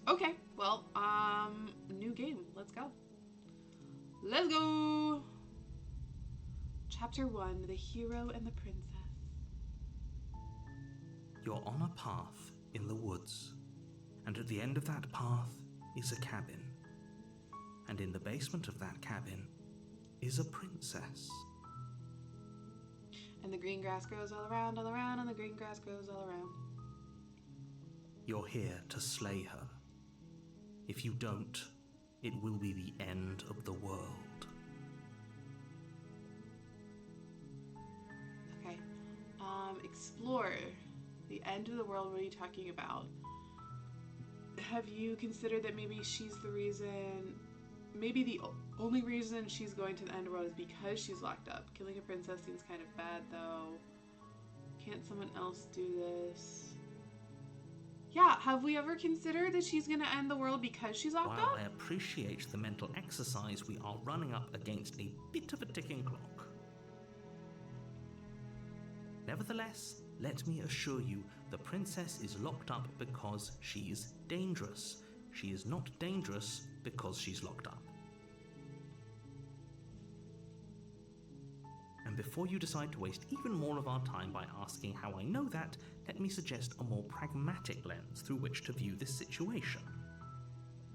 Okay, well, new game. Let's go. Let's go! Chapter 1, The Hero and the Princess. You're on a path in the woods, and at the end of that path is a cabin. And in the basement of that cabin is a princess. And the green grass grows all around, and the green grass grows all around. You're here to slay her. If you don't, it will be the end of the world. Okay. Explore. The end of the world, what are you talking about? Have you considered that maybe she's the reason, maybe the only reason she's going to the end of the world is because she's locked up? Killing a princess seems kind of bad, though. Can't someone else do this? Yeah, have we ever considered that she's going to end the world because she's locked While up? I appreciate the mental exercise, we are running up against a bit of a ticking clock. Nevertheless, let me assure you, the princess is locked up because she's dangerous. She is not dangerous because she's locked up. And before you decide to waste even more of our time by asking how I know that, let me suggest a more pragmatic lens through which to view this situation.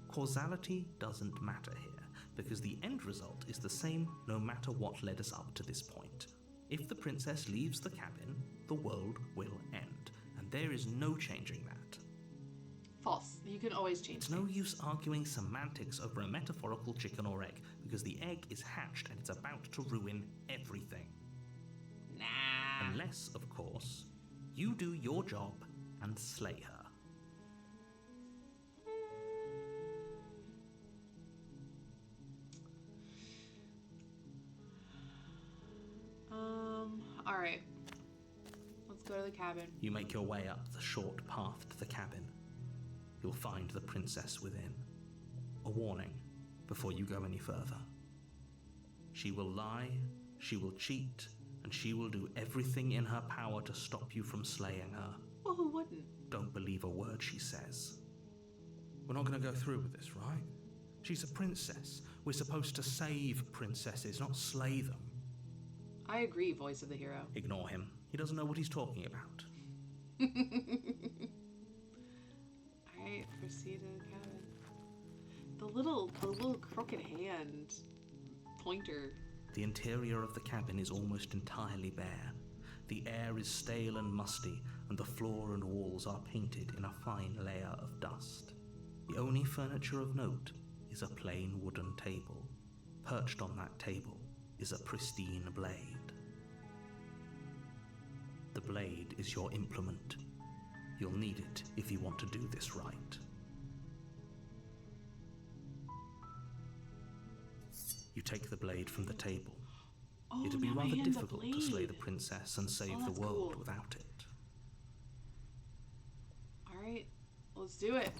Causality doesn't matter here, because the end result is the same no matter what led us up to this point. If the princess leaves the cabin, the world will end, and there is no changing that. False. You can always change It's no things. use arguing semantics over a metaphorical chicken or egg, because the egg is hatched and it's about to ruin everything. Nah. Unless, of course, you do your job and slay her. Alright. Let's go to the cabin. You make your way up the short path to the cabin. You'll find the princess within. A warning before you go any further. She will lie, she will cheat, and she will do everything in her power to stop you from slaying her. Well, who wouldn't? Don't believe a word she says. We're not going to go through with this, right? She's a princess. We're supposed to save princesses, not slay them. I agree, voice of the hero. Ignore him. He doesn't know what he's talking about. Alright, proceed to the cabin. The little crooked hand pointer. The interior of the cabin is almost entirely bare. The air is stale and musty, and the floor and walls are painted in a fine layer of dust. The only furniture of note is a plain wooden table. Perched on that table is a pristine blade. The blade is your implement. You'll need it if you want to do this right. You take the blade from the table. Oh, It'll be now my rather hand's a difficult to slay blade. the princess and save Oh, the that's world cool. without it. Alright, let's do it.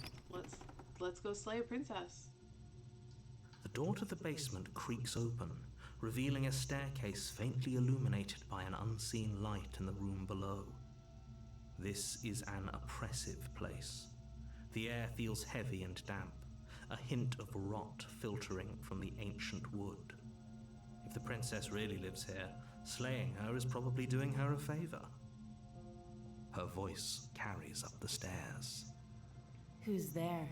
Let's go slay a princess. The door to the basement creaks open, revealing a staircase faintly illuminated by an unseen light in the room below. This is an oppressive place. The air feels heavy and damp, a hint of rot filtering from the ancient wood. If the princess really lives here, slaying her is probably doing her a favor. Her voice carries up the stairs. Who's there?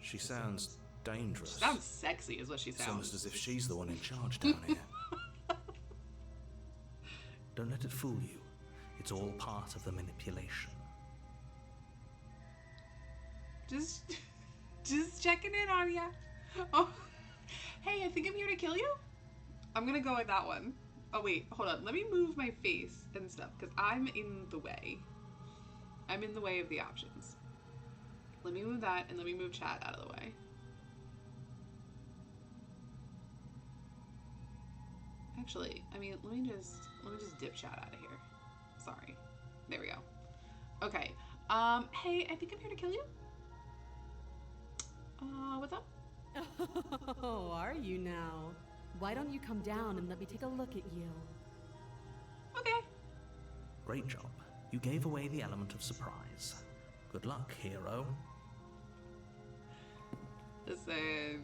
She sounds dangerous. Sounds sexy is what she It's sounds. almost as if she's the one in charge down here. Don't let it fool you. It's all part of the manipulation. Just checking in on ya. Oh, hey, I think I'm here to kill you. I'm gonna go with that one. Oh wait, hold on. Let me move my face and stuff because I'm in the way. I'm in the way of the options. Let me move that and let me move chat out of the way. Actually, I mean, let me just dip chat out of here. Sorry. There we go. Okay. Hey, I think I'm here to kill you. What's up? Oh, are you now? Why don't you come down and let me take a look at you? Okay. Great job. You gave away the element of surprise. Good luck, hero. Listen.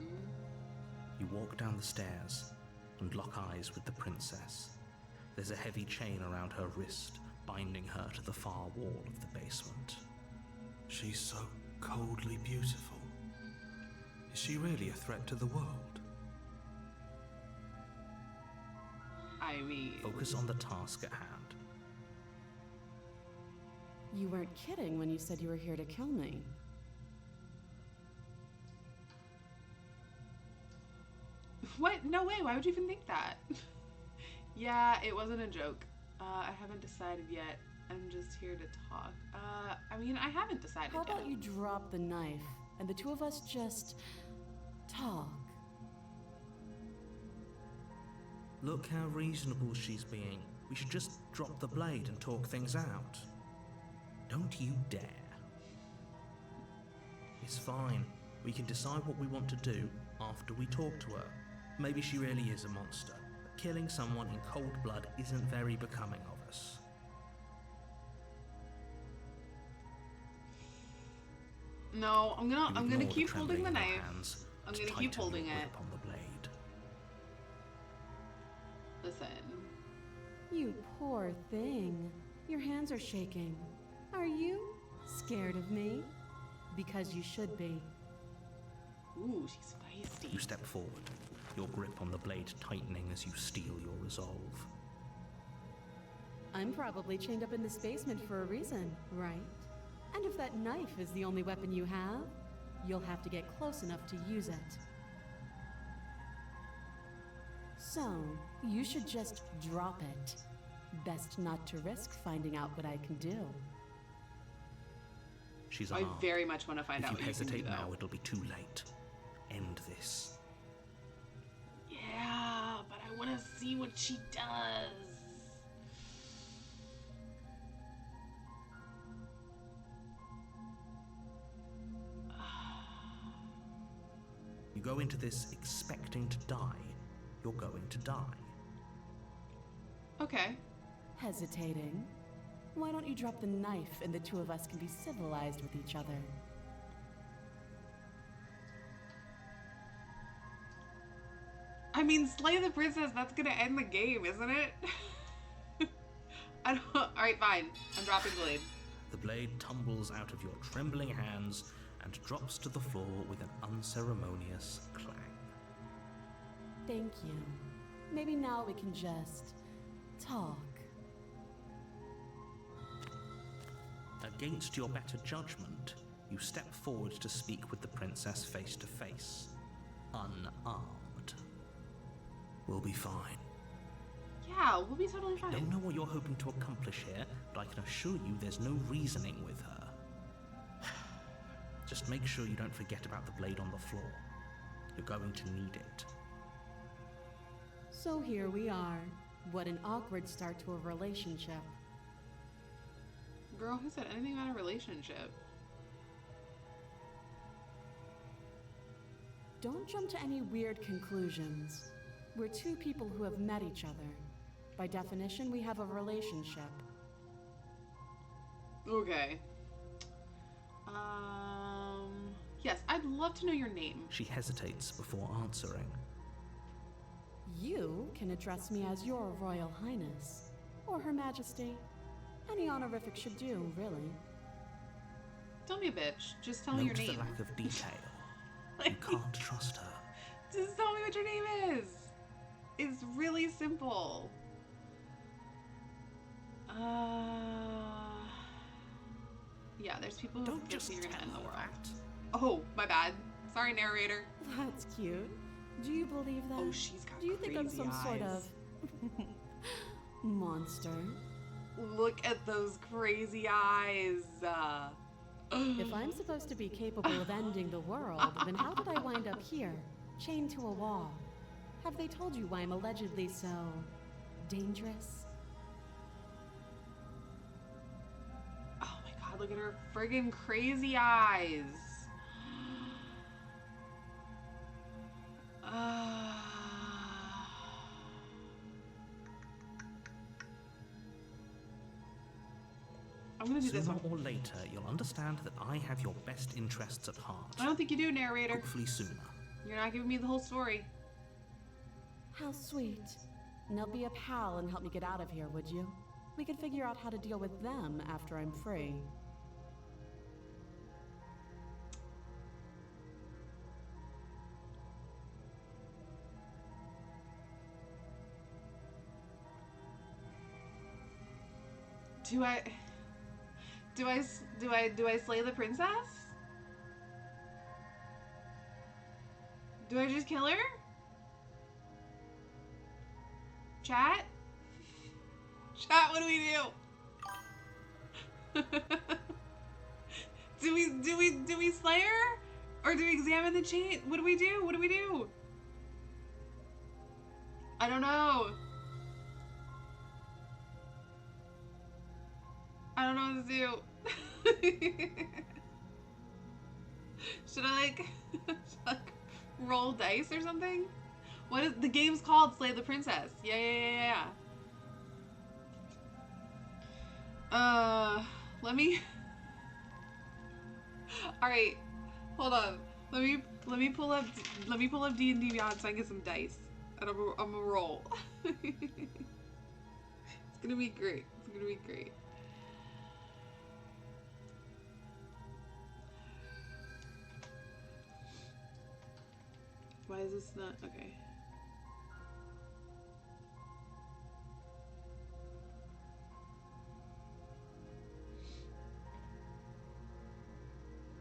You walk down the stairs and lock eyes with the princess. There's a heavy chain around her wrist, binding her to the far wall of the basement. She's so coldly beautiful. Is she really a threat to the world? I mean... Focus on the task at hand. You weren't kidding when you said you were here to kill me. What? No way. Why would you even think that? Yeah, it wasn't a joke. I haven't decided yet. I'm just here to talk. I mean, I haven't decided How yet. about you drop the knife and the two of us just talk? Look how reasonable she's being. We should just drop the blade and talk things out. Don't you dare. It's fine. We can decide what we want to do after we talk to her. Maybe she really is a monster, but killing someone in cold blood isn't very becoming of us. No, I'm gonna You ignore keep the holding the trembling in knife. your hands I'm and gonna keep tighten holding your it. grip on the blade. Listen. You poor thing. Your hands are shaking. Are you scared of me? Because you should be. Ooh, she's feisty. You step forward, your grip on the blade tightening as you steel your resolve. I'm probably chained up in this basement for a reason, right? And if that knife is the only weapon you have, you'll have to get close enough to use it. So, you should just drop it. Best not to risk finding out what I can do. She's I unarmed. very much want to find If out you what you can do, hesitate now, though. it'll be too late. End this. Yeah, but I want to see what she does. You go into this expecting to die, you're going to die. Okay. Hesitating? Why don't you drop the knife and the two of us can be civilized with each other? I mean, slay the princess, that's gonna end the game, isn't it? I don't... Alright, fine. I'm dropping blade. The blade tumbles out of your trembling hands and drops to the floor with an unceremonious clang. Thank you. Maybe now we can just talk. Against your better judgment, you step forward to speak with the princess face to face, unarmed. We'll be fine. Yeah, we'll be totally fine. Don't know what you're hoping to accomplish here, but I can assure you there's no reasoning with her. Just make sure you don't forget about the blade on the floor. You're going to need it. So here we are. What an awkward start to a relationship. Girl, who said anything about a relationship? Don't jump to any weird conclusions. We're two people who have met each other. By definition, we have a relationship. Okay. Yes, I'd love to know your name. She hesitates before answering. You can address me as Your Royal Highness, or Her Majesty. Any honorific should do, really. Don't be a bitch. Just tell me your Note the name. lack of detail. You can't trust her. Just tell me what your name is. It's really simple. Yeah, there's people who Don't think just you're gonna tell end the her world. that. Oh, my bad. Sorry, narrator. That's cute. Do you believe that? Oh, she's got Do you think I'm crazy some sort eyes. of monster? Look at those crazy eyes. If I'm supposed to be capable of ending the world, then how did I wind up here, chained to a wall? Have they told you why I'm allegedly so dangerous? Oh my god, look at her friggin' crazy eyes. I'm gonna do this Sooner one. or later, you'll understand that I have your best interests at heart. I don't think you do, narrator. Hopefully sooner. You're not giving me the whole story. How sweet. Now be a pal and help me get out of here, would you? We could figure out how to deal with them after I'm free. Do I slay the princess? Do I just kill her? Chat? Chat, what do we do? do we slay her? Or do we examine the chain? What do we do? What do we do? I don't know. I don't know what to do. Should I like roll dice or something? What is the game's called? Slay the Princess. Yeah. Let me. All right, hold on. Let me pull up D&D Beyond so I can get some dice, and I'm gonna roll. It's gonna be great. It's gonna be great. Why is this not okay?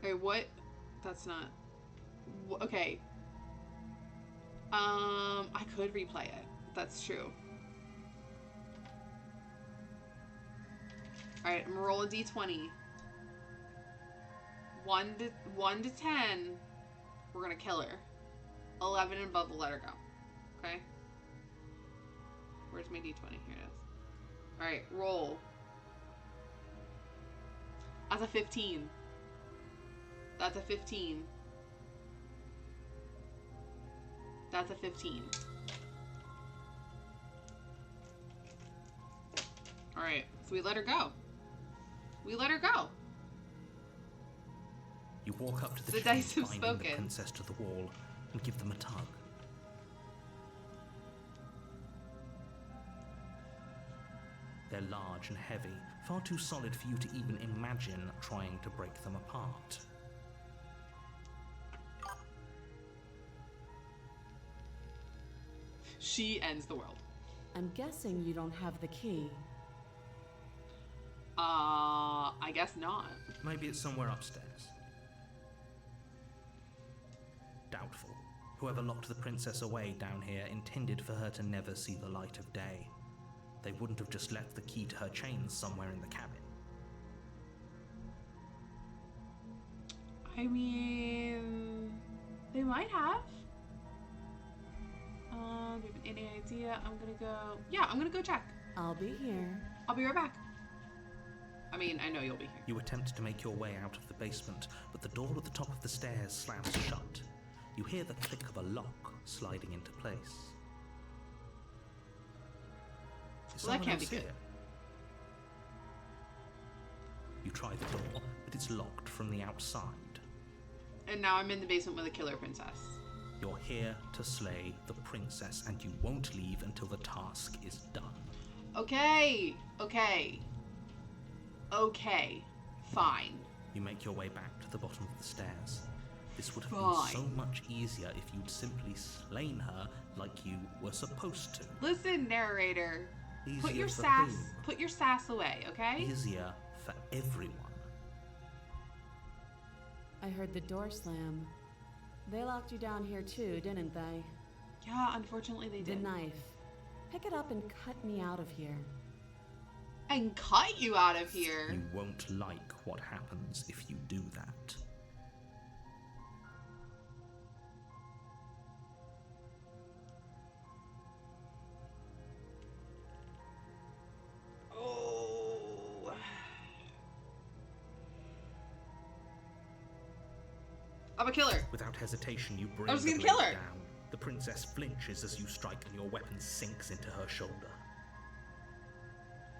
Okay, what? That's not. Okay. I could replay it. That's true. Alright, I'm gonna roll a d20. 1 to 10, we're gonna kill her. 11 and above, we'll let her go. Okay? Where's my d20? Here it is. Alright, roll. That's a 15. That's a 15. That's a 15. Alright, so we let her go. We let her go. You walk up to the The chains dice have binding the spoken. princess to the wall and give them a tug. They're large and heavy, far too solid for you to even imagine trying to break them apart. She ends the world. I'm guessing you don't have the key. I guess not. Maybe it's somewhere upstairs. Doubtful. Whoever locked the princess away down here intended for her to never see the light of day. They wouldn't have just left the key to her chains somewhere in the cabin. I mean, they might have. Do you have any idea? I'm gonna go. Yeah, I'm gonna go check. I'll be here. I'll be right back. I mean, I know you'll be here. You attempt to make your way out of the basement, but the door at the top of the stairs slams shut. You hear the click of a lock sliding into place. Is Well, that someone can't be else good. here? You try the door, but it's locked from the outside. And now I'm in the basement with a killer princess. You're here to slay the princess, and you won't leave until the task is done. Okay. Fine. You make your way back to the bottom of the stairs. This would have Fine. been so much easier if you'd simply slain her like you were supposed to. Listen, narrator. Easier Put your for sass. whom? Put your sass away, okay? Easier for everyone. I heard the door slam. They locked you down here too, didn't they? Yeah, unfortunately they The did. knife. Pick it up and cut me out of here. And cut you out of here. You won't like what happens if you do that. Oh. I'm a killer. Without hesitation, you bring I was the gonna blade kill her. down. The princess flinches as you strike and your weapon sinks into her shoulder.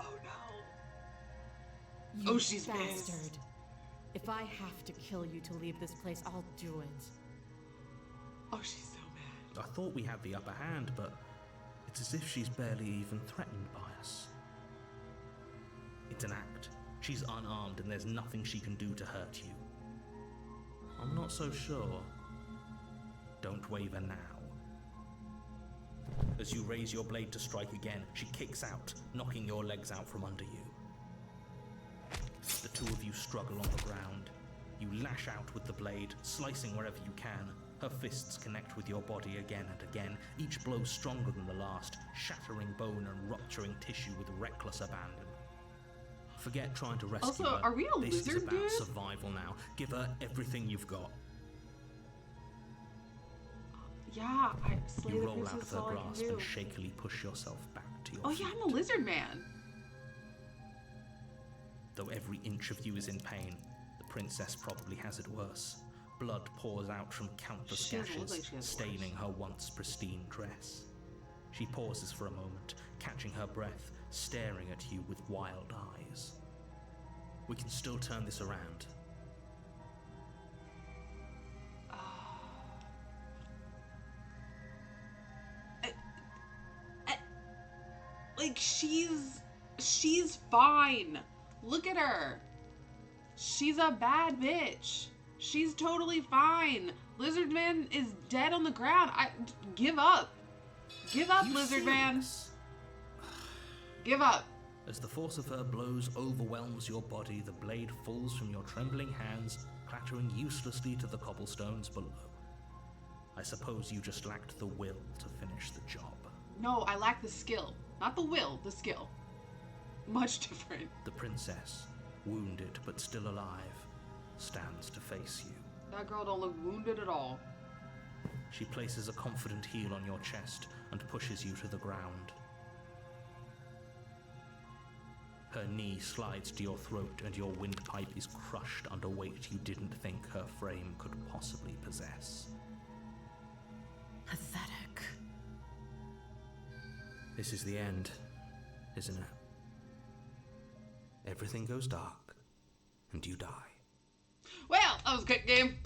Oh no. You she's bastard. pissed. If I have to kill you to leave this place, I'll do it. Oh, she's so mad. I thought we had the upper hand, but it's as if she's barely even threatened by us. It's an act. She's unarmed and there's nothing she can do to hurt you. I'm not so sure. Don't waver now. As you raise your blade to strike again, she kicks out, knocking your legs out from under you. The two of you struggle on the ground. You lash out with the blade, slicing wherever you can. Her fists connect with your body again and again, each blow stronger than the last, shattering bone and rupturing tissue with reckless abandon. Forget trying to rescue Also, her. are we a This lizard is about dude? survival now. Give her everything you've got. Yeah, I slay You the roll out princess of her all I can grasp do. and shakily push yourself back to your Oh feet. yeah, I'm a lizard man. Though every inch of you is in pain, the princess probably has it worse. Blood pours out from countless She doesn't look gashes, like she has staining her once pristine dress. She pauses for a moment, catching her breath, staring at you with wild eyes. We can still turn this around. Like, she's fine. Look at her. She's a bad bitch. She's totally fine. Lizard Man is dead on the ground. Give up. Give up, You Lizard Man. serious? Give up. As the force of her blows overwhelms your body, the blade falls from your trembling hands, clattering uselessly to the cobblestones below. I suppose you just lacked the will to finish the job. No, I lack the skill. Not the will, the skill. Much different. The princess, wounded but still alive, stands to face you. That girl don't look wounded at all. She places a confident heel on your chest and pushes you to the ground. Her knee slides to your throat and your windpipe is crushed under weight you didn't think her frame could possibly possess. Pathetic. This is the end, isn't it? Everything goes dark, and you die. Well, that was a quick game.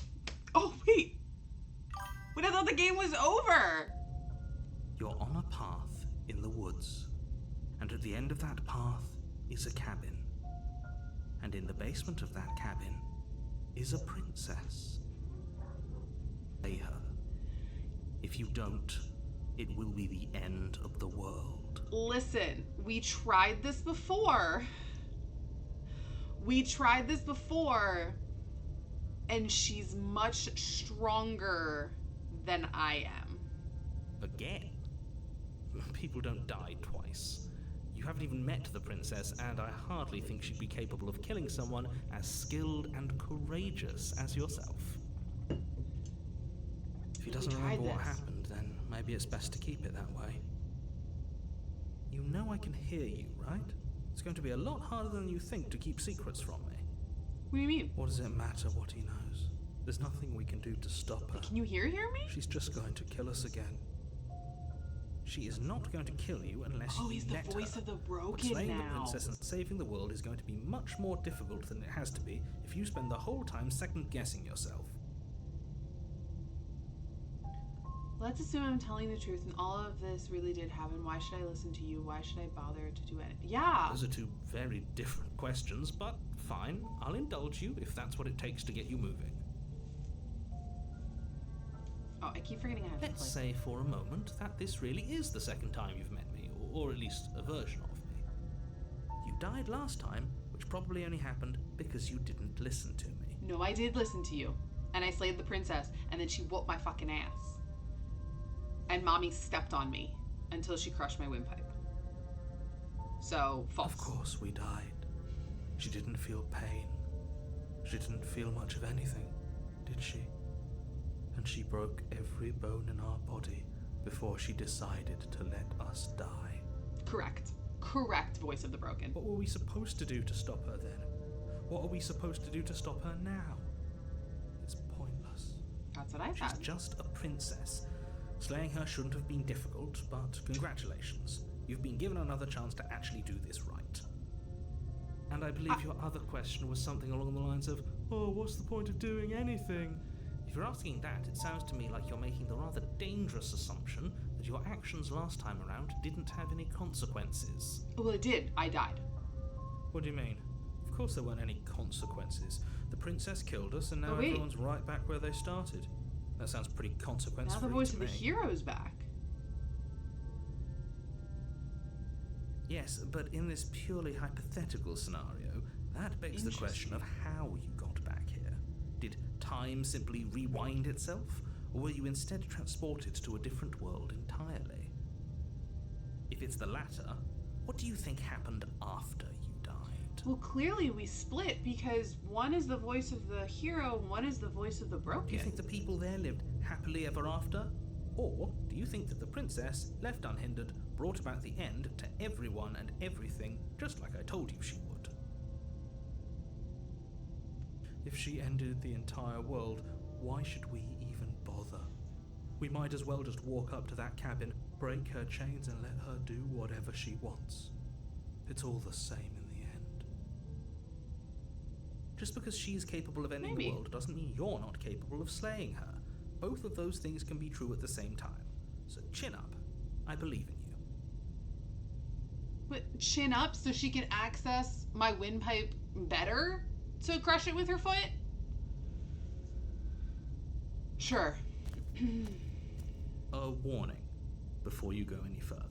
Oh, wait. Wait, I thought the game was over. You're on a path in the woods, and at the end of that path is a cabin. And in the basement of that cabin is a princess. Slay her. If you don't, it will be the end of the world. Listen, we tried this before. We tried this before, and she's much stronger than I am. Again? People don't die twice. You haven't even met the princess, and I hardly think she'd be capable of killing someone as skilled and courageous as yourself. If he doesn't remember what happened, then maybe it's best to keep it that way. You know I can hear you, right? It's going to be a lot harder than you think to keep secrets from me. What do you mean? What does it matter what he knows? There's nothing we can do to stop her. Can you hear me? She's just going to kill us again. She is not going to kill you unless you Oh, he's the let voice her. of the But broken slaying the now. princess and saving the world is going to be much more difficult than it has to be if you spend the whole time second-guessing yourself. Let's assume I'm telling the truth and all of this really did happen. Why should I listen to you? Why should I bother to do it? Yeah. Those are two very different questions, but fine. I'll indulge you if that's what it takes to get you moving. Oh, I keep forgetting I have to Let's play. say for a moment that this really is the second time you've met me, or at least a version of me. You died last time, which probably only happened because you didn't listen to me. No, I did listen to you. And I slayed the princess, and then she whooped my fucking ass. And mommy stepped on me until she crushed my windpipe. So, false. Of course we died. She didn't feel pain. She didn't feel much of anything, did she? And she broke every bone in our body before she decided to let us die. Correct. Correct, voice of the broken. What were we supposed to do to stop her then? What are we supposed to do to stop her now? It's pointless. That's what I She's thought. just a princess. Slaying her shouldn't have been difficult, but congratulations. You've been given another chance to actually do this right. And I believe your other question was something along the lines of, oh, what's the point of doing anything? If you're asking that, it sounds to me like you're making the rather dangerous assumption that your actions last time around didn't have any consequences. Well, it did. I died. What do you mean? Of course there weren't any consequences. The princess killed us, and now Oh, wait. everyone's right back where they started. That sounds pretty consequence-free Now the voice to of the me. hero's back. Yes, but in this purely hypothetical scenario, that begs the question of how you got back here. Did time simply rewind itself, or were you instead transported to a different world entirely? If it's the latter, what do you think happened after you died? Well, clearly we split because one is the voice of the hero and one is the voice of the broken. Do you think the people there lived happily ever after? Or do you think that the princess, left unhindered, brought about the end to everyone and everything, just like I told you she would? If she ended the entire world, why should we even bother? We might as well just walk up to that cabin, break her chains, and let her do whatever she wants. It's all the same in the end. Just because she's capable of ending the world doesn't mean you're not capable of slaying her. Both of those things can be true at the same time. So chin up. I believe in you. But chin up so she can access my windpipe better? To crush it with her foot? Sure. A warning before you go any further.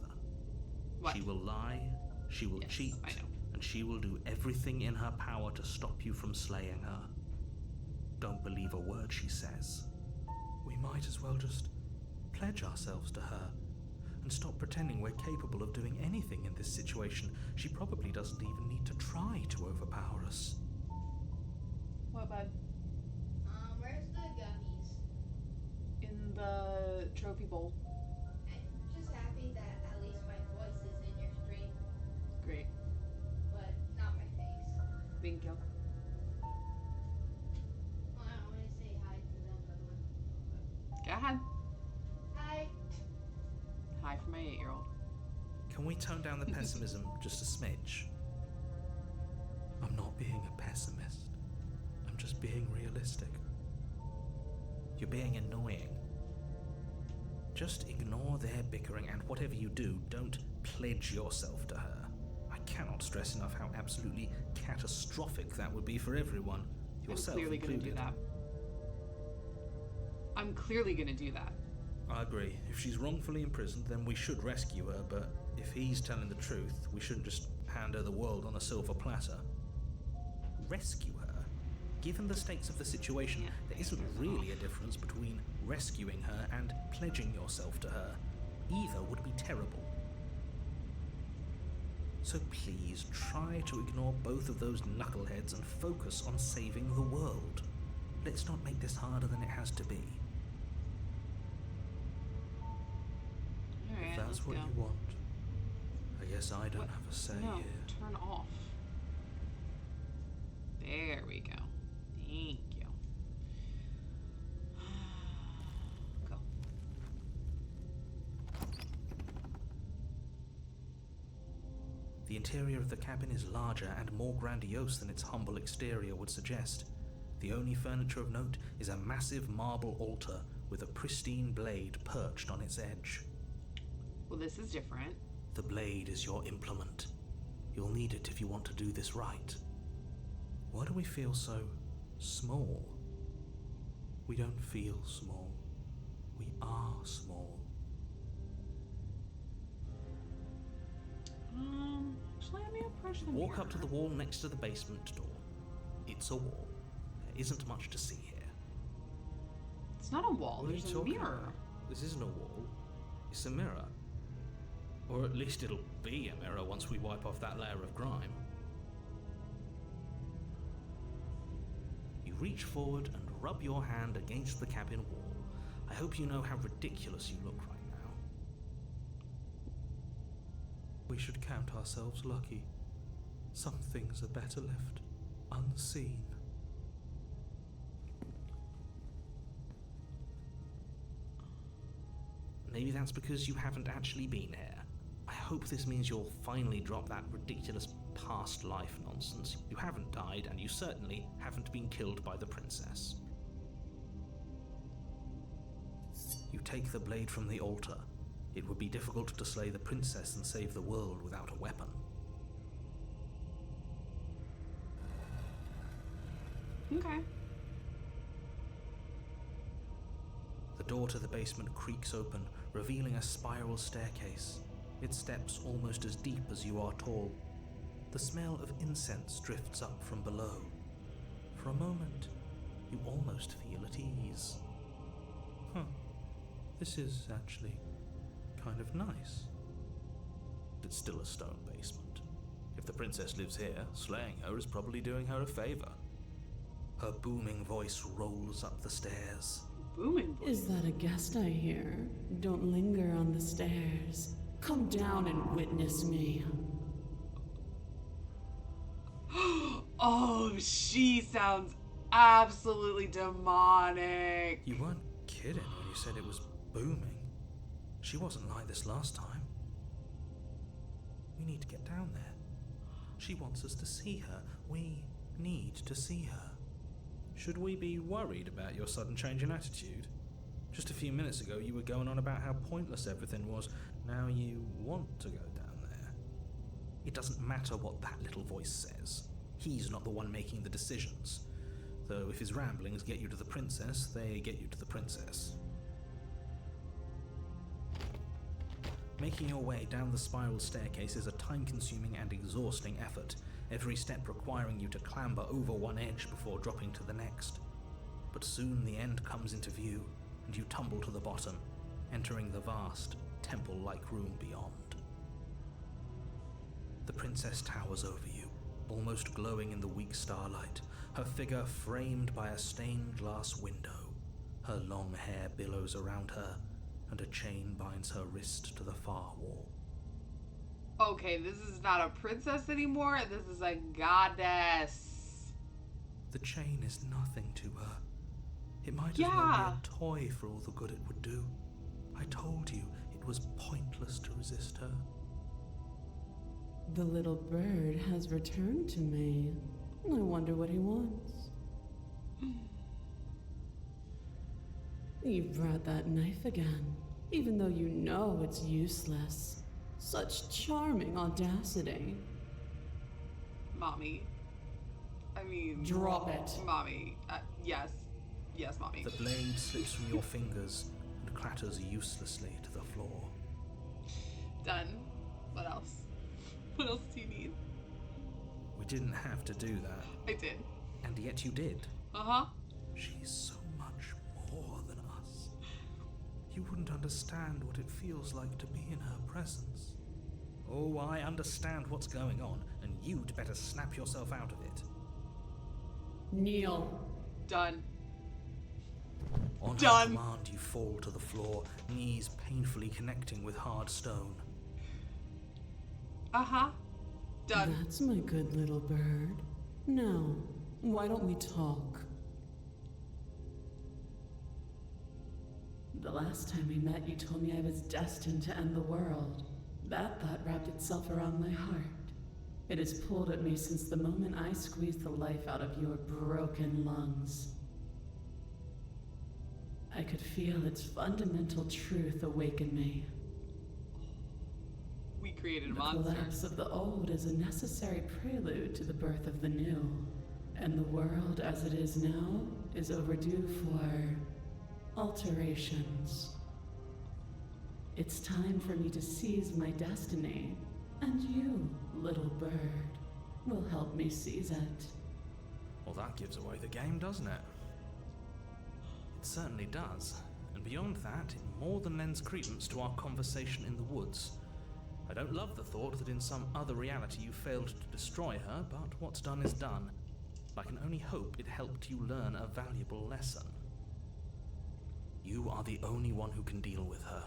What? She will lie, she will cheat, I know. and she will do everything in her power to stop you from slaying her. Don't believe a word she says. We might as well just pledge ourselves to her and stop pretending we're capable of doing anything in this situation. She probably doesn't even need to try to overpower us. What, bud? Where's the gummies? In the trophy bowl. I'm just happy that at least my voice is in your stream, Great. but not my face. Thank you. Well, I want to say hi to them. Go ahead. Hi. Hi for my 8-year-old. Can we tone down the pessimism just a smidge? I'm not being a pessimist. I'm just being realistic. You're being annoying. Just ignore their bickering, and whatever you do, don't pledge yourself to her. I cannot stress enough how absolutely catastrophic that would be for everyone, yourself I'm clearly gonna do included. that. I'm clearly gonna do that. I agree. If she's wrongfully imprisoned, then we should rescue her, but if he's telling the truth, we shouldn't just hand her the world on a silver platter. Rescue her? Given the stakes of the situation, there isn't really a difference between rescuing her and pledging yourself to her. Either would be terrible. So please try to ignore both of those knuckleheads and focus on saving the world. Let's not make this harder than it has to be. Alright, If that's let's what go. you want, I guess I don't have a say No, here. turn off. There we go. Thank you. Go. The interior of the cabin is larger and more grandiose than its humble exterior would suggest. The only furniture of note is a massive marble altar with a pristine blade perched on its edge. Well, this is different. The blade is your implement. You'll need it if you want to do this right. Why do we feel so small? We don't feel small. We are small. Actually, let me approach the Walk mirror. up to the wall next to the basement door. It's a wall. There isn't much to see here. It's not a wall. What are you There's a talking mirror. about? This isn't a wall. It's a mirror. Or at least it'll be a mirror once we wipe off that layer of grime. You reach forward and rub your hand against the cabin wall. I hope you know how ridiculous you look right now. We should count ourselves lucky. Some things are better left unseen. Maybe that's because you haven't actually been here. I hope this means you'll finally drop that ridiculous past life nonsense. You haven't died, and you certainly haven't been killed by the princess. You take the blade from the altar. It would be difficult to slay the princess and save the world without a weapon. Okay. The door to the basement creaks open, revealing a spiral staircase. Its steps almost as deep as you are tall. The smell of incense drifts up from below. For a moment, you almost feel at ease. This is actually kind of nice. It's still a stone basement. If the princess lives here, slaying her is probably doing her a favor. Her booming voice rolls up the stairs. Booming. Is that a guest I hear? Don't linger on the stairs. Come down and witness me. Oh, she sounds absolutely demonic. You weren't kidding when you said it was booming. She wasn't like this last time. We need to get down there. She wants us to see her. We need to see her. Should we be worried about your sudden change in attitude? Just a few minutes ago you were going on about how pointless everything was. Now you want to go down there. It doesn't matter what that little voice says. He's not the one making the decisions. Though if his ramblings get you to the princess, they get you to the princess. Making your way down the spiral staircase is a time-consuming and exhausting effort, every step requiring you to clamber over one edge before dropping to the next. But soon the end comes into view, and you tumble to the bottom, entering the vast, temple-like room beyond. The princess towers over you, almost glowing in the weak starlight, her figure framed by a stained glass window. Her long hair billows around her, and a chain binds her wrist to the far wall. Okay, this is not a princess anymore. This is a goddess. The chain is nothing to her. It might as well be a toy for all the good it would do. I told you it was pointless to resist her. The little bird has returned to me. I wonder what he wants. You've brought that knife again, even though you know it's useless. Such charming audacity. Mommy. I mean... Drop it. Mommy. Yes. Yes, Mommy. The blade slips from your fingers and clatters uselessly to the floor. Done. What else? What else do you need? We didn't have to do that. I did. And yet you did. Uh-huh. She's so much more than us. You wouldn't understand what it feels like to be in her presence. Oh, I understand what's going on, and you'd better snap yourself out of it. Kneel. Done. On Done. her command, you fall to the floor, knees painfully connecting with hard stone. Uh-huh. Done. That's my good little bird. Now, why don't we talk? The last time we met, you told me I was destined to end the world. That thought wrapped itself around my heart. It has pulled at me since the moment I squeezed the life out of your broken lungs. I could feel its fundamental truth awaken me. We created a The monster. collapse of the old is a necessary prelude to the birth of the new. And the world as it is now is overdue for alterations. It's time for me to seize my destiny, and you, little bird, will help me seize it. Well, that gives away the game, doesn't it? It certainly does. And beyond that, it more than lends credence to our conversation in the woods. I don't love the thought that in some other reality you failed to destroy her, but what's done is done. I can only hope it helped you learn a valuable lesson. You are the only one who can deal with her.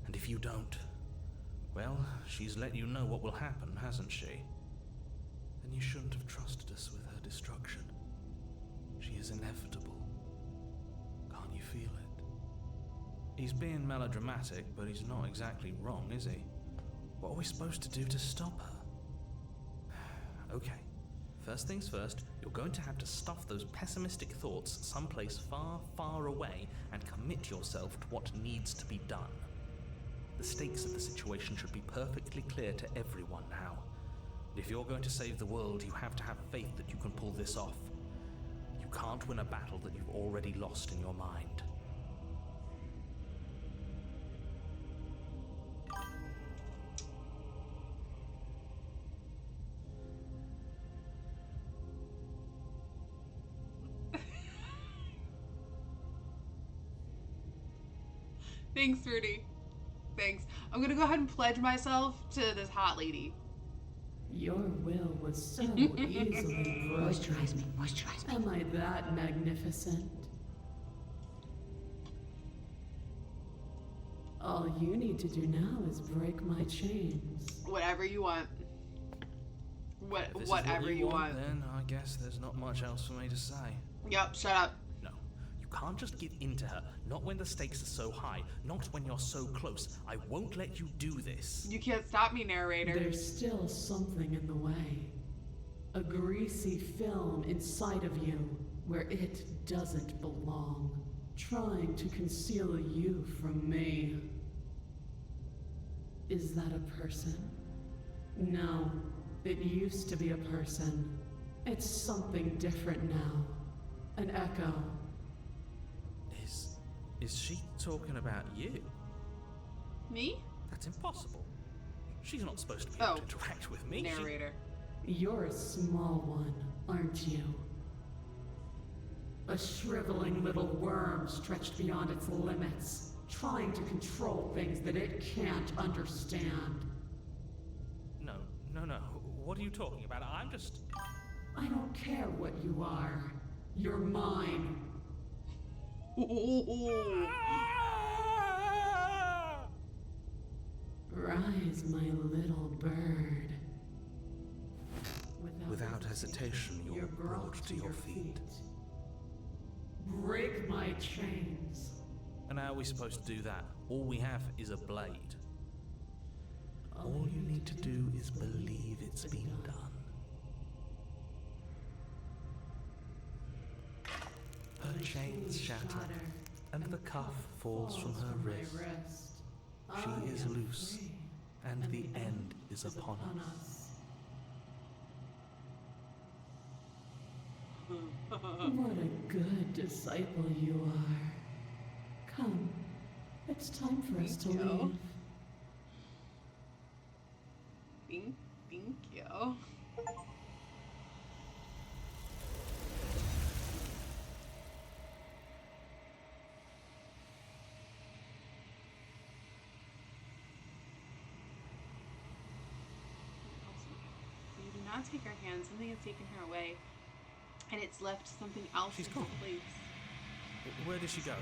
And if you don't, well, she's let you know what will happen, hasn't she? Then you shouldn't have trusted us with her destruction. She is inevitable. Can't you feel it? He's being melodramatic, but he's not exactly wrong, is he? What are we supposed to do to stop her? Okay. First things first, you're going to have to stuff those pessimistic thoughts someplace far, far away and commit yourself to what needs to be done. The stakes of the situation should be perfectly clear to everyone now. If you're going to save the world, you have to have faith that you can pull this off. You can't win a battle that you've already lost in your mind. Thanks, Rudy. Thanks. I'm gonna go ahead and pledge myself to this hot lady. Your will was so easily broken. Moisturize me, moisturize me. Am I that magnificent? All you need to do now is break my chains. Whatever you want. If this is Whatever what you want. Then I guess there's not much else for me to say. Yep, shut up. No, you can't just give in to her. Not when the stakes are so high. Not when you're so close. I won't let you do this. You can't stop me, narrator. There's still something in the way. A greasy film inside of you where it doesn't belong. Trying to conceal you from me. Is that a person? No, it used to be a person. It's something different now. An echo. Is she talking about you? Me? That's impossible. She's not supposed to be able to interact with me. Narrator. You're a small one, aren't you? A shriveling little worm stretched beyond its limits, trying to control things that it can't understand. No. What are you talking about? I'm just... I don't care what you are. You're mine. Rise, my little bird. Without hesitation, you're brought to your feet. Break my chains. And how are we supposed to do that? All we have is a blade. All you need to do is believe it's been done. Her chains shatter, and the cuff falls from her wrist. She is loose, and the end is upon us. What a good disciple you are. Come, it's time for us to leave. Thank you. We do not take our hands. Something has taken her away, and it's left something else She's in gone. its place. Where did she go?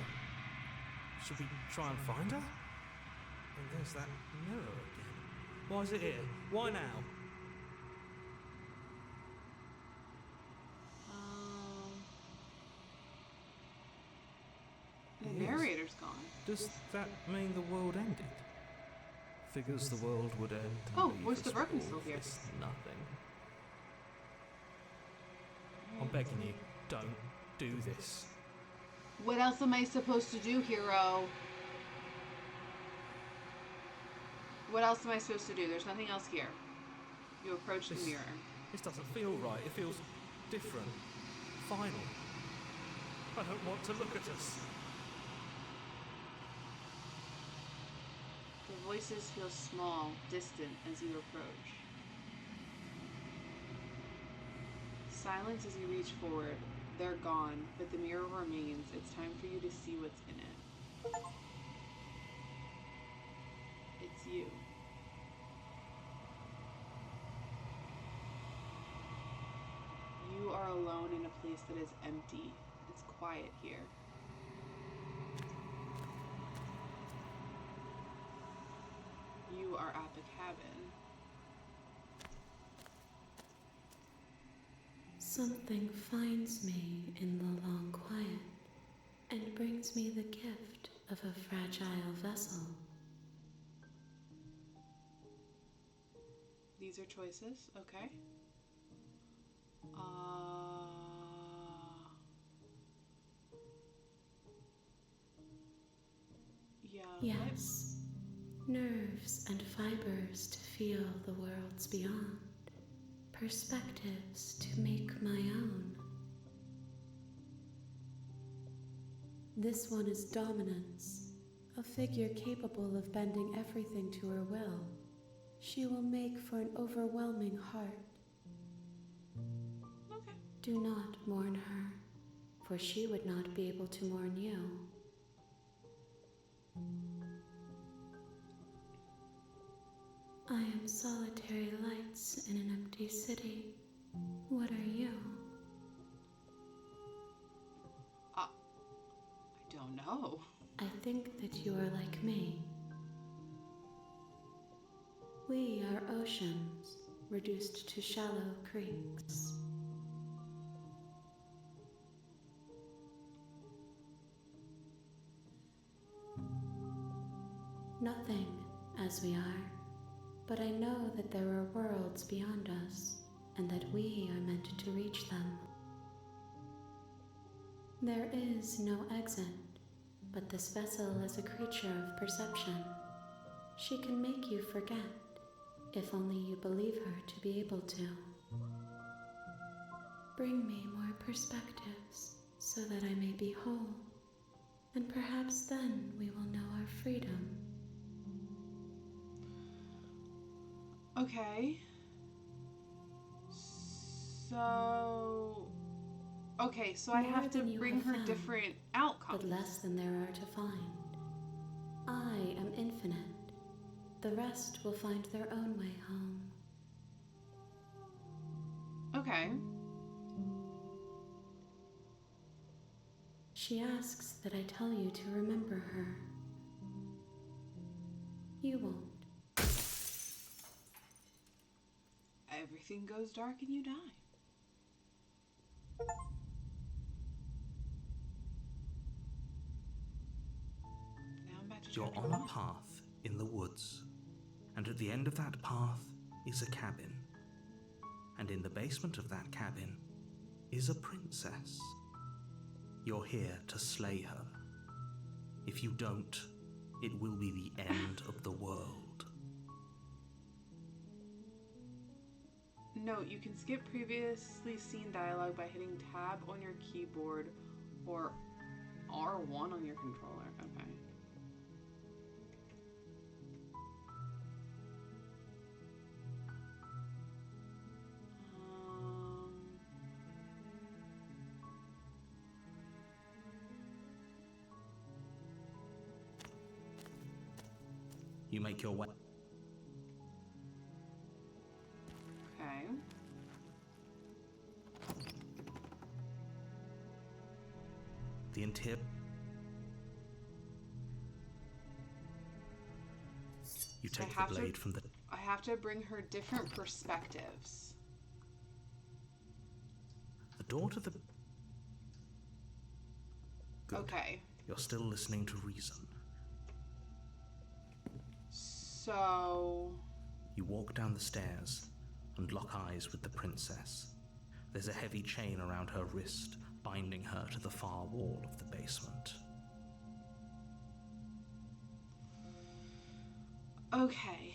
Should we try and find her? And there's that mirror again. Why is it here? Why now? The Yes. narrator's gone. Does that mean the world ended? Figures the world would end. and Oh, leave where's us the broken with still here? this Nothing. I'm begging you, don't do this. What else am I supposed to do, hero? What else am I supposed to do? There's nothing else here. You approach the mirror. This doesn't feel right. It feels different. Final. I don't want to look at us. The voices feel small, distant as you approach. Silence as you reach forward. They're gone, but the mirror remains. It's time for you to see what's in it. It's you. You are alone in a place that is empty. It's quiet here. You are at the cabin. Something finds me in the long quiet and brings me the gift of a fragile vessel. These are choices, okay? Uh, yeah. Yes, nerves and fibers to feel the worlds beyond, perspectives to make my own. This one is dominance, a figure capable of bending everything to her will. She will make for an overwhelming heart. Okay. Do not mourn her, for she would not be able to mourn you. I am solitary lights in an empty city. What are you? I don't know. I think that you are like me. We are oceans, reduced to shallow creeks. Nothing, as we are, but I know that there are worlds beyond us, and that we are meant to reach them. There is no exit, but this vessel is a creature of perception. She can make you forget, if only you believe her to be able to. Bring me more perspectives, so that I may be whole, and perhaps then we will know our freedom. Okay. So I More have to than you bring have her found, different outcomes. but less than there are to find. I am infinite. The rest will find their own way home. Okay. She asks that I tell you to remember her. You won't. Everything goes dark and you die. Now I'm back to You're chapter on a 1. path in the woods, and at the end of that path is a cabin. And in the basement of that cabin is a princess. You're here to slay her. If you don't, it will be the end of the world. Note, you can skip previously seen dialogue by hitting tab on your keyboard or R1 on your controller. Okay. You make your way. Okay. The interior. You take the blade from the. I have to bring her different perspectives. The door to the. Good. Okay. You're still listening to reason. So... You walk down the stairs and lock eyes with the princess. There's a heavy chain around her wrist, binding her to the far wall of the basement. Okay.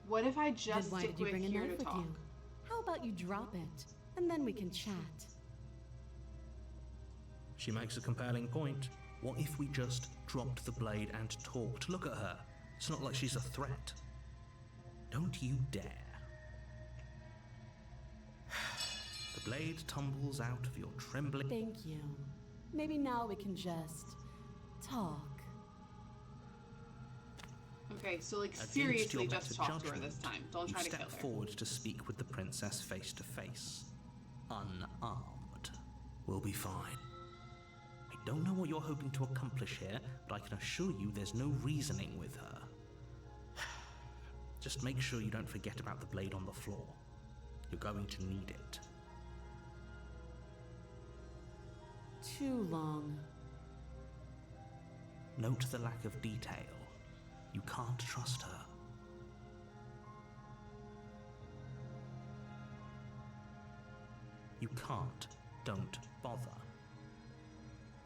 What if I just Then why stick did you with bring a here knife to with talk? you? How about you drop it, and then we can chat? She makes a compelling point. What if we just dropped the blade and talked? Look at her. It's not like she's a threat. Don't you dare. The blade tumbles out of your trembling... Thank you. Maybe now we can just talk. Okay, so like Against seriously your just better talk to her judgment, this time. Don't you try to step kill her. forward to speak with the princess face to face. Unarmed. We'll be fine. I don't know what you're hoping to accomplish here, but I can assure you there's no reasoning with her. Just make sure you don't forget about the blade on the floor. You're going to need it. Too long. Note the lack of detail. You can't trust her. You can't. Don't bother.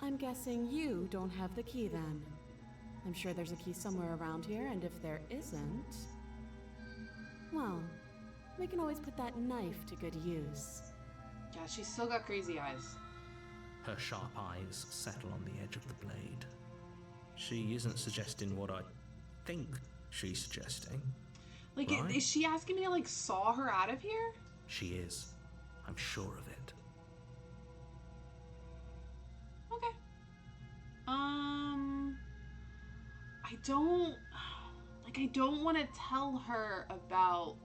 I'm guessing you don't have the key then. I'm sure there's a key somewhere around here, and if there isn't, well, we can always put that knife to good use. Yeah, she's still got crazy eyes. Her sharp eyes settle on the edge of the blade. She isn't suggesting what I think she's suggesting. Like, right? is she asking me to, like, saw her out of here? She is. I'm sure of it. Okay. I don't want to tell her about...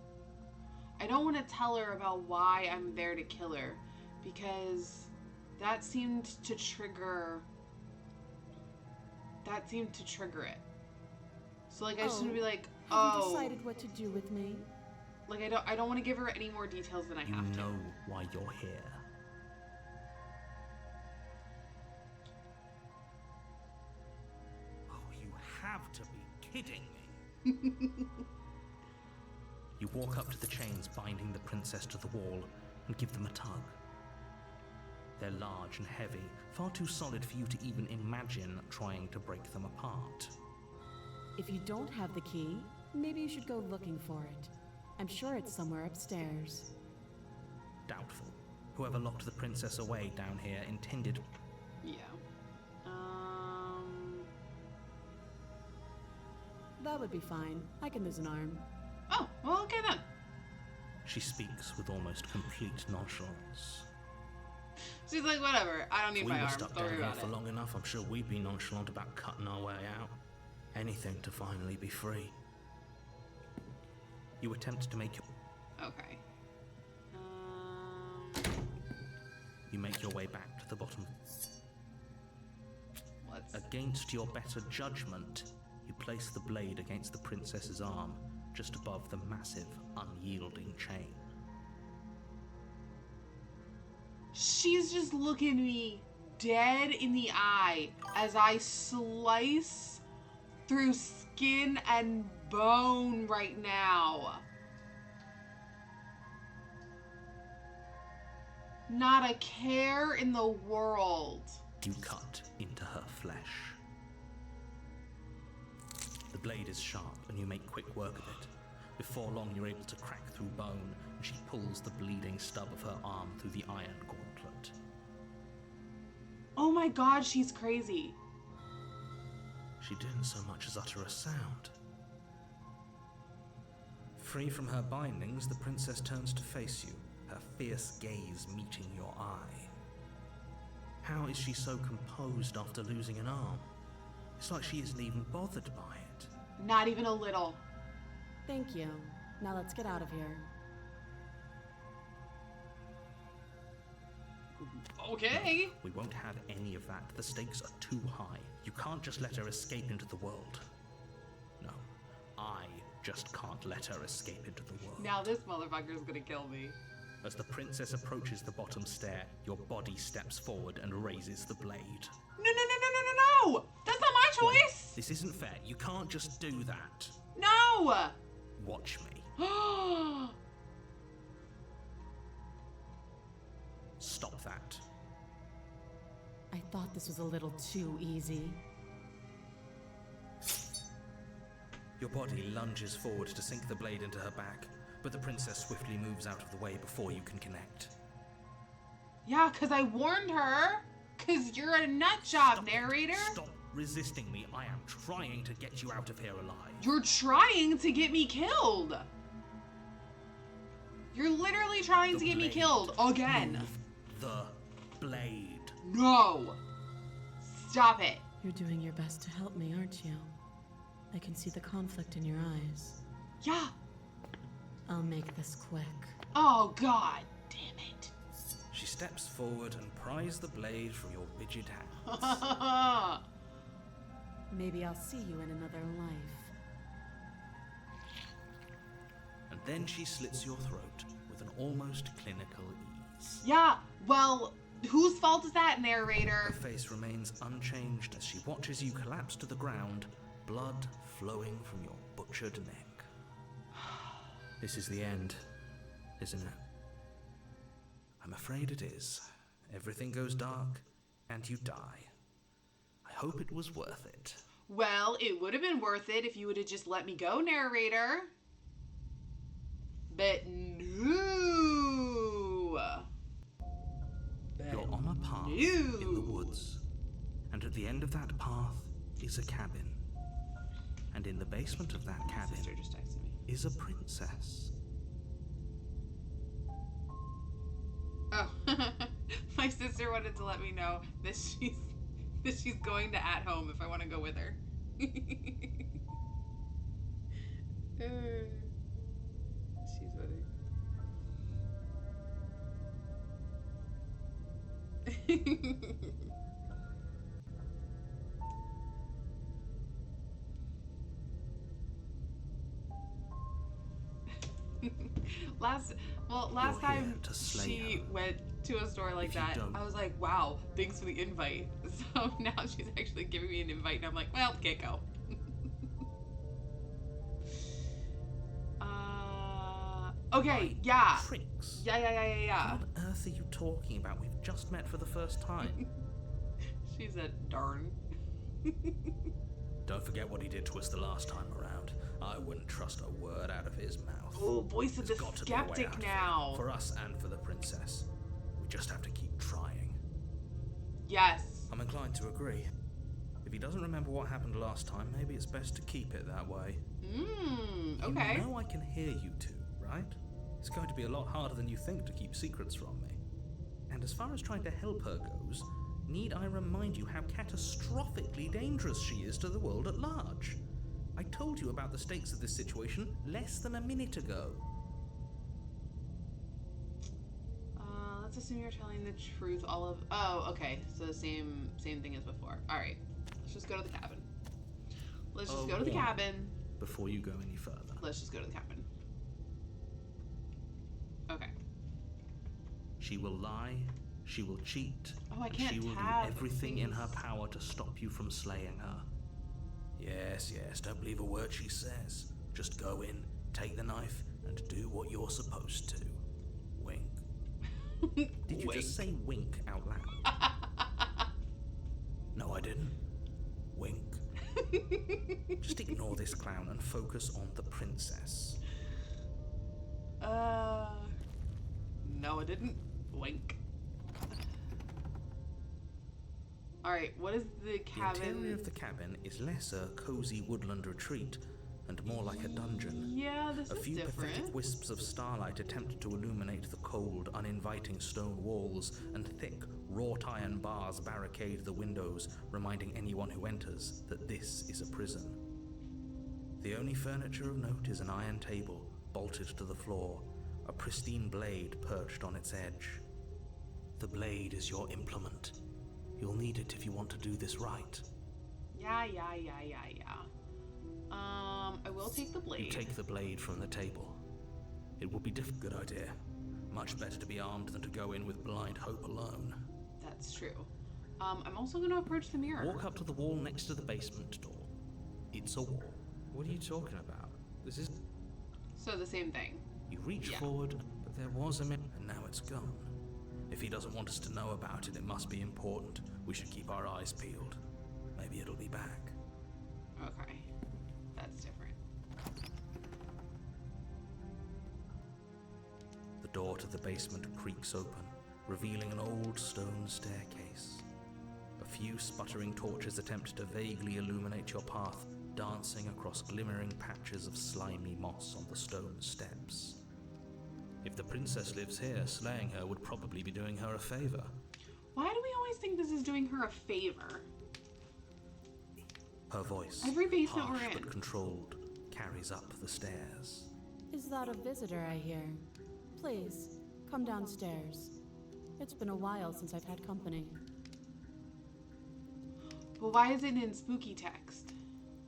I don't want to tell her about why I'm there to kill her, because that seemed to trigger it. So, like, I shouldn't be like, Have you decided what to do with me? Like, I don't want to give her any more details than I have to. You know why you're here. Oh, you have to be kidding me. You walk up to the chains binding the princess to the wall and give them a tug. They're large and heavy, far too solid for you to even imagine trying to break them apart. If you don't have the key, maybe you should go looking for it. I'm sure it's somewhere upstairs. Doubtful. Whoever locked the princess away down here intended... Yeah. That would be fine. I can lose an arm. Oh, well, okay then. She speaks with almost complete nonchalance. She's like, whatever. I don't need If we my were arm. stuck Don't down worry here about for it. long enough, I'm sure we'd be nonchalant about cutting our way out. Anything to finally be free. You attempt to make your... Okay. You make your way back to the bottom. Let's... Against your better judgment, you place the blade against the princess's arm, just above the massive, unyielding chain. She's just looking me dead in the eye as I slice through skin and bone right now. Not a care in the world. You cut into her flesh. The blade is sharp and you make quick work of it. Before long you're able to crack through bone and she pulls the bleeding stub of her arm through the iron gauntlet. Oh my god, she's crazy. She didn't so much as utter a sound. Free from her bindings, the princess turns to face you, her fierce gaze meeting your eye. How is she so composed after losing an arm? It's like she isn't even bothered by it. Not even a little. Thank you. Now let's get out of here. Okay. We won't have any of that. The stakes are too high. You can't just let her escape into the world. No, I just can't let her escape into the world. Now this motherfucker's gonna kill me. As the princess approaches the bottom stair, your body steps forward and raises the blade. No! That's not my choice! This isn't fair. You can't just do that. No! Watch me. Stop that. I thought this was a little too easy. Your body lunges forward to sink the blade into her back, but the princess swiftly moves out of the way before you can connect. Yeah, because I warned her. Because you're a nut job, Stop it. narrator. Stop resisting me. I am trying to get you out of here alive. You're trying to get me killed. You're literally trying The to get me blade. killed again. Move the blade. No. Stop it. You're doing your best to help me, aren't you? I can see the conflict in your eyes. Yeah. I'll make this quick. Oh, God. Damn it. She steps forward and pries the blade from your rigid hands. Maybe I'll see you in another life. And then she slits your throat with an almost clinical ease. Yeah, well, whose fault is that, Her narrator? face remains unchanged as she watches you collapse to the ground, blood flowing from your butchered neck. This is the end, isn't it? I'm afraid it is. Everything goes dark, and you die. I hope it was worth it. Well, it would have been worth it if you would have just let me go, narrator. But no. You're on a path in the woods, and at the end of that path is a cabin. And in the basement of that cabin Sister just texted me. is a princess. Oh, my sister wanted to let me know that she's going to At Home if I want to go with her. She's funny. Last You're time here to slay she her. went to a store like If you that, don't- I was like, wow, thanks for the invite. So now she's actually giving me an invite, and I'm like, well, can't go. Okay, Right, yeah. Tricks. Yeah. What on earth are you talking about? We've just met for the first time. She said, darn. Don't forget what he did to us the last time around. I wouldn't trust a word out of his mouth. Oh, voice of There's the got to be a way skeptic out of it, now. for us and for the princess. We just have to keep trying. Yes. I'm inclined to agree. If he doesn't remember what happened last time, maybe it's best to keep it that way. Okay. You know I can hear you two, right? It's going to be a lot harder than you think to keep secrets from me. And as far as trying to help her goes, need I remind you how catastrophically dangerous she is to the world at large? I told you about the stakes of this situation less than a minute ago. Let's assume you're telling the truth. Oh, okay. So the same thing as before. All right. Let's just go to the cabin. Let's just go to the cabin. Before you go any further. Let's just go to the cabin. Okay. She will lie, she will cheat, Oh, I can't she will do tab everything in her things. power to stop you from slaying her. Yes, don't believe a word she says. Just go in, take the knife, and do what you're supposed to. Wink. Did you just say wink out loud? No, I didn't. Wink. Just ignore this clown and focus on the princess. No, I didn't. Wink. Alright, what is the cabin? The interior of the cabin is less a cozy woodland retreat and more like a dungeon. Yeah, this A is few different. pathetic wisps of starlight attempt to illuminate the cold, uninviting stone walls, and thick, wrought iron bars barricade the windows, reminding anyone who enters that this is a prison. The only furniture of note is an iron table, bolted to the floor, a pristine blade perched on its edge. The blade is your implement. You'll need it if you want to do this right. Yeah. I will take the blade. You take the blade from the table. It would be good idea. Much better to be armed than to go in with blind hope alone. That's true. I'm also going to approach the mirror. Walk up to the wall next to the basement door. It's a wall. What are you talking about? This is... So the same thing. You reach Yeah. forward, but there was a minute, and now it's gone. If he doesn't want us to know about it, it must be important. We should keep our eyes peeled. Maybe it'll be back. Okay. That's different. The door to the basement creaks open, revealing an old stone staircase. A few sputtering torches attempt to vaguely illuminate your path, dancing across glimmering patches of slimy moss on the stone steps. If the princess lives here, slaying her would probably be doing her a favor. Why do we always think this is doing her a favor? Her voice, Every basement harsh we're in. but controlled, carries up the stairs. Is that a visitor I hear? Please, come downstairs. It's been a while since I've had company. But why is it in spooky text?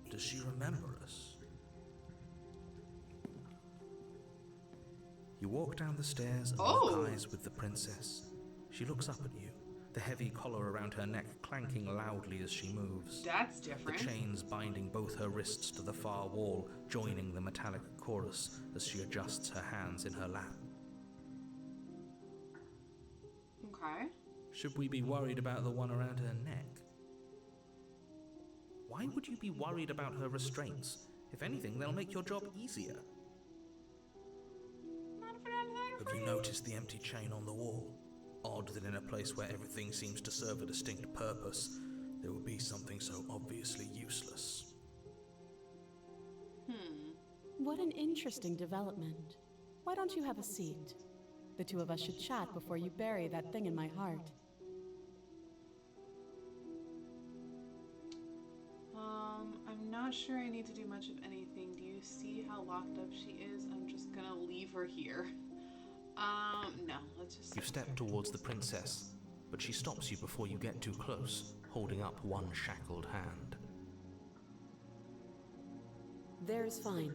Does she remember us? You walk down the stairs and lock eyes with the princess. She looks up at you, the heavy collar around her neck clanking loudly as she moves. That's The different. chains binding both her wrists to the far wall, joining the metallic chorus as she adjusts her hands in her lap. Okay. Should we be worried about the one around her neck? Why would you be worried about her restraints? If anything, they'll make your job easier. Not if I'm not Have you noticed the empty chain on the wall? Odd that in a place where everything seems to serve a distinct purpose, there would be something so obviously useless. What an interesting development. Why don't you have a seat? The two of us should chat before you bury that thing in my heart. I'm not sure I need to do much of anything. Do you see how locked up she is? I'm just gonna leave her here. No, let's just... You step towards the princess, but she stops you before you get too close, holding up one shackled hand. There's fine.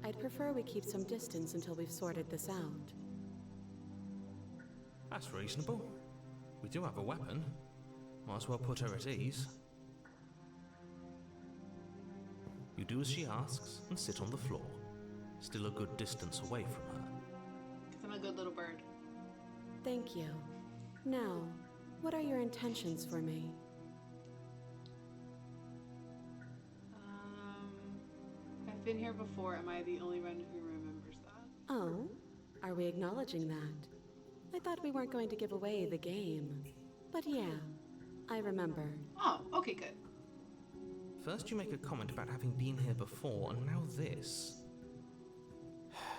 I'd prefer we keep some distance until we've sorted this out. That's reasonable. We do have a weapon. Might as well put her at ease. You do as she asks and sit on the floor, still a good distance away from her. 'Cause I'm a good little bird. Thank you. Now, what are your intentions for me? I've been here before. Am I the only one who remembers that? Oh? Are we acknowledging that? I thought we weren't going to give away the game. But yeah, I remember. Oh, okay, good. First you make a comment about having been here before, and now this.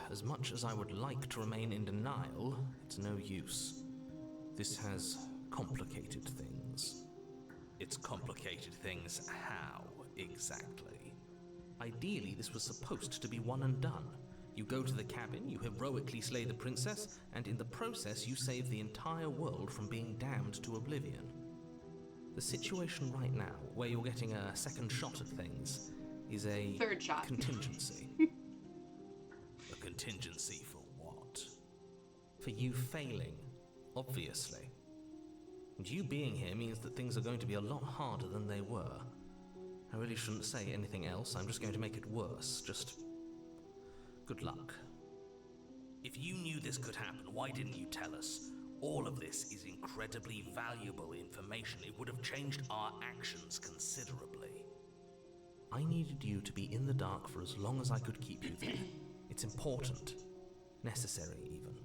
As much as I would like to remain in denial, it's no use. This has complicated things. It's complicated things how, exactly? Ideally, this was supposed to be one and done. You go to the cabin, you heroically slay the princess, and in the process you save the entire world from being damned to oblivion. The situation right now, where you're getting a second shot at things, is a Third shot. contingency. A contingency for what? For you failing, obviously. And you being here means that things are going to be a lot harder than they were. I really shouldn't say anything else, I'm just going to make it worse. Just good luck. If you knew this could happen, why didn't you tell us? All of this is incredibly valuable information. It would have changed our actions considerably. I needed you to be in the dark for as long as I could keep you there. It's important. Necessary, even.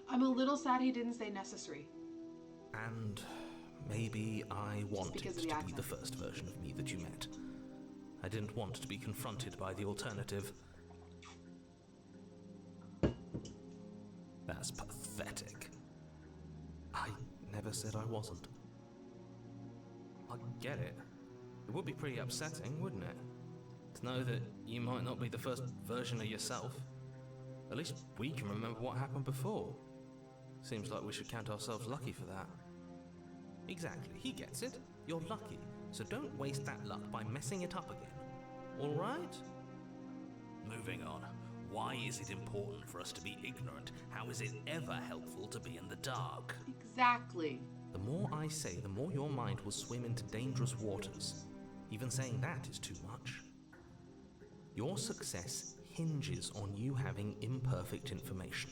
I'm a little sad he didn't say necessary. And maybe I wanted because to of the be accent. the first version of me that you met. I didn't want to be confronted by the alternative. That's pathetic. I never said I wasn't. I get it. It would be pretty upsetting, wouldn't it? To know that you might not be the first version of yourself. At least we can remember what happened before. Seems like we should count ourselves lucky for that. Exactly, he gets it. You're lucky, so don't waste that luck by messing it up again. Alright? Moving on. Why is it important for us to be ignorant? How is it ever helpful to be in the dark? Exactly. The more I say, the more your mind will swim into dangerous waters. Even saying that is too much. Your success hinges on you having imperfect information.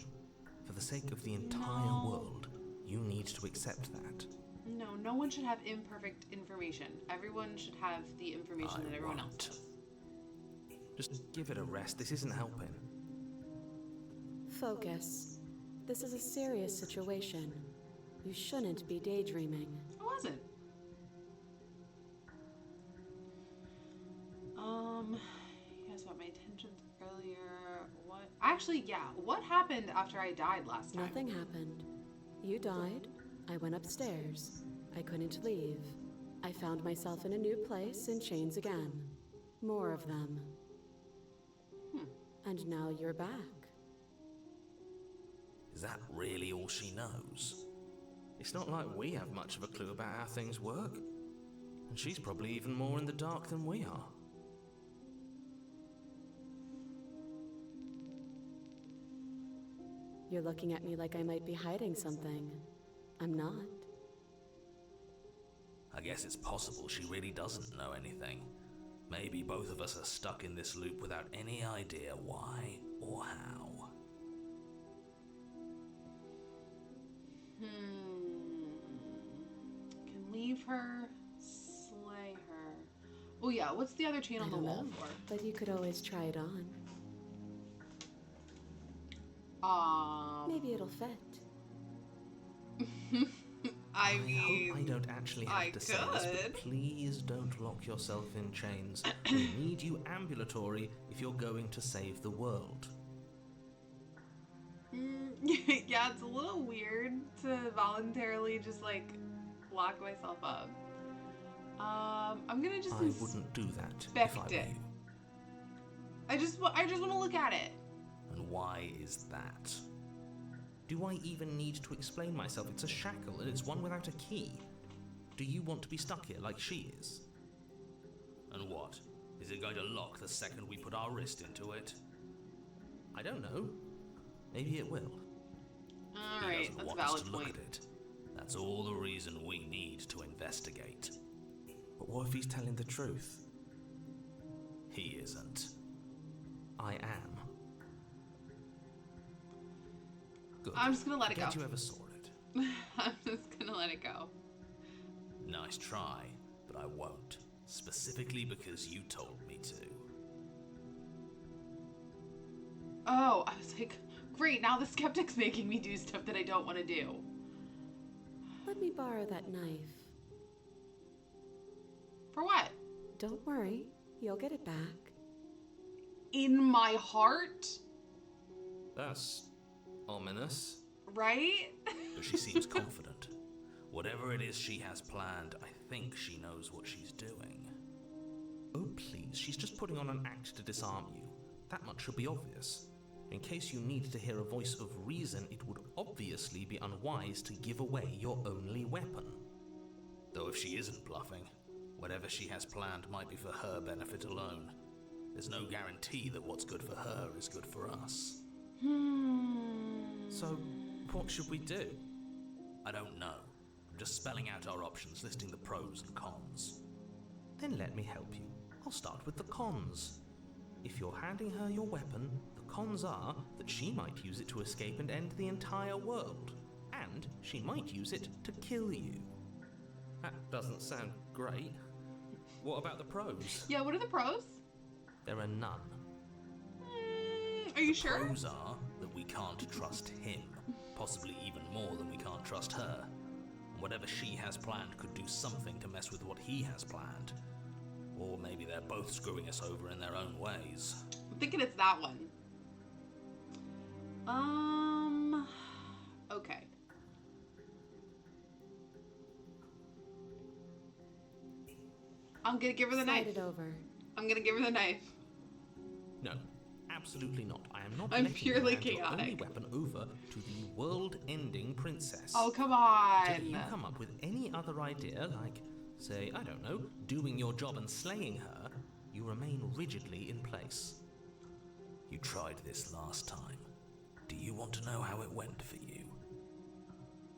For the sake of the entire world, you need to accept that. No, no one should have imperfect information. Everyone should have the information that everyone else does. Just give it a rest, this isn't helping. Focus. This is a serious situation. You shouldn't be daydreaming. I wasn't. You guys got my intentions earlier. What? Actually, yeah. What happened after I died last time? Nothing happened. You died. I went upstairs. I couldn't leave. I found myself in a new place in chains again. More of them. And now you're back. Is that really all she knows? It's not like we have much of a clue about how things work. And she's probably even more in the dark than we are. You're looking at me like I might be hiding something. I'm not. I guess it's possible she really doesn't know anything. Maybe both of us are stuck in this loop without any idea why or how. leave her, slay her. Oh yeah, what's the other chain I on the don't wall know, for? but you could always try it on. Maybe it'll fit. I hope I don't actually have to say this, but please don't lock yourself in chains. We need you ambulatory if you're going to save the world. Yeah, it's a little weird to voluntarily just like lock myself up. I'm gonna just I wouldn't do that if I were you. I just want to look at it. And why is that? Do I even need to explain myself? It's a shackle, and it's one without a key. Do you want to be stuck here like she is? And what? Is it going to lock the second we put our wrist into it? I don't know. Maybe it will. Alright, that's a valid point. Look at it. That's all the reason we need to investigate. But what if he's telling the truth? He isn't. I am. Good. I'm just gonna let it go. Forget you ever saw it. I'm just gonna let it go. Nice try, but I won't. Specifically because you told me to. Oh, I was like, great, now the skeptic's making me do stuff that I don't want to do. Let me borrow that knife. For what? Don't worry, you'll get it back. In my heart? That's ominous. Right? But she seems confident. Whatever it is she has planned, I think she knows what she's doing. Oh, please, she's just putting on an act to disarm you. That much should be obvious. In case you need to hear a voice of reason, it would obviously be unwise to give away your only weapon. Though if she isn't bluffing, whatever she has planned might be for her benefit alone. There's no guarantee that what's good for her is good for us. So, what should we do? I don't know. I'm just spelling out our options, listing the pros and cons. Then let me help you. I'll start with the cons. If you're handing her your weapon, the cons are that she might use it to escape and end the entire world. And she might use it to kill you. That doesn't sound great. What about the pros? Yeah, what are the pros? There are none. Are you sure? The pros are that we can't trust him, possibly even more than we can't trust her. And whatever she has planned could do something to mess with what he has planned. Or maybe they're both screwing us over in their own ways. I'm thinking it's that one. Okay. I'm gonna give her the knife. Slide it over. I'm gonna give her the knife. No, absolutely not. I am not I'm letting you purely hand your only chaotic. weapon over to the world-ending princess. Oh, come So on. if you come up with any other idea, like, say, I don't know, doing your job and slaying her, you remain rigidly in place. You tried this last time. Do you want to know how it went for you?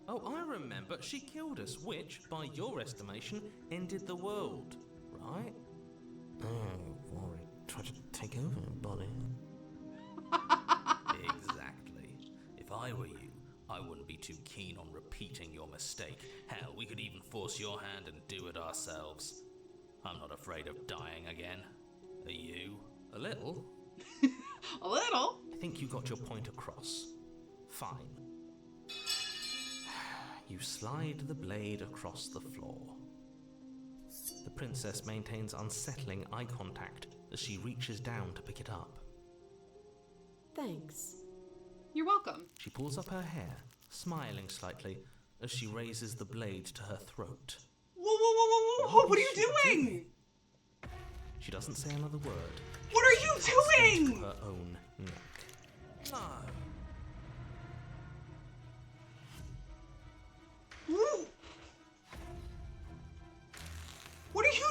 Oh, I remember. She killed us, which, by your estimation, ended the world, right? Oh, Rory, try to take over, buddy. Exactly. If I were you, I wouldn't be too keen on repeating your mistake. Hell, we could even force your hand and do it ourselves. I'm not afraid of dying again. Are you? A little. A little? I think you got your point across. Fine. You slide the blade across the floor. The princess maintains unsettling eye contact as she reaches down to pick it up. Thanks. You're welcome. She pulls up her hair, smiling slightly as she raises the blade to her throat. Whoa, whoa, whoa, whoa, whoa! What are you doing? She doesn't say another word. What are you To doing? her own neck. No. What are you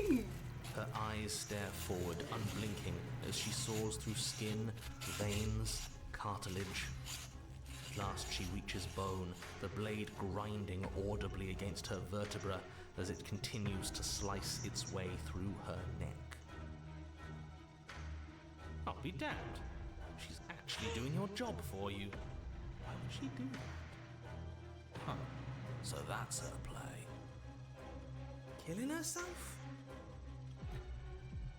doing? Her eyes stare forward, unblinking, as she soars through skin, veins, cartilage. At last she reaches bone, the blade grinding audibly against her vertebra as it continues to slice its way through her neck. I'll be damned. She's actually doing your job for you. Why would she do that? Huh. So that's her play. killing herself?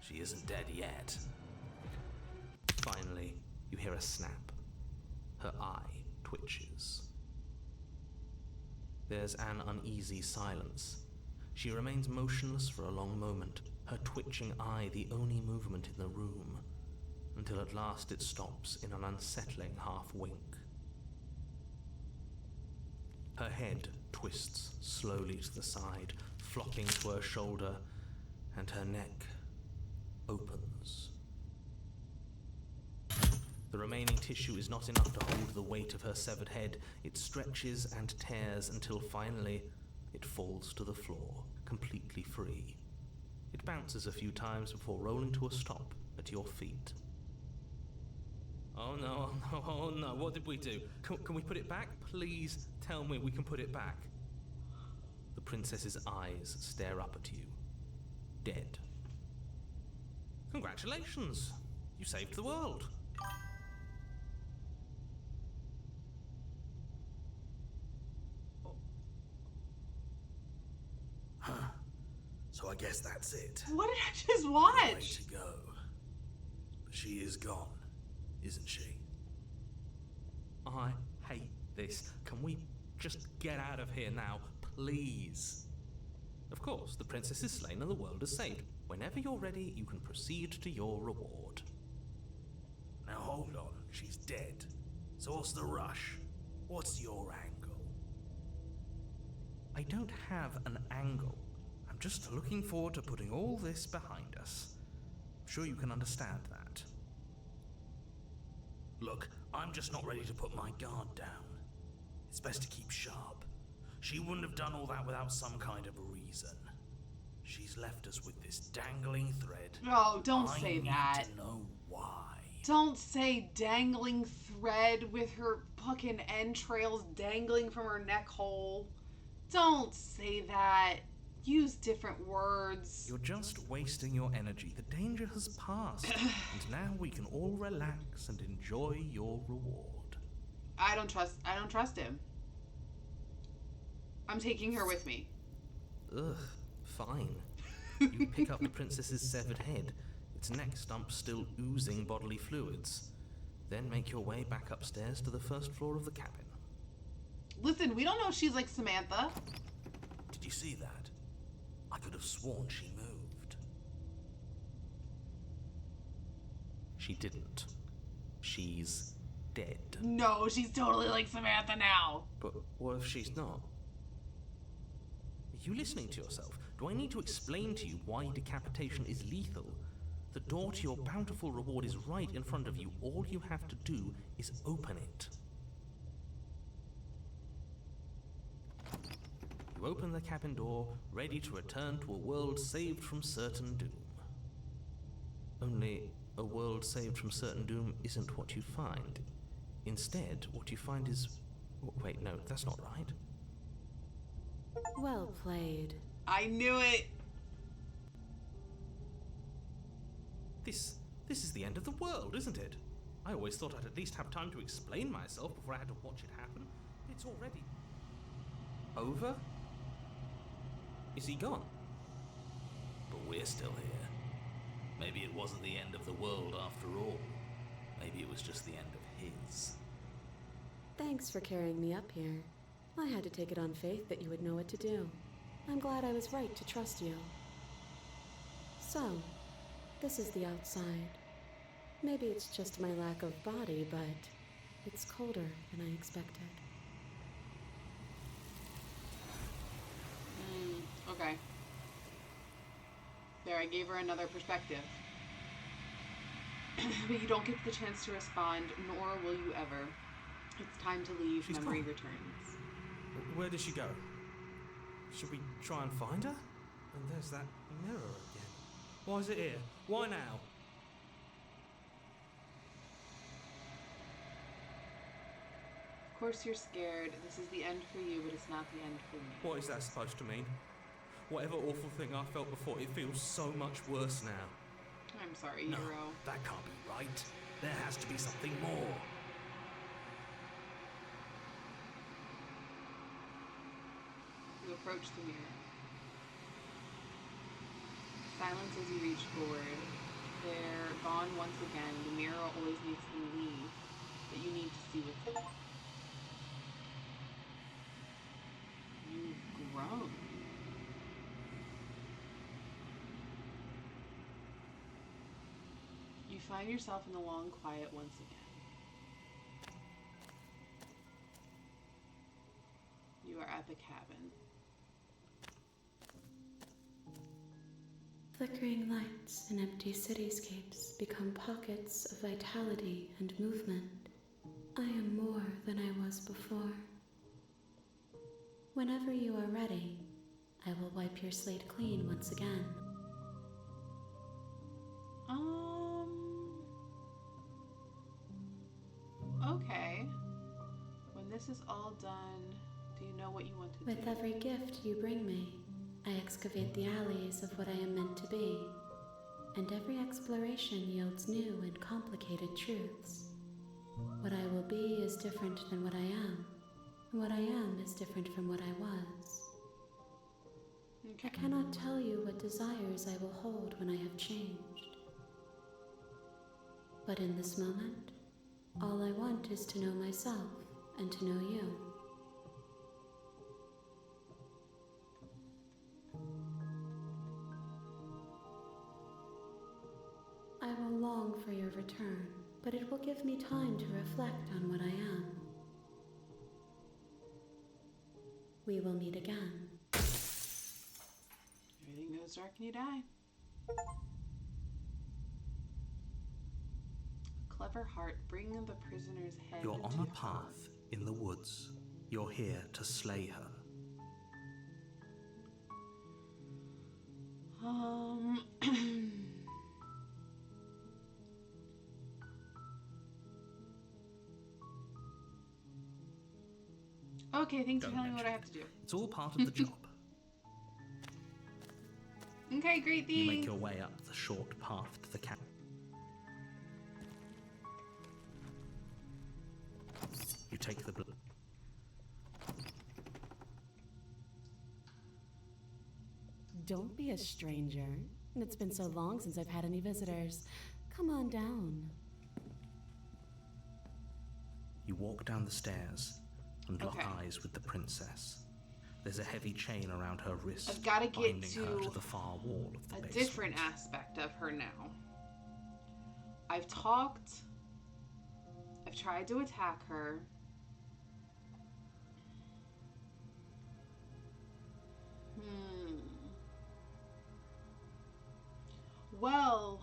She isn't dead yet. Finally, you hear a snap. Her eye twitches. There's an uneasy silence. She remains motionless for a long moment, her twitching eye the only movement in the room, until at last it stops in an unsettling half-wink. Her head twists slowly to the side, flopping to her shoulder, and her neck opens. The remaining tissue is not enough to hold the weight of her severed head. It stretches and tears until finally it falls to the floor, completely free. It bounces a few times before rolling to a stop at your feet. Oh no, oh no, what did we do? Can we put it back? Please tell me we can put it back. The princess's eyes stare up at you, dead. Congratulations! You saved the world. So I guess that's it. What did I just Way watch? to go. But she is gone, isn't she? I hate this. Can we just get out of here now, please? Of course, the princess is slain and the world is saved. Whenever you're ready, you can proceed to your reward. Now hold on, she's dead. So what's the rush? What's your angle? I don't have an angle. I'm just looking forward to putting all this behind us. I'm sure you can understand that. Look, I'm just not ready to put my guard down. It's best to keep sharp. She wouldn't have done all that without some kind of reason. She's left us with this dangling thread. Oh, don't I say need that. to know why. Don't say dangling thread with her fucking entrails dangling from her neck hole. Don't say that. Use different words. You're just wasting your energy. The danger has passed, and now we can all relax and enjoy your reward. I don't trust him. I'm taking her with me. Ugh, fine. You pick up the princess's severed head, its neck stump still oozing bodily fluids. Then make your way back upstairs to the first floor of the cabin. Listen, we don't know if she's like Samantha. Did you see that? I could have sworn she moved. She didn't. She's dead. No, she's totally like Samantha now. But what if she's not? Are you listening to yourself? Do I need to explain to you why decapitation is lethal? The door to your bountiful reward is right in front of you. All you have to do is open it. You open the cabin door, ready to return to a world saved from certain doom. Only, a world saved from certain doom isn't what you find. Instead, what you find is... Wait, no, that's not right. Well played. I knew it. This is the end of the world, isn't it? I always thought I'd at least have time to explain myself before I had to watch it happen. It's already... over? Is he gone? But we're still here. Maybe it wasn't the end of the world after all. Maybe it was just the end of his. Thanks for carrying me up here. I had to take it on faith that you would know what to do. I'm glad I was right to trust you. So, this is the outside. Maybe it's just my lack of body, but it's colder than I expected. Okay. There, I gave her another perspective. But you don't get the chance to respond, nor will you ever. It's time to leave. She's Memory gone. returns. Where did she go? Should we try and find her? And there's that mirror again. Why is it here? Why now? Of course you're scared. This is the end for you, but it's not the end for me. What is that supposed to mean? Whatever awful thing I felt before, it feels so much worse now. I'm sorry, No, hero. that can't be right. There has to be something more. You approach the mirror. Silence as you reach forward. They're gone once again. The mirror always makes them leave, but you need to see what's in it. You've grown. You find yourself in the long quiet once again. You are at the cabin. Flickering lights in empty cityscapes become pockets of vitality and movement. I am more than I was before. Whenever you are ready, I will wipe your slate clean once again. Okay. When this is all done, do you know what you want to do? With every gift you bring me, I excavate the alleys of what I am meant to be, and every exploration yields new and complicated truths. What I will be is different than what I am, and what I am is different from what I was. Okay. I cannot tell you what desires I will hold when I have changed. But in this moment, all I want is to know myself and to know you. I will long for your return, but it will give me time to reflect on what I am. We will meet again. Everything goes dark and you die. Clever heart, bring the prisoner's head. You're on to a your path in the woods. You're here to slay her. Okay, thanks for Don't telling me what I mention have to do. It's all part of the job. Okay, great, thanks. You make your way up the short path to the cabin. You take the Don't be a stranger. It's been so long since I've had any visitors. Come on down. You walk down the stairs and lock Okay. eyes with the princess. There's a heavy chain around her wrist, I've gotta get binding her to to the far wall of the a basement. different aspect of her now. I've tried to attack her. Well,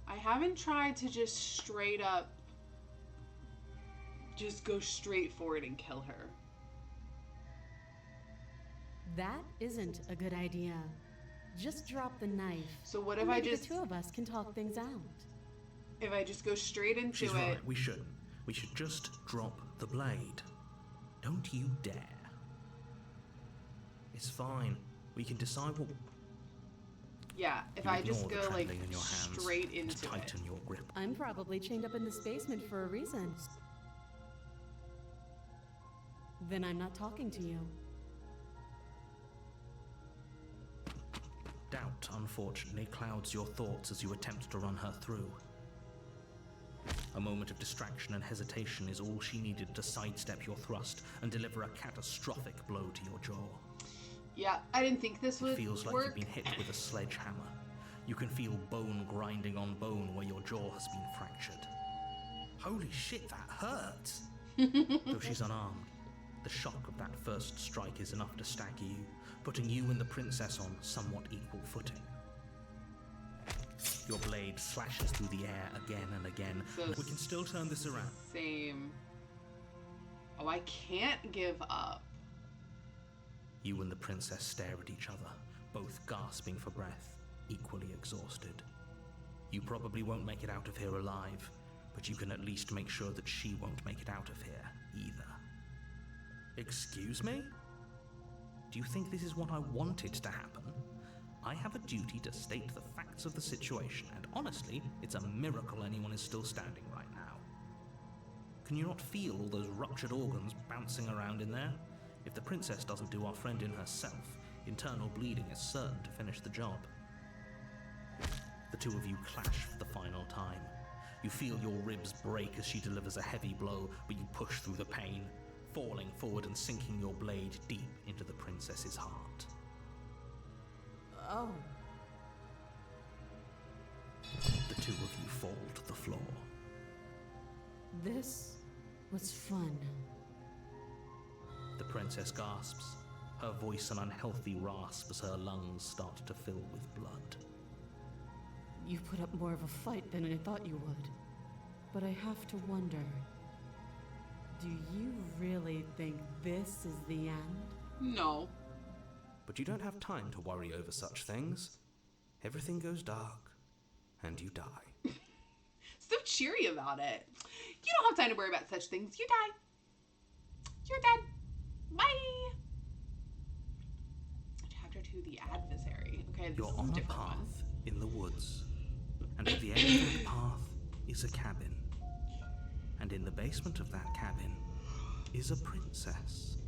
I haven't tried to just straight up just go straight for it and kill her. That isn't a good idea. Just drop the knife. So what and if I maybe just the two of us can talk things out. if I just go straight into She's it? right, we shouldn't. We should just drop the blade. Don't you dare. It's fine. We can decide what... Yeah, if You I just ignore the go like trembling in your hands straight and into it. tighten your grip. I'm probably chained up in this basement for a reason. Then I'm not talking to you. Doubt, unfortunately, clouds your thoughts as you attempt to run her through. A moment of distraction and hesitation is all she needed to sidestep your thrust and deliver a catastrophic blow to your jaw. Yeah, I didn't think this would It feels like work. you've been hit with a sledgehammer. You can feel bone grinding on bone where your jaw has been fractured. Holy shit, that hurts! Though she's unarmed, the shock of that first strike is enough to stagger you, putting you and the princess on somewhat equal footing. Your blade slashes through the air again and again. So We can still turn this around. Same. Oh, I can't give up. You and the princess stare at each other, both gasping for breath, equally exhausted. You probably won't make it out of here alive, but you can at least make sure that she won't make it out of here either. Excuse me? Do you think this is what I wanted to happen? I have a duty to state the facts of the situation, and honestly, it's a miracle anyone is still standing right now. Can you not feel all those ruptured organs bouncing around in there? If the princess doesn't do our friend in herself, internal bleeding is certain to finish the job. The two of you clash for the final time. You feel your ribs break as she delivers a heavy blow, but you push through the pain, falling forward and sinking your blade deep into the princess's heart. Oh. The two of you fall to the floor. This was fun. The princess gasps, her voice an unhealthy rasp as her lungs start to fill with blood. You put up more of a fight than I thought you would. But I have to wonder, do you really think this is the end? No. But you don't have time to worry over such things. Everything goes dark, and you die. So cheery about it. You don't have time to worry about such things. You die. You're dead. Bye. Chapter 2, The Adversary. Okay, this You're is on a a different one. path in the woods, and at the end of the path is a cabin. And in the basement of that cabin is a princess.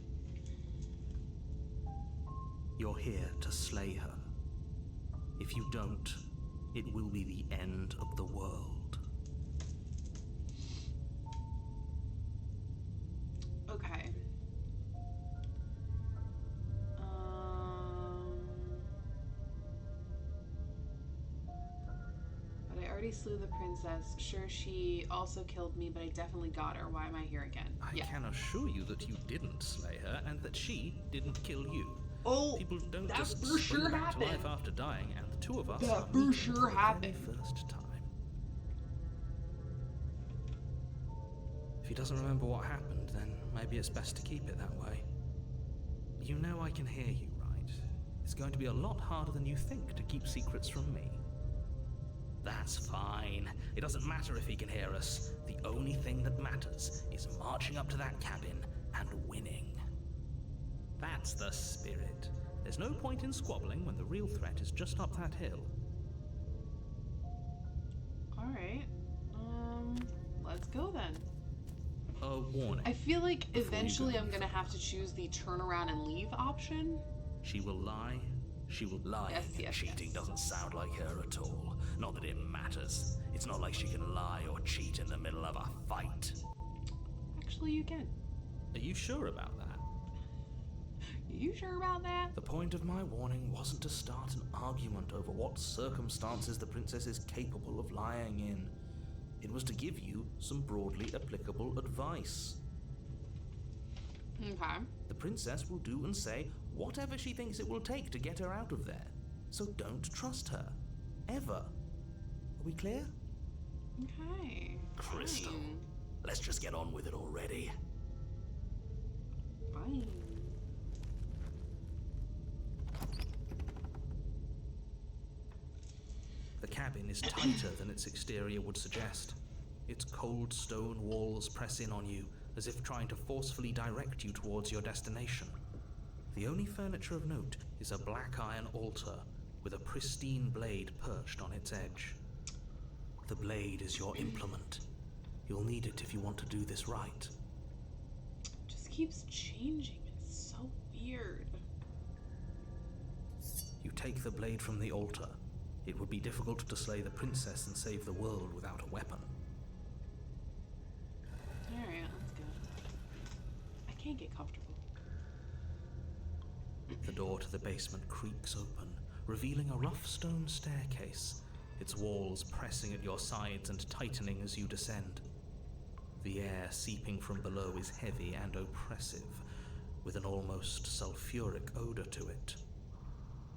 You're here to slay her. If you don't, it will be the end of the world. Okay. But I already slew the princess. Sure, she also killed me, but I definitely got her. Why am I here again? I can assure you that you didn't slay her and that she didn't kill you. Oh, People don't that just for spring sure back to happened. life after dying, and the two of us That are for meeting sure for the happened. very first time. If he doesn't remember what happened, then maybe it's best to keep it that way. You know I can hear you, right? It's going to be a lot harder than you think to keep secrets from me. That's fine. It doesn't matter if he can hear us. The only thing that matters is marching up to that cabin and winning. That's the spirit. There's no point in squabbling when the real threat is just up that hill. All right. Let's go then. A warning. I feel like Before you eventually go. I'm gonna have to choose the turn around and leave option. She will lie. She will lie. Lying and Yes, cheating yes. doesn't sound like her at all. Not that it matters. It's not like she can lie or cheat in the middle of a fight. Actually, you can. Are you sure about that? You sure about that? The point of my warning wasn't to start an argument over what circumstances the princess is capable of lying in. It was to give you some broadly applicable advice. Okay. The princess will do and say whatever she thinks it will take to get her out of there. So don't trust her. Ever. Are we clear? Okay. Crystal. Fine. Let's just get on with it already. Fine. The cabin is tighter than its exterior would suggest. Its cold stone walls press in on you, as if trying to forcefully direct you towards your destination. The only furniture of note is a black iron altar with a pristine blade perched on its edge. The blade is your implement. You'll need it if you want to do this right. Just keeps changing. It's so weird. You take the blade from the altar. It would be difficult to slay the princess and save the world without a weapon. Alright, let's go. I can't get comfortable. The door to the basement creaks open, revealing a rough stone staircase, its walls pressing at your sides and tightening as you descend. The air seeping from below is heavy and oppressive, with an almost sulfuric odor to it.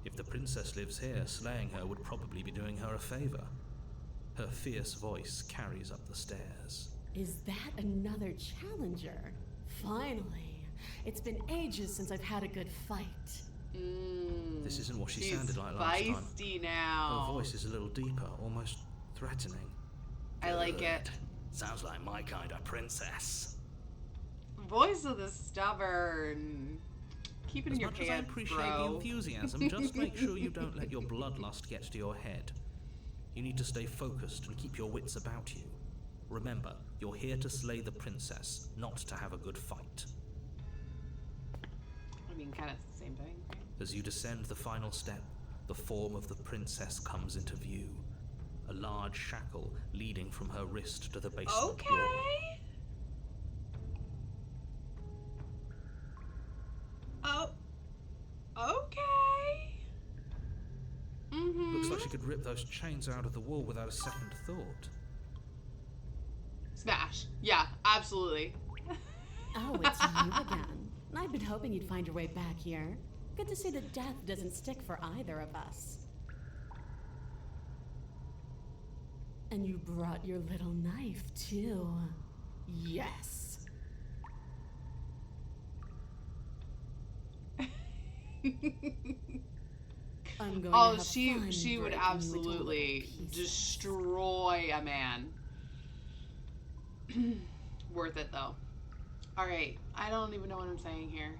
If the princess lives here, slaying her would probably be doing her a favor. Her fierce voice carries up the stairs. Is that another challenger? Finally. It's been ages since I've had a good fight. This isn't what she She's sounded like last time. feisty now. Her voice is a little deeper, almost threatening. I like it. Sounds like my kind of princess. Voice of the stubborn. Keep it in As your much as I pants, appreciate the bro. enthusiasm, just make sure you don't let your bloodlust get to your head. You need to stay focused and keep your wits about you. Remember, you're here to slay the princess, not to have a good fight. I mean, kind of the same thing. Right? As you descend the final step, the form of the princess comes into view. a large shackle leading from her wrist to the basement wall. Okay. Oh. Okay. Looks like she could rip those chains out of the wall without a second thought. Smash. Yeah, absolutely. Oh, it's you again. I've been hoping you'd find your way back here. Good to see that death doesn't stick for either of us. And you brought your little knife, too. Yes. I'm going to have she fun would breaking you into absolutely little pieces. destroy a man. Worth it though. All right, I don't even know what I'm saying here.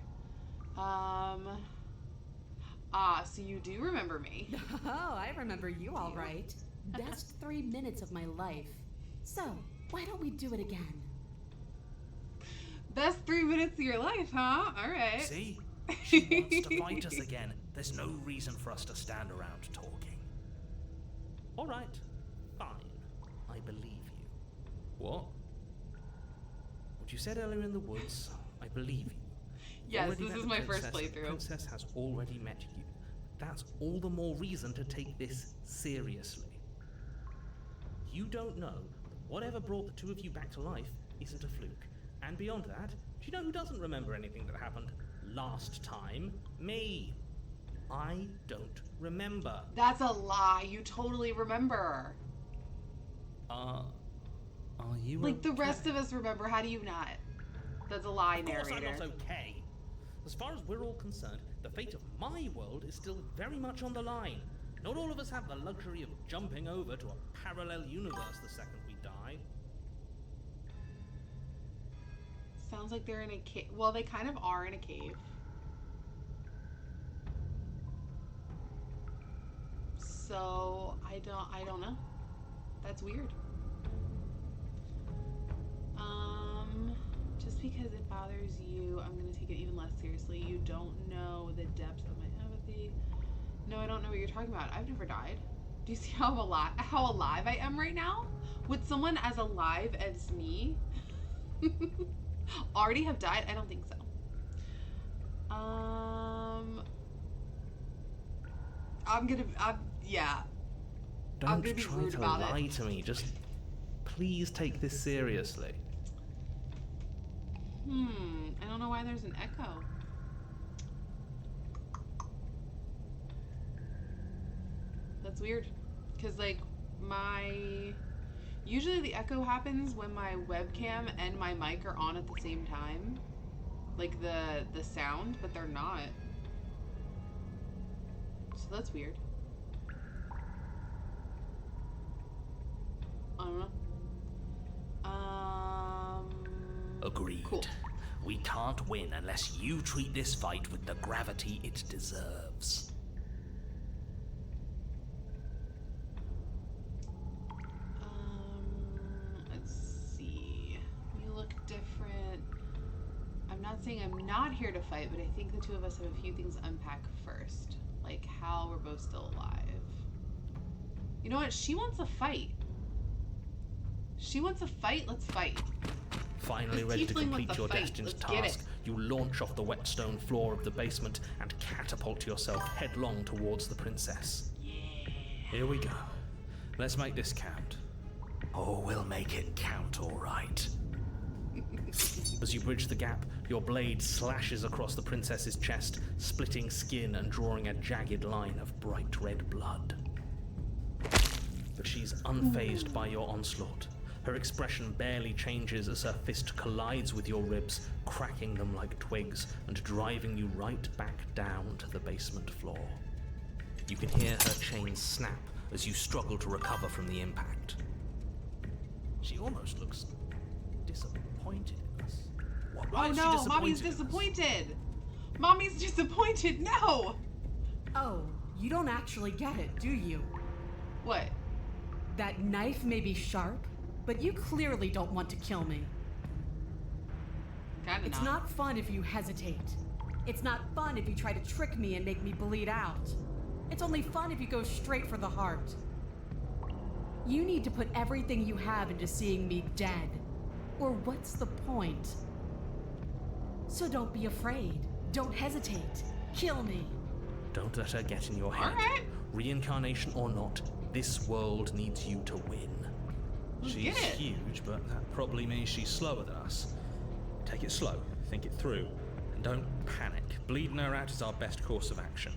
So you do remember me. Oh, I remember you all right. Best 3 minutes of my life. So, why don't we do it again? Best 3 minutes of your life, huh? All right. See? She wants to fight us again. There's no reason for us to stand around talking. All right. Fine. I believe you. What? What you said earlier in the woods, I believe you. Yes, Already this met is the my first princess. The playthrough. princess has already met you. That's all the more reason to take this seriously. You don't know that whatever brought the two of you back to life isn't a fluke. And beyond that, do you know who doesn't remember anything that happened last time? Me. I don't remember. That's a lie. You totally remember. Are you Like the okay? rest of us remember. How do you not? That's a lie, Of course narrator. I'm not okay. As far as we're all concerned, the fate of my world is still very much on the line. Not all of us have the luxury of jumping over to a parallel universe the second we die. Sounds like they're in a cave. Well, they kind of are in a cave. So I don't know. That's weird. Just because it bothers you, I'm gonna take it even less seriously. You don't know the depth of my empathy. No, I don't know what you're talking about. I've never died. Do you see how alive I am right now? Would someone as alive as me already have died? I don't think so. Yeah. I'm Don't gonna be try rude to about lie it. to me. Just please take this seriously. I don't know why there's an echo. That's weird. Because, like, usually the echo happens when my webcam and my mic are on at the same time. Like, the sound, but they're not. So that's weird. I don't know. Agreed. Cool. We can't win unless you treat this fight with the gravity it deserves. Let's see. You look different. I'm not saying I'm not here to fight, but I think the two of us have a few things to unpack first. Like how we're both still alive. You know what? She wants a fight. She wants a fight? Let's fight. Finally This ready to tiefling wants complete to your fight. destined Let's get task, you launch off the wet stone floor of the basement and catapult yourself headlong towards the princess. Yeah. Here we go. Let's make this count. Oh, we'll make it count, all right. As you bridge the gap, your blade slashes across the princess's chest, splitting skin and drawing a jagged line of bright red blood. But she's unfazed by your onslaught. Her expression barely changes as her fist collides with your ribs, cracking them like twigs and driving you right back down to the basement floor. You can hear her chains snap as you struggle to recover from the impact. She almost looks disappointed in us. Why Oh is she no, disappointed Mommy's in us? disappointed. Mommy's disappointed. No. Oh, you don't actually get it, do you? What? That knife may be sharp, but you clearly don't want to kill me. Kinda It's not fun if you hesitate. It's not fun if you try to trick me and make me bleed out. It's only fun if you go straight for the heart. You need to put everything you have into seeing me dead. Or what's the point? So don't be afraid. Don't hesitate. Kill me. Don't let her get in your head. Alright. Reincarnation or not, this world needs you to win. Let's She's get it. huge, but that probably means she's slower than us. Take it slow, think it through, and don't panic. Bleeding her out is our best course of action.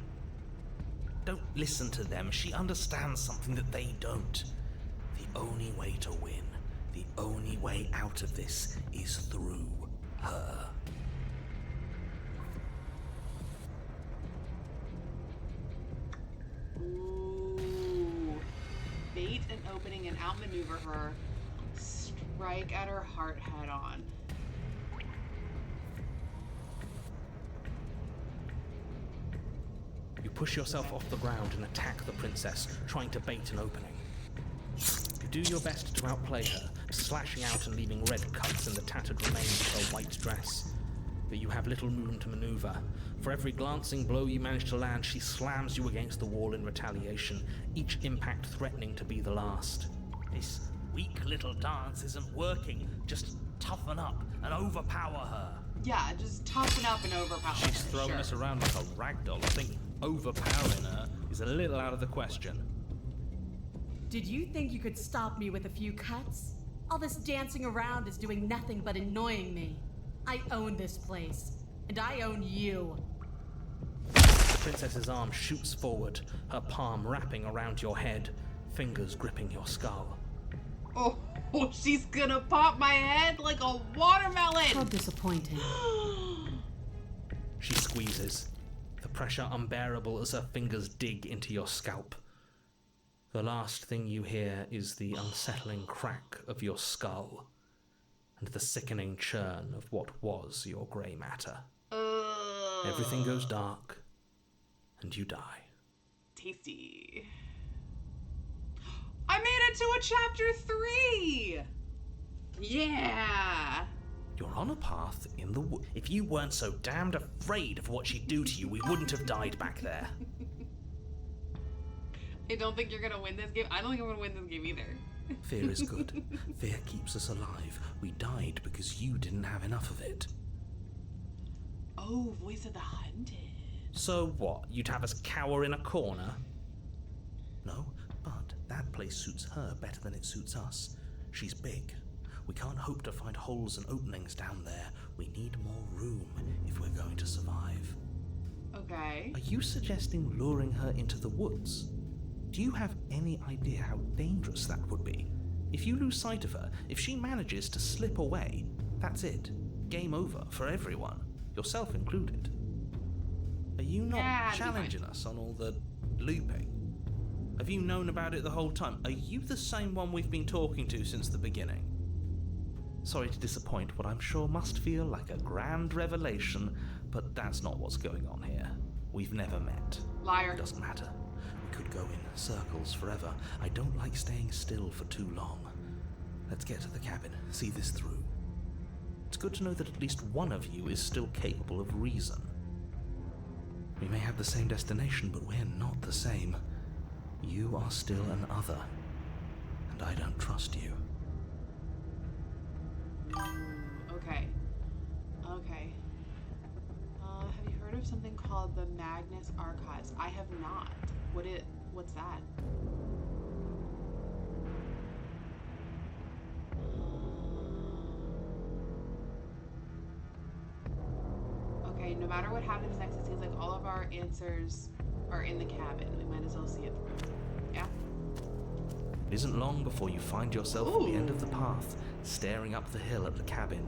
Don't listen to them. She understands something that they don't. The only way to win, the only way out of this is through her. Ooh. Bait an opening and outmaneuver her. Strike at her heart head on. You push yourself off the ground and attack the princess, trying to bait an opening. You do your best to outplay her, slashing out and leaving red cuts in the tattered remains of her white dress. But you have little room to maneuver. For every glancing blow you manage to land, she slams you against the wall in retaliation, each impact threatening to be the last. This weak little dance isn't working. Just toughen up and overpower her. Yeah, just toughen up and overpower her. She's throwing sure. us around like a ragdoll. I think overpowering her is a little out of the question. Did you think you could stop me with a few cuts? All this dancing around is doing nothing but annoying me. I own this place, and I own you. The princess's arm shoots forward, her palm wrapping around your head, fingers gripping your skull. Oh, she's gonna pop my head like a How watermelon! disappointing. She squeezes, the pressure unbearable as her fingers dig into your scalp. The last thing you hear is the unsettling crack of your skull and the sickening churn of what was your grey matter. Everything goes dark, and you die. Tasty. I made it to a chapter 3! Yeah! You're on a path in the wood. If you weren't so damned afraid of what she'd do to you, we wouldn't have died back there. I don't think you're gonna win this game. I don't think I'm gonna win this game either. Fear is good. Fear keeps us alive. We died because you didn't have enough of it. Oh, Voice of the Hunted. So what? You'd have us cower in a corner? No, but that place suits her better than it suits us. She's big. We can't hope to find holes and openings down there. We need more room if we're going to survive. Okay. Are you suggesting luring her into the woods? Do you have any idea how dangerous that would be? If you lose sight of her, if she manages to slip away, that's it. Game over for everyone, yourself included. Are you not Yeah, it'd be fine. challenging us on all the looping? Have you known about it the whole time? Are you the same one we've been talking to since the beginning? Sorry to disappoint what I'm sure must feel like a grand revelation, but that's not what's going on here. We've never met. Liar. It doesn't matter. We could go in circles forever. I don't like staying still for too long. Let's get to the cabin, see this through. It's good to know that at least one of you is still capable of reason. We may have the same destination, but we're not the same. You are still an other, and I don't trust you. Okay. Okay. Have you heard of something called the Magnus Archives? I have not. What's that? Okay, no matter what happens next, it seems like all of our answers are in the cabin. We might as well see it through. Yeah? It isn't long before you find yourself at the end of the path, staring up the hill at the cabin.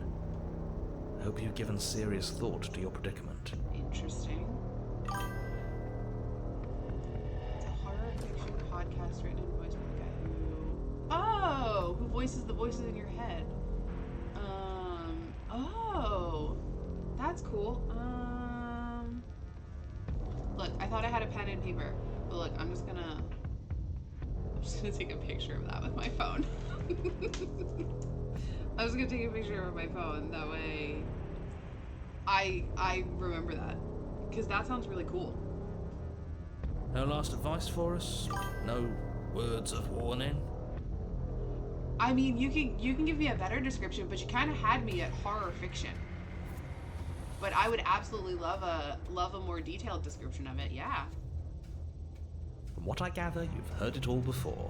I hope you've given serious thought to your predicament. Interesting. It's a horror fiction podcast written and voiced by the guy who voices the voices in your head. Oh, that's cool. Look, I thought I had a pen and paper, but look, I'm just gonna take a picture of that with my phone. I was gonna take a picture of my phone, that way I remember that, because that sounds really cool. No last advice for us? No words of warning? I mean, you can give me a better description, but you kind of had me at horror fiction. But I would absolutely love a more detailed description of it. Yeah. From what I gather, you've heard it all before.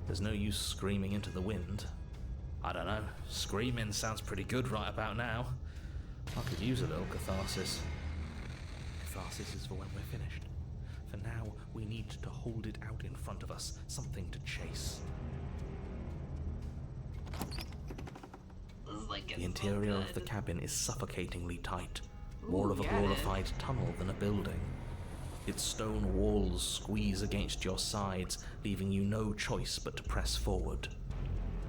There's no use screaming into the wind. I don't know. Screaming sounds pretty good right about now. I could use a little catharsis. Catharsis is for when we're finished. For now, we need to hold it out in front of us, something to chase. The interior of the cabin is suffocatingly tight, more of a glorified tunnel than a building. Its stone walls squeeze against your sides, leaving you no choice but to press forward.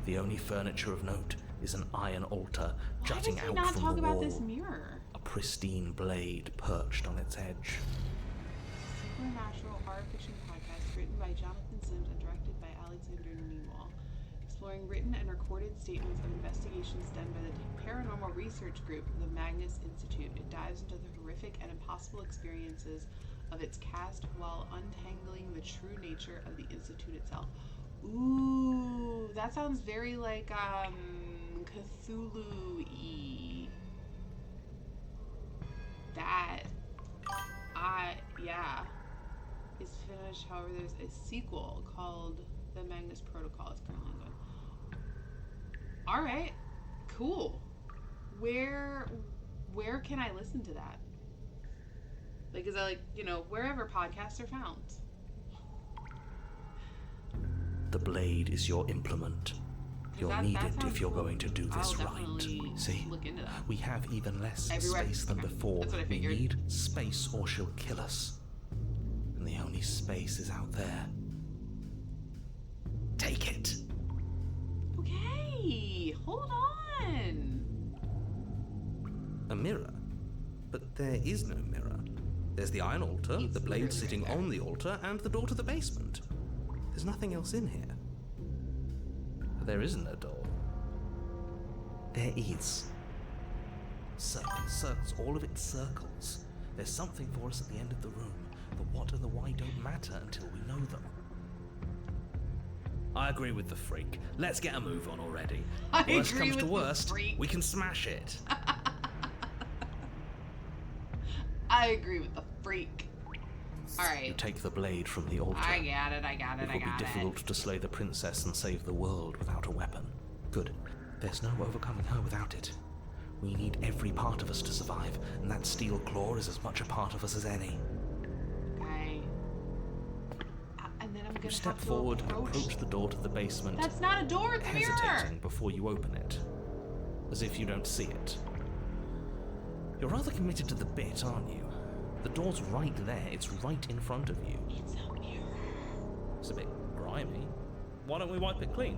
The only furniture of note is an iron altar jutting out not from talk the about wall, this mirror? a pristine blade perched on its edge. Supernatural horror fiction podcast written by Jonathan Sims and directed by Alexander Newall, exploring written and recorded statements of investigations done by the paranormal research group, the Magnus Institute. It dives into the horrific and impossible experiences of its cast while untangling the true nature of the Institute itself. Ooh, that sounds very like Cthulhu-y. That yeah, is finished. However, there's a sequel called The Magnus Protocol. It's currently ongoing. All right, cool. Where can I listen to that? Like, is that like, wherever podcasts are found? The blade is your implement. You'll need it if you're going to do this right. See, look into that. we have even less Everywhere. space than Okay. before. That's what I We figured. need space or she'll kill us. And the only space is out there. Take it. Okay, hold on. A mirror? But there is no mirror. There's the iron altar, It's the blade literally sitting right there. on the altar, and the door to the basement. There's nothing else in here. But there isn't a door. There is. Circles, circles, all of it circles. There's something for us at the end of the room. The what and the why don't matter until we know them. I agree with the freak. Let's get a move on already. I Worst agree comes to with the worst, freak. we can smash it. I agree with the freak. All You right. take the blade from the altar. I got it. It will be difficult to slay the princess and save the world without a weapon. Good. There's no overcoming her without it. We need every part of us to survive, and that steel claw is as much a part of us as any. Okay. And then I'm You gonna step have to forward and approach the door to the basement, That's not a door. It's a mirror. hesitating before you open it, as if you don't see it. You're rather committed to the bit, aren't you? The door's right there. It's right in front of you. It's a mirror. It's a bit grimy. Why don't we wipe it clean?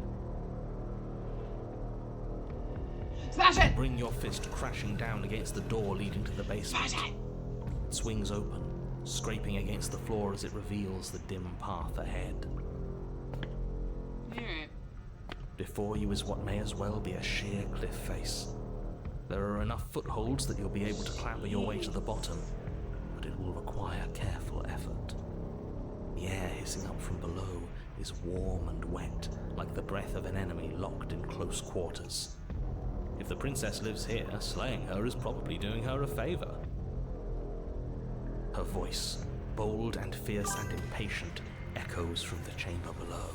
Smash it. Bring your fist crashing down against the door leading to the basement. Smash it. It swings open, scraping against the floor as it reveals the dim path ahead. All right. Before you is what may as well be a sheer cliff face. There are enough footholds that you'll be able to clamber your way to the bottom, but it will require careful effort. The air hissing up from below is warm and wet, like the breath of an enemy locked in close quarters. If the princess lives here, slaying her is probably doing her a favor. Her voice, bold and fierce and impatient, echoes from the chamber below.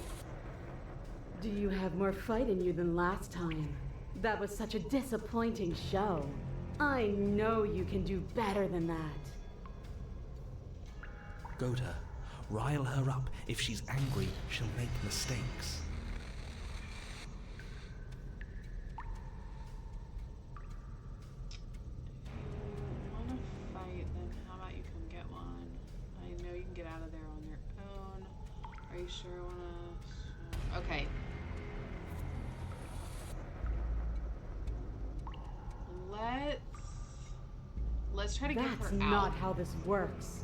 Do you have more fight in you than last time? That was such a disappointing show. I know you can do better than that. Goad her. Rile her up. If she's angry, she'll make mistakes. Want to fight? Then how about you come get one? I know you can get out of there on your own. Are you sure you wanna? Okay. Let's try to get her That's out. not how this works.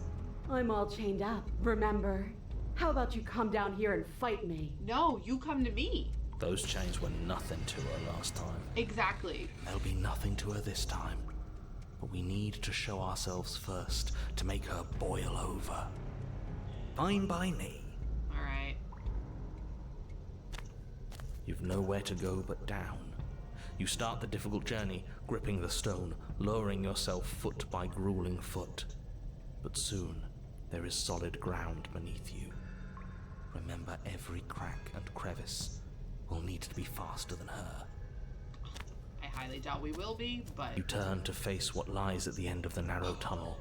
I'm all chained up, remember? How about you come down here and fight me? No, you come to me. Those chains were nothing to her last time. Exactly. There'll be nothing to her this time. But we need to show ourselves first to make her boil over. Fine by me. All right. You've nowhere to go but down. You start the difficult journey, gripping the stone, lowering yourself foot by grueling foot. But soon, there is solid ground beneath you. Remember, every crack and crevice will need to be faster than her. I highly doubt we will be, but... You turn to face what lies at the end of the narrow tunnel.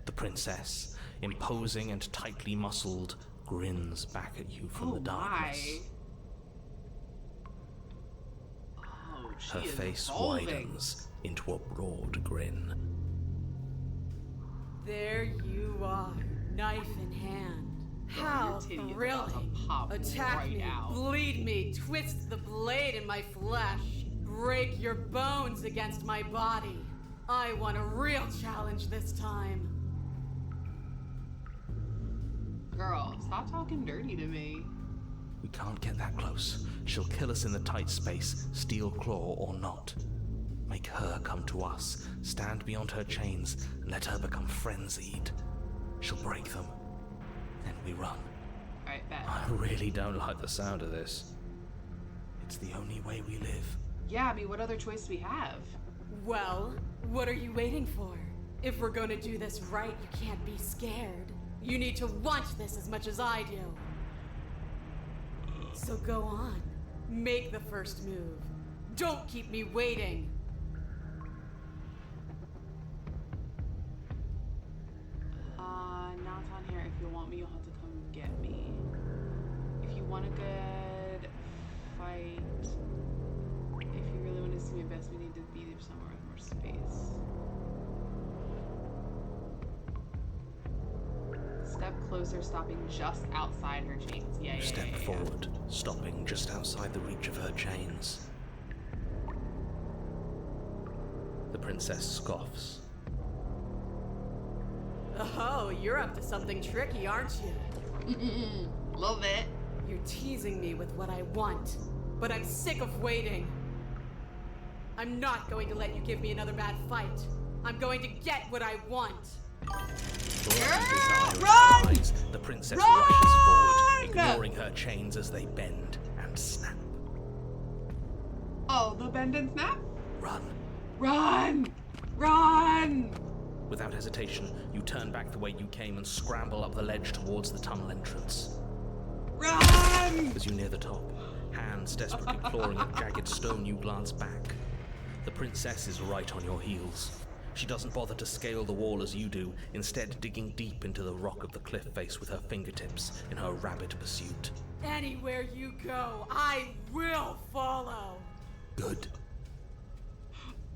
The princess, imposing and tightly muscled, grins back at you from the darkness. Oh, she Her is face evolving. widens into a broad grin. There you are, knife in hand. How Your titty is about to thrilling. pop Attack right me, out. bleed me, twist the blade in my flesh, break your bones against my body. I want a real challenge this time. Girl, stop talking dirty to me. We can't get that close. She'll kill us in the tight space, steel claw or not. Make her come to us, stand beyond her chains, and let her become frenzied. She'll break them. Then we run. Alright, bet. I really don't like the sound of this. It's the only way we live. Yeah, I mean, what other choice do we have? Well, what are you waiting for? If we're gonna do this right, you can't be scared. You need to want this as much as I do. So go on. Make the first move. Don't keep me waiting. Now it's on here. If you want me, you'll have to come get me. If you want a good fight, if you really want to see me best, we need to be there somewhere with more space. Step closer, stopping just outside her chains. Yeah. Step forward, stopping just outside the reach of her chains. The princess scoffs. Oh, you're up to something tricky, aren't you? Little bit. You're teasing me with what I want, but I'm sick of waiting. I'm not going to let you give me another bad fight. I'm going to get what I want. Run! Eyes, the princess Run! rushes forward, ignoring her chains as they bend and snap. Oh, the bend and snap? Run. Run! Run! Without hesitation, you turn back the way you came and scramble up the ledge towards the tunnel entrance. Run! As you near the top, hands desperately clawing at jagged stone, you glance back. The princess is right on your heels. She doesn't bother to scale the wall as you do, instead digging deep into the rock of the cliff face with her fingertips in her rabid pursuit. Anywhere you go, I will follow. Good.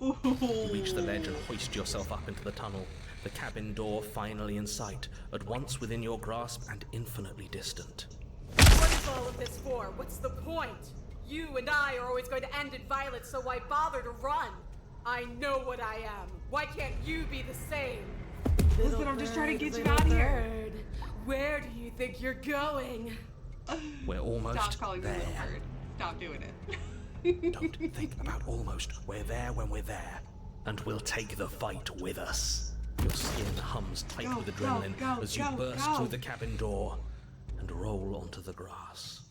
Ooh. You reach the ledge and hoist yourself up into the tunnel, the cabin door finally in sight, at once within your grasp and infinitely distant. What is all of this for? What's the point? You and I are always going to end in violence, so why bother to run? I know what I am. Why can't you be the same? Listen, I'm just trying to get you Little out of here. bird, where do you think you're going? We're almost Stop calling me there. little bird. Stop doing it. Don't think about almost. We're there when we're there. And we'll take the fight with us. Your skin hums tight Go, with go, adrenaline go, as you go, burst go. through the cabin door and roll onto the grass.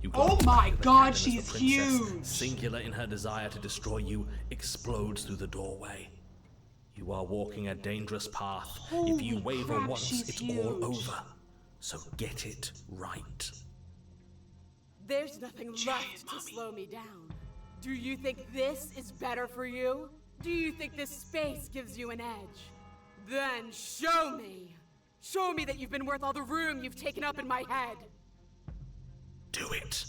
You Oh glance my back at the God, cabin as she the is princess, huge. singular in her desire to destroy you, explodes through the doorway. You are walking a dangerous path. If you Holy waver crap, once, she's it's all huge. over. So get it right. There's nothing left to slow me down. Do you think this is better for you? Do you think this space gives you an edge? Then show me. Show me that you've been worth all the room you've taken up in my head. Do it.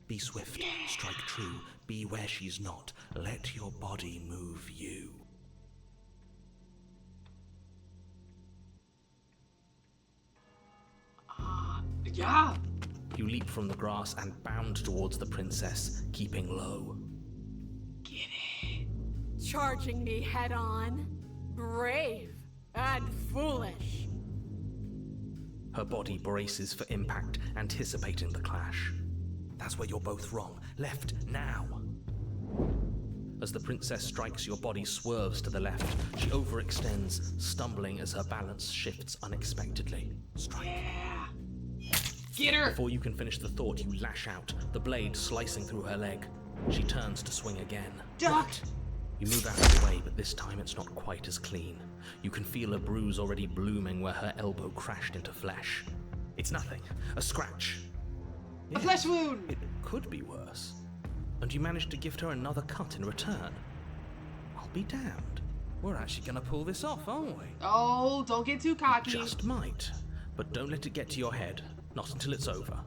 Be swift, strike true, be where she's not. Let your body move you. Yeah. You leap from the grass and bound towards the princess, keeping low. Get it. Charging me head on. Brave and foolish. Her body braces for impact, anticipating the clash. That's where you're both wrong. Left, now. As the princess strikes, your body swerves to the left. She overextends, stumbling as her balance shifts unexpectedly. Strike. Yeah. Get her! Before you can finish the thought, you lash out, the blade slicing through her leg. She turns to swing again. Duck! You move out of the way, but this time it's not quite as clean. You can feel a bruise already blooming where her elbow crashed into flesh. It's nothing. A scratch. A flesh wound! It could be worse. And you managed to gift her another cut in return. I'll be damned. We're actually gonna pull this off, aren't we? Oh, don't get too cocky. Just might. But don't let it get to your head. Not until it's over.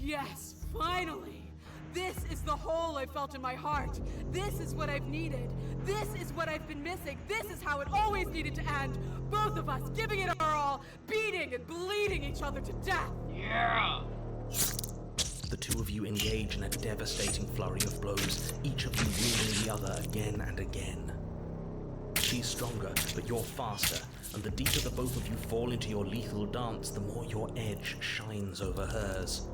Yes, finally! This is the hole I felt in my heart. This is what I've needed. This is what I've been missing. This is how it always needed to end. Both of us giving it our all, beating and bleeding each other to death. Yeah! The two of you engage in a devastating flurry of blows, each of you wounding the other again and again. She's stronger, but you're faster, and the deeper the both of you fall into your lethal dance, the more your edge shines over hers.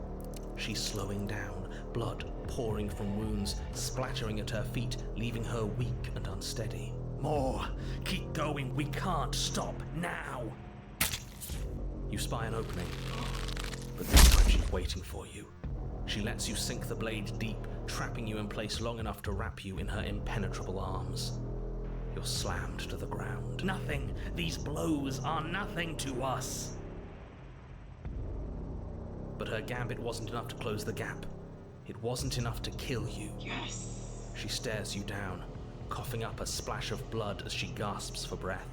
She's slowing down, blood pouring from wounds, splattering at her feet, leaving her weak and unsteady. More! Keep going! We can't stop now! You spy an opening, but this time she's waiting for you. She lets you sink the blade deep, trapping you in place long enough to wrap you in her impenetrable arms. You're slammed to the ground. Nothing! These blows are nothing to us! But her gambit wasn't enough to close the gap. It wasn't enough to kill you. Yes! She stares you down, coughing up a splash of blood as she gasps for breath.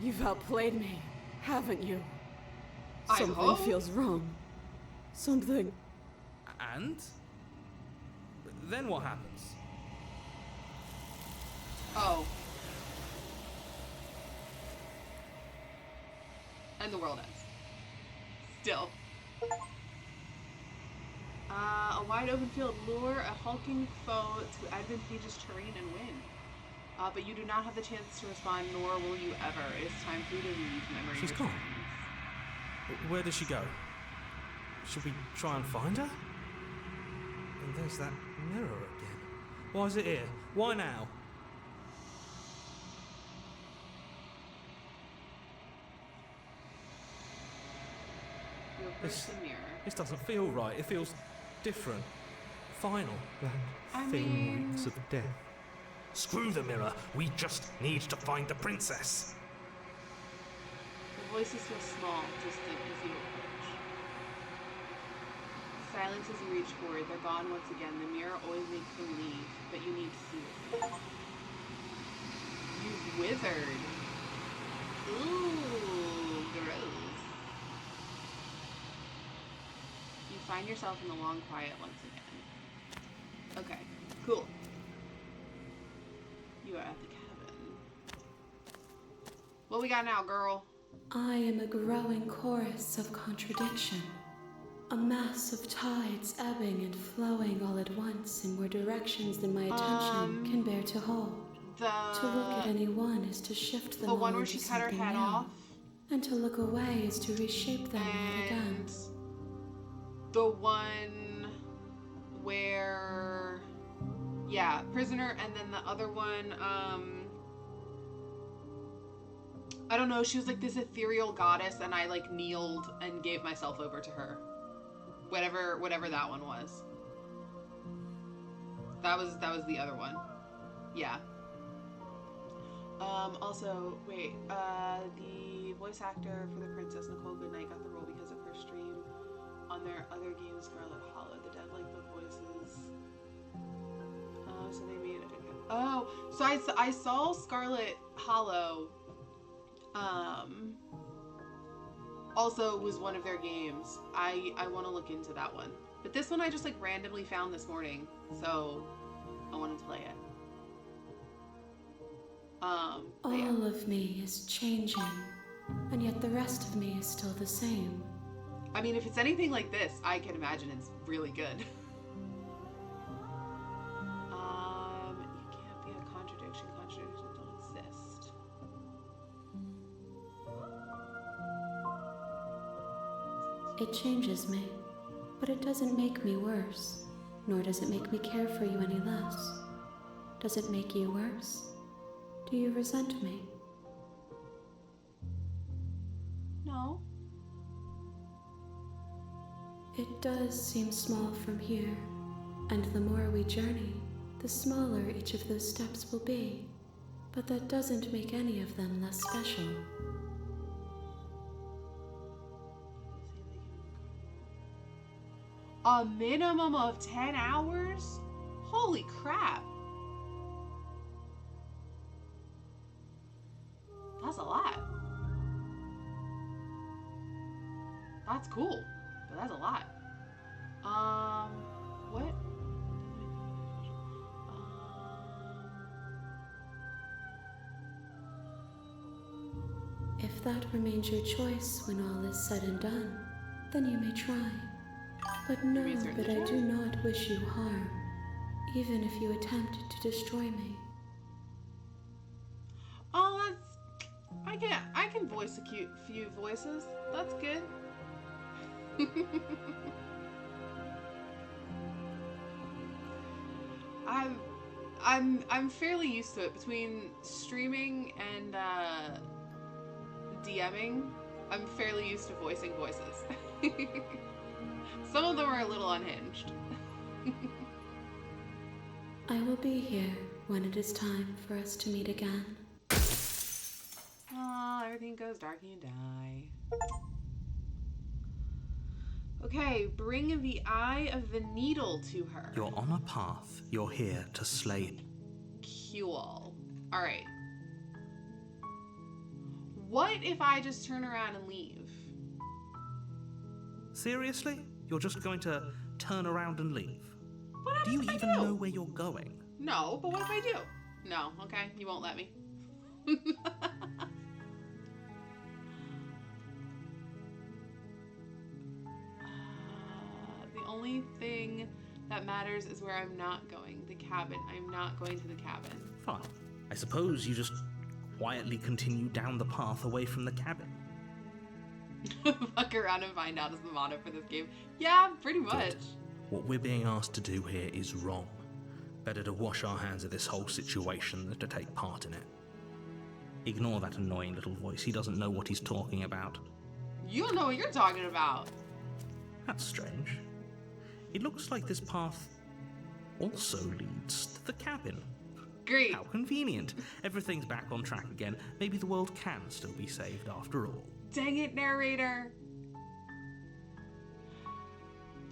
You've outplayed me, haven't you? I Something hope. feels wrong. Something. And? Then what happens? Oh. And the world ends. Still. A wide open field lure a hulking foe to advantageous terrain and win. But you do not have the chance to respond, nor will you ever. It is time for you to leave memory. She's gone. Where does she go? Should we try and find her? And there's that mirror again. Why is it here? Why now? You approach the mirror. This doesn't feel right. It feels different. Final. I Thin mean- rings of death. Screw the mirror! We just need to find the princess! The voices feel small, distant as you approach. Silence as you reach forward. They're gone once again. The mirror always makes them leave, but you need to see it. You've withered. Ooh, gross. You find yourself in the long quiet once again. Okay, cool. You are at the cabin. What we got now, girl? I am a growing chorus of contradiction. A mass of tides ebbing and flowing all at once in more directions than my attention can bear to hold. To look at any one is to shift them The all one where into she cut her something head new. off. And to look away is to reshape them yet again. And the one where, yeah, prisoner, and then the other one, I don't know, she was like this ethereal goddess, and I like kneeled and gave myself over to her. Whatever that one was. That was the other one. Yeah. Also, wait, the voice actor for the Princess, Nicole Goodnight, got the role because of her stream on their other game, Scarlet Hollow. The dead like the voices. So they made it. Oh, so I saw Scarlet Hollow. Also was one of their games. I want to look into that one. But this one I just like randomly found this morning, so I wanted to play it. But yeah. All of me is changing, and yet the rest of me is still the same. I mean, if it's anything like this, I can imagine it's really good. You can't be a contradiction. Contradictions don't exist. It changes me, but it doesn't make me worse, nor does it make me care for you any less. Does it make you worse? Do you resent me? No. It does seem small from here, and the more we journey, the smaller each of those steps will be. But that doesn't make any of them less special. A minimum of 10 hours? Holy crap. That's a lot. That's cool, but that's a lot. What? If that remains your choice when all is said and done, then you may try. But know that I do not wish you harm, even if you attempt to destroy me. Oh, I can voice a few voices. That's good. I'm fairly used to it. Between streaming and DMing, I'm fairly used to voicing voices. Some of them are a little unhinged. I will be here when it is time for us to meet again. Oh, everything goes dark and you die. Okay, bring the eye of the needle to her. You're on a path. You're here to slay. Cool. Alright. What if I just turn around and leave? Seriously? You're just going to turn around and leave? What Do you if I even know where you're going? No, but what if I do? No, okay, you won't let me. The only thing that matters is where I'm not going. The cabin. I'm not going to the cabin. Fine. I suppose you just quietly continue down the path away from the cabin. Fuck around and find out is the motto for this game. Yeah, pretty much. Good. What we're being asked to do here is wrong. Better to wash our hands of this whole situation than to take part in it. Ignore that annoying little voice. He doesn't know what he's talking about. You don't know what you're talking about. That's strange. It looks like this path also leads to the cabin. Great. How convenient. Everything's back on track again. Maybe the world can still be saved after all. Dang it, narrator.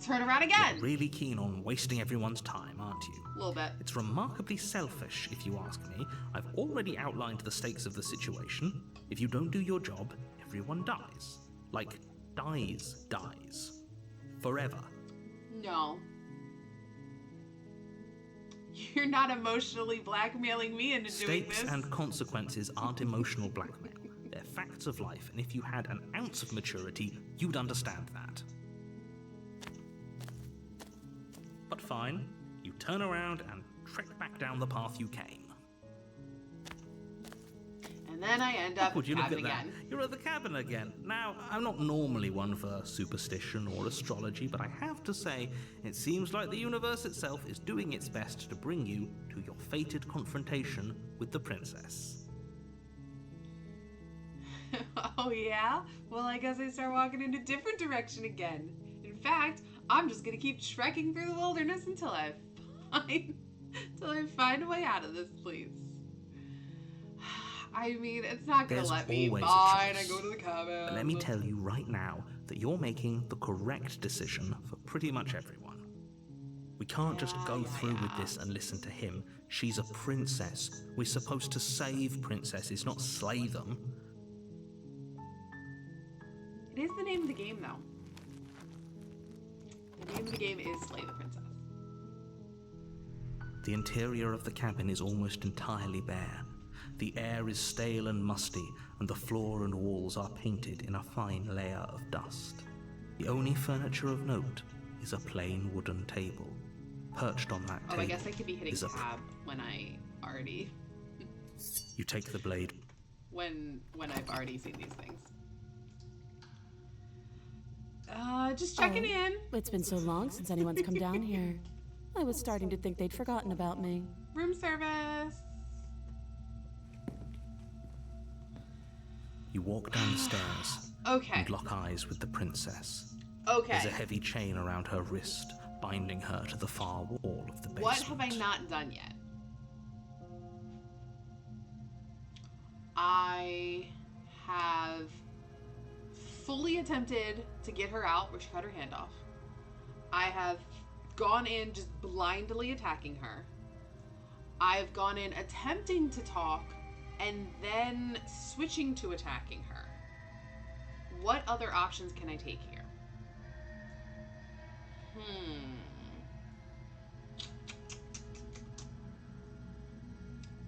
Turn around again. You're really keen on wasting everyone's time, aren't you? A little bit. It's remarkably selfish, if you ask me. I've already outlined the stakes of the situation. If you don't do your job, everyone dies. Like, dies. Forever. No. You're not emotionally blackmailing me into doing this. Stakes and consequences aren't emotional blackmail. They're facts of life, and if you had an ounce of maturity, you'd understand that. But fine, you turn around and trek back down the path you came. And then I end up Would you look cabin at that? again. You're at the cabin again. Now, I'm not normally one for superstition or astrology, but I have to say, it seems like the universe itself is doing its best to bring you to your fated confrontation with the princess. Oh yeah? Well, I guess I start walking in a different direction again. In fact, I'm just gonna keep trekking through the wilderness until I find a way out of this place. I mean, it's not gonna There's let me. always a Fine, I choice. go to the cabin. But let me tell you right now that you're making the correct decision for pretty much everyone. We can't just go through with this and listen to him. She's a princess. We're supposed to save princesses, not slay them. It is the name of the game, though. The name of the game is Slay the Princess. The interior of the cabin is almost entirely bare. The air is stale and musty, and the floor and walls are painted in a fine layer of dust. The only furniture of note is a plain wooden table. Perched on that table I guess I could be hitting is a tab when I already... You take the blade. when I've already seen these things. Just checking in. It's been so long since anyone's come down here. I was starting to think they'd forgotten about me. Room service. You walk down the stairs, Okay. and lock eyes with the princess. Okay. There's a heavy chain around her wrist, binding her to the far wall of the basement. What have I not done yet? I have fully attempted to get her out where she cut her hand off. I have gone in just blindly attacking her. I've gone in attempting to talk and then switching to attacking her. What other options can I take here?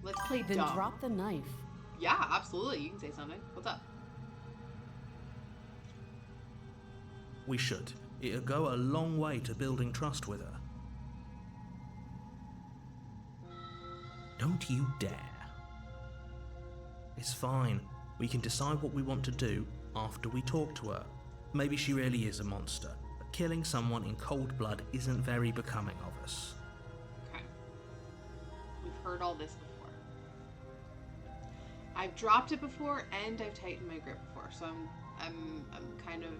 Let's play Then dumb. drop the knife. Yeah, absolutely. You can say something. What's up? We should. It'll go a long way to building trust with her. Don't you dare. It's fine. We can decide what we want to do after we talk to her. Maybe she really is a monster, but killing someone in cold blood isn't very becoming of us. Okay. We've heard all this before. I've dropped it before and I've tightened my grip before, so I'm kind of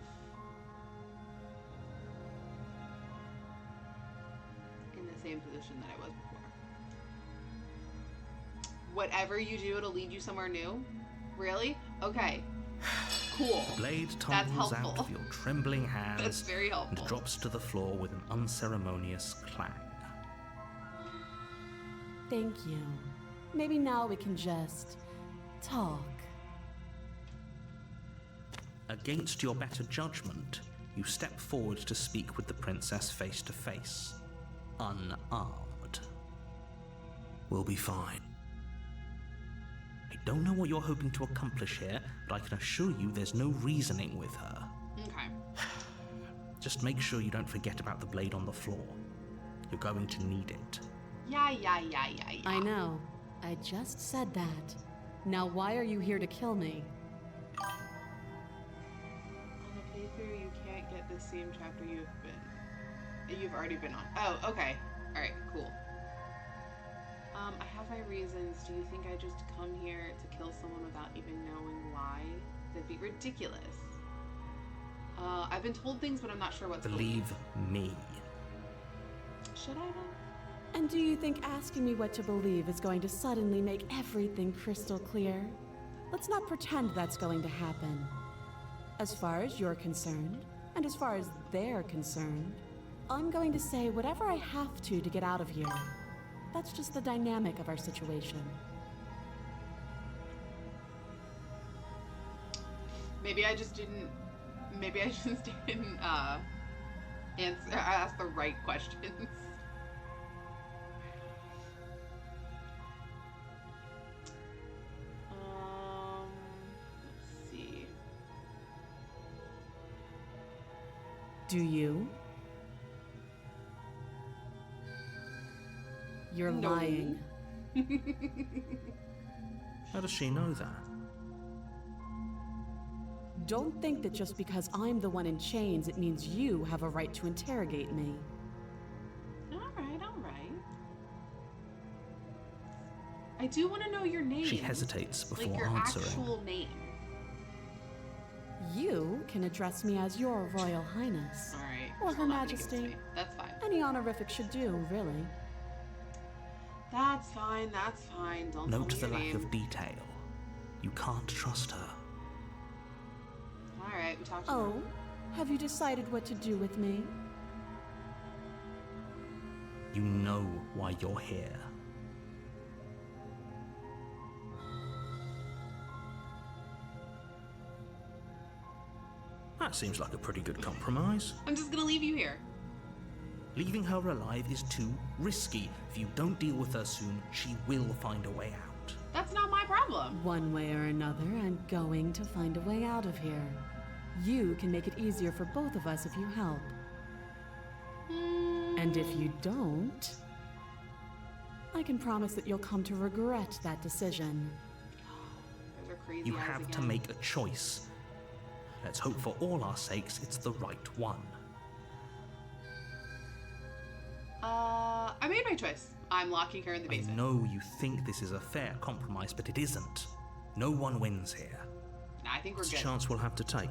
in the same position that I was before. Whatever you do, it'll lead you somewhere new? Really? Okay. Cool. The blade That's tumbles helpful. out of your trembling hands That's very helpful. and drops to the floor with an unceremonious clang. Thank you. Maybe now we can just talk. Against your better judgment, you step forward to speak with the princess face to face, unarmed. We'll be fine. I don't know what you're hoping to accomplish here, but I can assure you there's no reasoning with her. Okay. Just make sure you don't forget about the blade on the floor. You're going to need it. Yeah. I know. I just said that. Now why are you here to kill me? On the playthrough, you can't get the same chapter you've already been on. Oh, okay. Alright, cool. I have my reasons. Do you think I just come here to kill someone without even knowing why? That'd be ridiculous. I've been told things, but I'm not sure what to Believe me. Should I then? And do you think asking me what to believe is going to suddenly make everything crystal clear? Let's not pretend that's going to happen. As far as you're concerned, and as far as they're concerned, I'm going to say whatever I have to get out of here. That's just the dynamic of our situation. Maybe I just didn't ask the right questions. Let's see. Do you? You're No. lying. How does she know that? Don't think that just because I'm the one in chains, it means you have a right to interrogate me. All right. I do want to know your name. She hesitates before like your answering. actual name. You can address me as Your Royal Highness. All right. Or just Her hold on, let me give it to Majesty. me. That's fine. Any honorific should do, really. That's fine. Don't Note tell the me your lack name. of detail. You can't trust her. All right, we talked. Oh, have you decided what to do with me? You know why you're here. That seems like a pretty good compromise. I'm just gonna leave you here. Leaving her alive is too risky. If you don't deal with her soon, she will find a way out. That's not my problem. One way or another, I'm going to find a way out of here. You can make it easier for both of us if you help. And if you don't, I can promise that you'll come to regret that decision. Those are crazy You eyes have to again. make a choice. Let's hope for all our sakes it's the right one. I made my choice. I'm locking her in the I basement. know you think this is a fair compromise, but it isn't. No one wins here. I think we're It's a good. chance we'll have to take.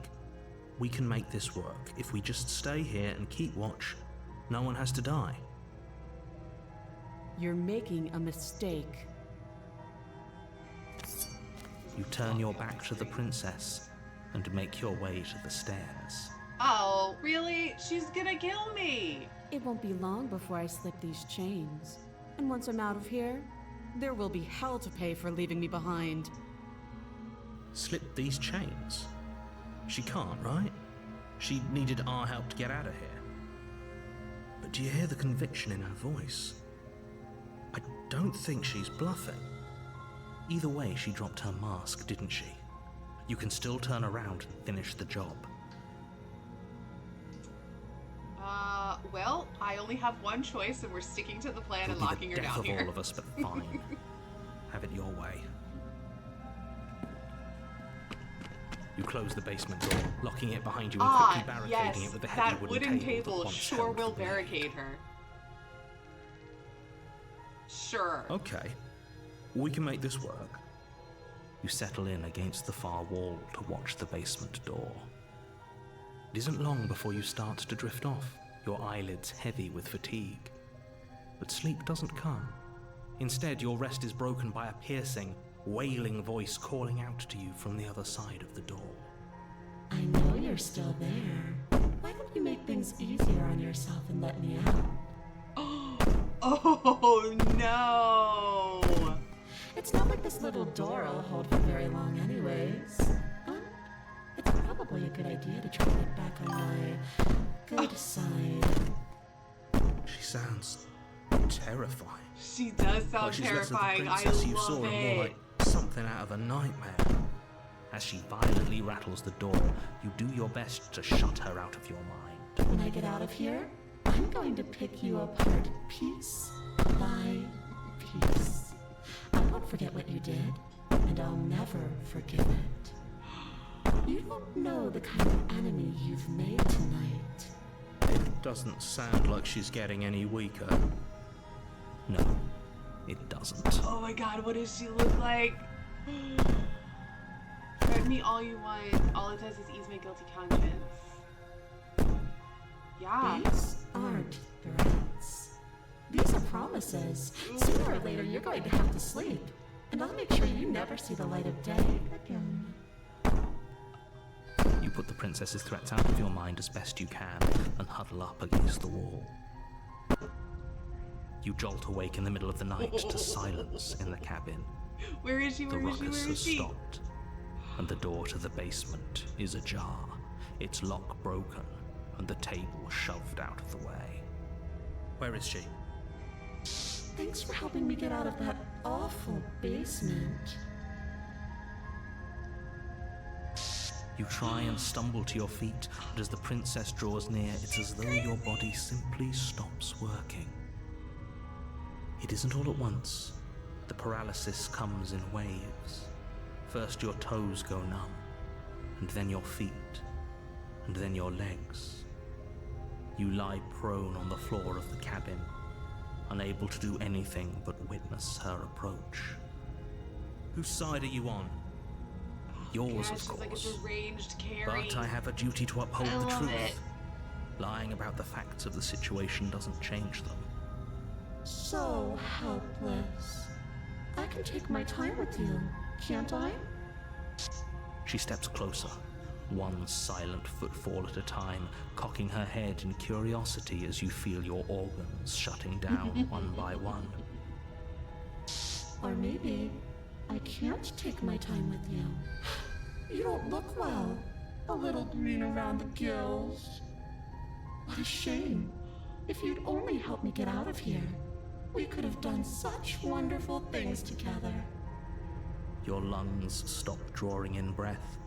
We can make this work. If we just stay here and keep watch, no one has to die. You're making a mistake. You turn your back to the princess and make your way to the stairs. Oh, really? She's gonna kill me. It won't be long before I slip these chains. And once I'm out of here, there will be hell to pay for leaving me behind. Slip these chains? She can't, right? She needed our help to get out of here. But do you hear the conviction in her voice? I don't think she's bluffing. Either way, she dropped her mask, didn't she? You can still turn around and finish the job. Well, I only have one choice, and we're sticking to the plan and It'll be locking the her death down of here. all of us, but fine. Have it your way. You close the basement door, locking it behind you and quickly barricading yes, it with the heavy that wooden that table once sure held will the blade. barricade her. Sure. Okay, we can make this work. You settle in against the far wall to watch the basement door. It isn't long before you start to drift off, your eyelids heavy with fatigue. But sleep doesn't come. Instead, your rest is broken by a piercing, wailing voice calling out to you from the other side of the door. I know you're still there. Why don't you make things easier on yourself and let me out? Oh no! It's not like this little door will hold for very long anyways. It's probably a good idea to try to get back on my good side. She sounds terrifying. She does sound Like she's less of the terrifying. I princess you saw love and more it. like something out of a nightmare. As she violently rattles the door, you do your best to shut her out of your mind. When I get out of here, I'm going to pick you apart piece by piece. I won't forget what you did, and I'll never forgive it. You don't know the kind of enemy you've made tonight. It doesn't sound like she's getting any weaker. No, it doesn't. Oh my god, what does she look like? Threaten me all you want. All it does is ease my guilty conscience. Yeah. These aren't threats. These are promises. Sooner or later, you're going to have to sleep. And I'll make sure you never see the light of day again. You put the princess's threats out of your mind as best you can and huddle up against the wall. You jolt awake in the middle of the night to silence in the cabin. Where is she? The Where is she? ruckus Where has is she? stopped, and the door to the basement is ajar, its lock broken, and the table shoved out of the way. Where is she? Thanks for helping me get out of that awful basement. You try and stumble to your feet, but as the princess draws near, it's as though your body simply stops working. It isn't all at once. The paralysis comes in waves. First your toes go numb, and then your feet, and then your legs. You lie prone on the floor of the cabin, unable to do anything but witness her approach. Whose side are you on? Yours, Yeah, of she's like a course. deranged Carrie. But I have a duty to uphold I the love truth. it. Lying about the facts of the situation doesn't change them. So helpless. I can take my time with you, can't I? She steps closer, one silent footfall at a time, cocking her head in curiosity as you feel your organs shutting down one by one. Or maybe I can't take my time with you. You don't look well. A little green around the gills. What a shame. If you'd only helped me get out of here, we could have done such wonderful things together. Your lungs stop drawing in breath,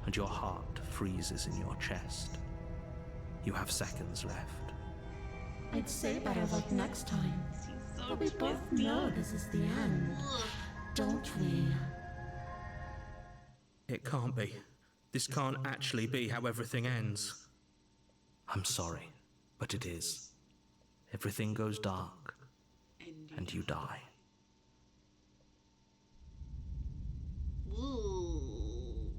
and your heart freezes in your chest. You have seconds left. I'd say better luck next time. She's so But we both twisty. know this is the end, don't we? It can't be. This can't actually be how everything ends. I'm sorry, but it is. Everything goes dark, and you die. Ooh.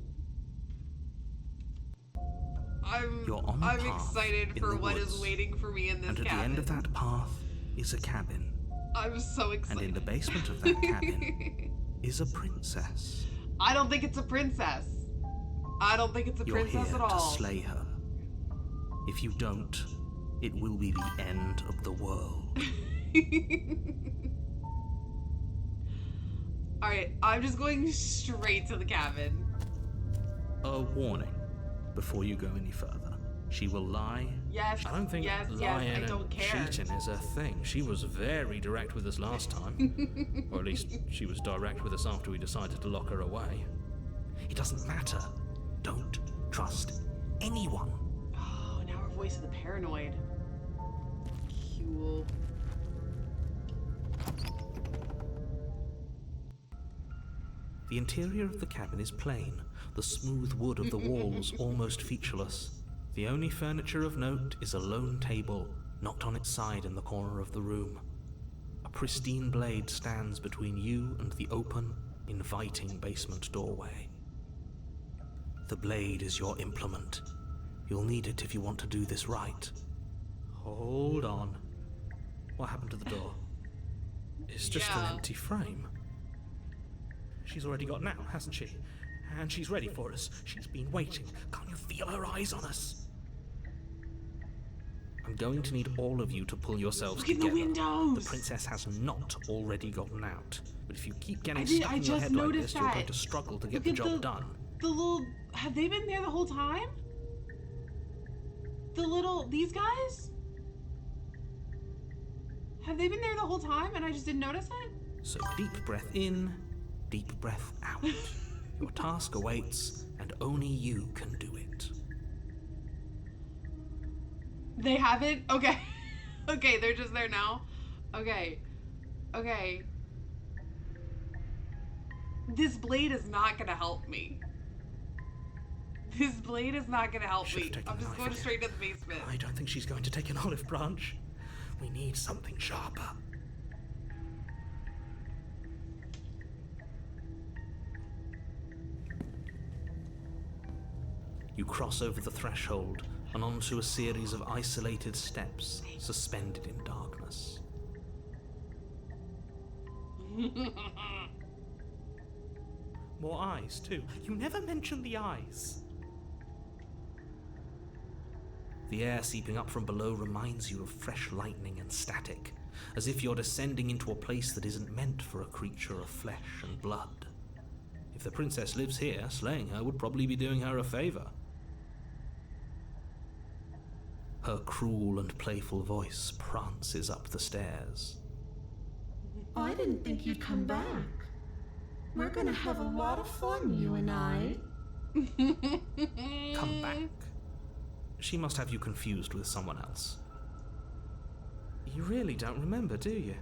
You're on a I'm path excited in for the what is woods, waiting for me in this and at cabin. the end of that path is a cabin. I'm so excited. And in the basement of that cabin is a princess. I don't think it's a princess. I don't think it's a You're princess here at all. to slay her. If you don't, it will be the end of the world. Alright, I'm just going straight to the cabin. A warning before you go any further. She will lie. Yes, I don't think yes, lying I don't and care. cheating is a thing. She was very direct with us last time. Or at least she was direct with us after we decided to lock her away. It doesn't matter. Don't trust anyone. Oh, now her voice is the paranoid. Cool. The interior of the cabin is plain, the smooth wood of the walls almost featureless. The only furniture of note is a lone table, knocked on its side in the corner of the room. A pristine blade stands between you and the open, inviting basement doorway. The blade is your implement. You'll need it if you want to do this right. Hold on. What happened to the door? It's just an Yeah. empty frame. She's already got out, hasn't she? And she's ready for us. She's been waiting. Can't you feel her eyes on us? I'm going to need all of you to pull yourselves Look in together. the windows! The princess has not already gotten out. But if you keep getting I stuck in your just head like noticed this, you're that. going to struggle to get Look the at job done. The little... Have they been there the whole time? These guys? Have they been there the whole time and I just didn't notice it? So deep breath in, deep breath out. Your task awaits, and only you can do it. They haven't? Okay. Okay, they're just there now. Okay. Okay. This blade is not gonna help me. This blade is not gonna help Should've me. taken I'm the just knife going again. straight to the basement. I don't think she's going to take an olive branch. We need something sharper. You cross over the threshold and onto a series of isolated steps suspended in darkness. More eyes, too. You never mentioned the eyes. The air seeping up from below reminds you of fresh lightning and static, as if you're descending into a place that isn't meant for a creature of flesh and blood. If the princess lives here, slaying her would probably be doing her a favor. Her cruel and playful voice prances up the stairs. I didn't think you'd come back. We're gonna have a lot of fun, you and I. Come back. She must have you confused with someone else. You really don't remember, do you?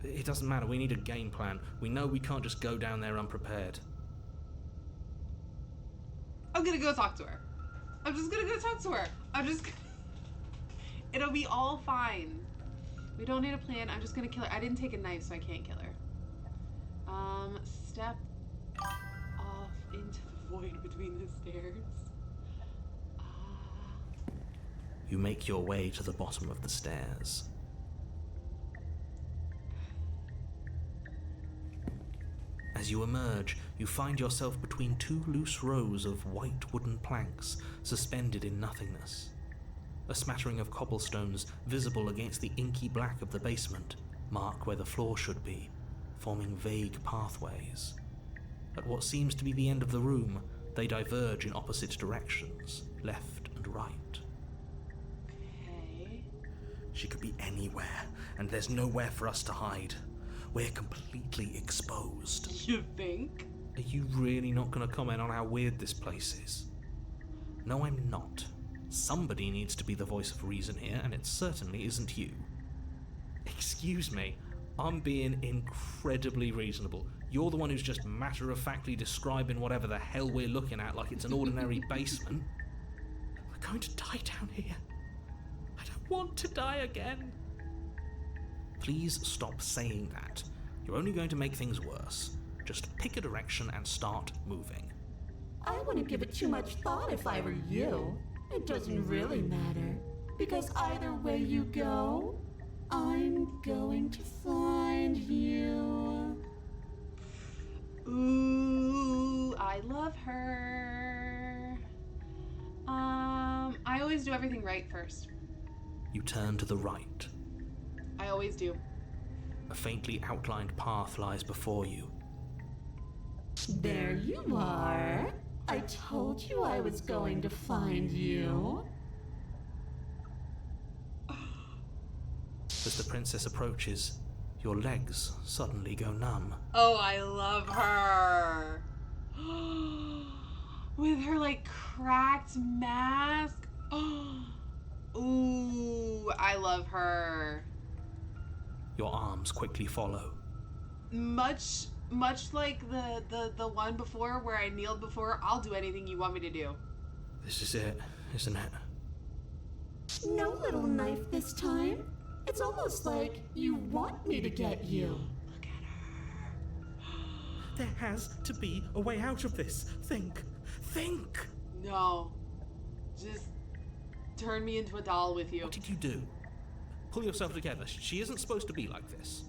It doesn't matter, we need a game plan. We know we can't just go down there unprepared. I'm gonna go talk to her. I'm just gonna go talk to her. It'll be all fine. We don't need a plan. I'm just gonna kill her. I didn't take a knife, so I can't kill her. Step off into the void between the stairs. You make your way to the bottom of the stairs. As you emerge, you find yourself between two loose rows of white wooden planks suspended in nothingness. A smattering of cobblestones visible against the inky black of the basement mark where the floor should be, forming vague pathways. At what seems to be the end of the room, they diverge in opposite directions, left and right. Okay. She could be anywhere, and there's nowhere for us to hide. We're completely exposed. You think? Are you really not going to comment on how weird this place is? No, I'm not. Somebody needs to be the voice of reason here, and it certainly isn't you. Excuse me, I'm being incredibly reasonable. You're the one who's just matter-of-factly describing whatever the hell we're looking at like it's an ordinary basement. We're going to die down here. I don't want to die again. Please stop saying that. You're only going to make things worse. Just pick a direction and start moving. I wouldn't give it too much thought if I were you. it doesn't really matter. Because either way you go, I'm going to find you. Ooh, I love her. I always do everything right first. You turn to the right. I always do. A faintly outlined path lies before you. There you are. I told you I was going to find you. As the princess approaches, your legs suddenly go numb. Oh, I love her. With her like cracked mask. Ooh, I love her. Your arms quickly follow. Much like the one before where I kneeled before, I'll do anything you want me to do. This is it, isn't it? No little knife this time. It's almost like you want me to get you. Look at her. There has to be a way out of this. Think. No. Just turn me into a doll with you. What did you do? Pull yourself together. She isn't supposed to be like this.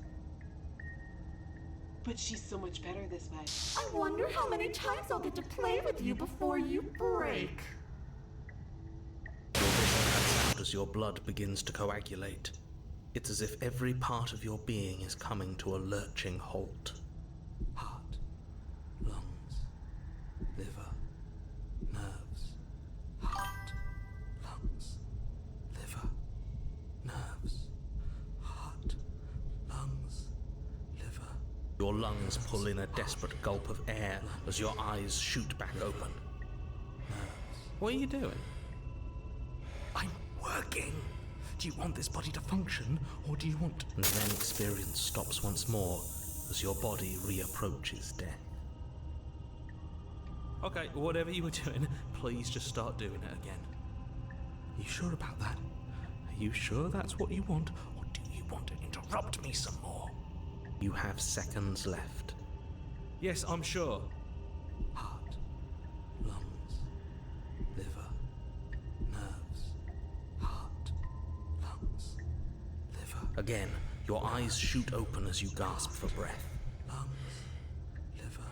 But she's so much better this way. I wonder how many times I'll get to play with you before you break. Your vision cuts out as your blood begins to coagulate. It's as if every part of your being is coming to a lurching halt. Heart, lungs, liver, nerves. Heart, lungs, liver, nerves. Heart, lungs, liver. Your lungs pull in a desperate gulp of air as your eyes shoot back open. Nerves. What are you doing? I'm working. Do you want this body to function, or do you want... And then experience stops once more as your body reapproaches death. Okay, whatever you were doing, please just start doing it again. Are you sure about that? Are you sure that's what you want, or do you want to interrupt me some more? You have seconds left. Yes, I'm sure. Heart, lungs, liver, nerves, heart, lungs, liver. Again, your eyes shoot open as you gasp for breath. Lungs, liver,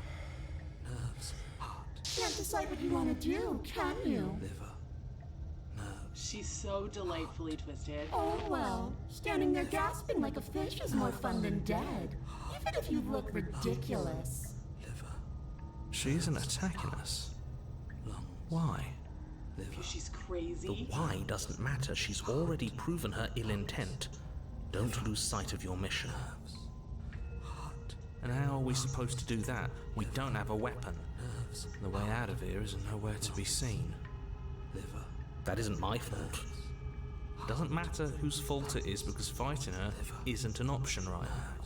nerves, heart. Can't decide what you want to do, can you? Liver, nerves. She's so delightfully twisted. Oh well, standing there gasping like a fish is more fun than dead. Even if you look ridiculous. Liver. She isn't attacking us. Why? Because she's crazy. The why doesn't matter. She's already proven her ill intent. Don't lose sight of your mission. And how are we supposed to do that? We don't have a weapon. The way out of here is nowhere to be seen. That isn't my fault. Doesn't matter whose fault it is because fighting her isn't an option right now.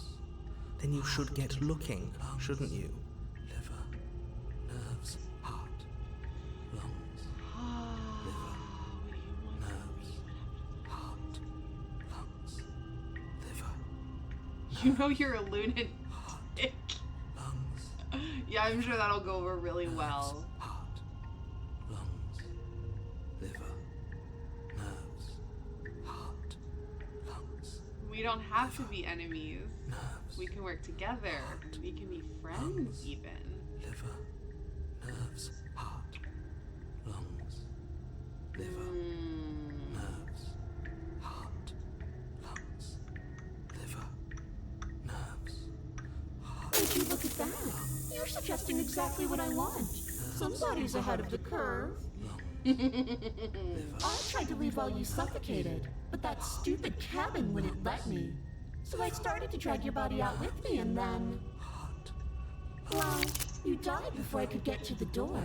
Then you should get looking, shouldn't you? Liver, nerves, heart, lungs, liver, nerves, heart, lungs, liver. You know you're a lunatic. Lungs, Yeah, I'm sure that'll go over really well. heart, lungs, liver, nerves, heart, lungs, We don't have to be enemies. nerves, We can work together. We can be friends even. liver, nerves, heart, lungs, liver, nerves, heart, lungs, liver, nerves, heart. Would you look at that? You're suggesting exactly what I want. Somebody's ahead of the curve. I tried to leave while you suffocated, but that stupid cabin wouldn't let me. So I started to drag your body out with me, and then... Well, you died before I could get to the door.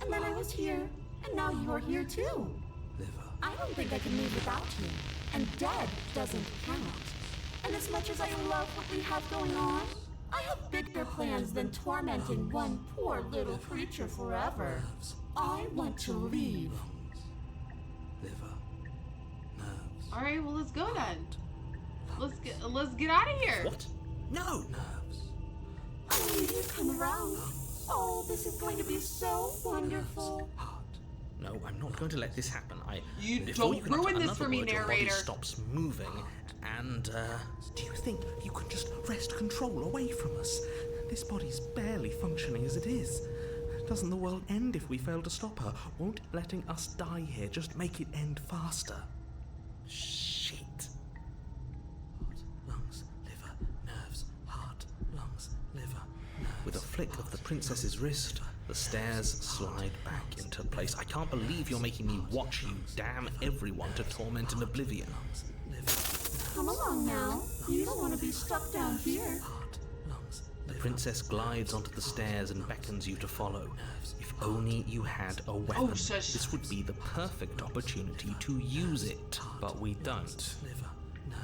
And then I was here, and now you're here too. I don't think I can leave without you. And dead doesn't count. And as much as I love what we have going on, I have bigger plans than tormenting one poor little creature forever. I want to leave. Liver, nerves, All right, well let's go then. Let's get out of here. what? No! Nerves, Oh, you come around. Oh, this is going to be so wonderful. heart, No, I'm not going to let this happen. You before don't can utter ruin this another for me, word, your body narrator. stops moving, and do you think you can just wrest control away from us? This body's barely functioning as it is. Doesn't the world end if we fail to stop her? Won't letting us die here just make it end faster? Shit. Heart, lungs, liver, nerves, heart, lungs, liver, nerves. With a flick of the princess's wrist, the stairs slide back into place. I can't believe you're making me watch you damn everyone to torment in oblivion. Come along now. You don't want to be stuck down here. The princess glides onto the stairs and beckons you to follow. If only you had a weapon, Oh, shush. this would be the perfect opportunity to use it. But we don't.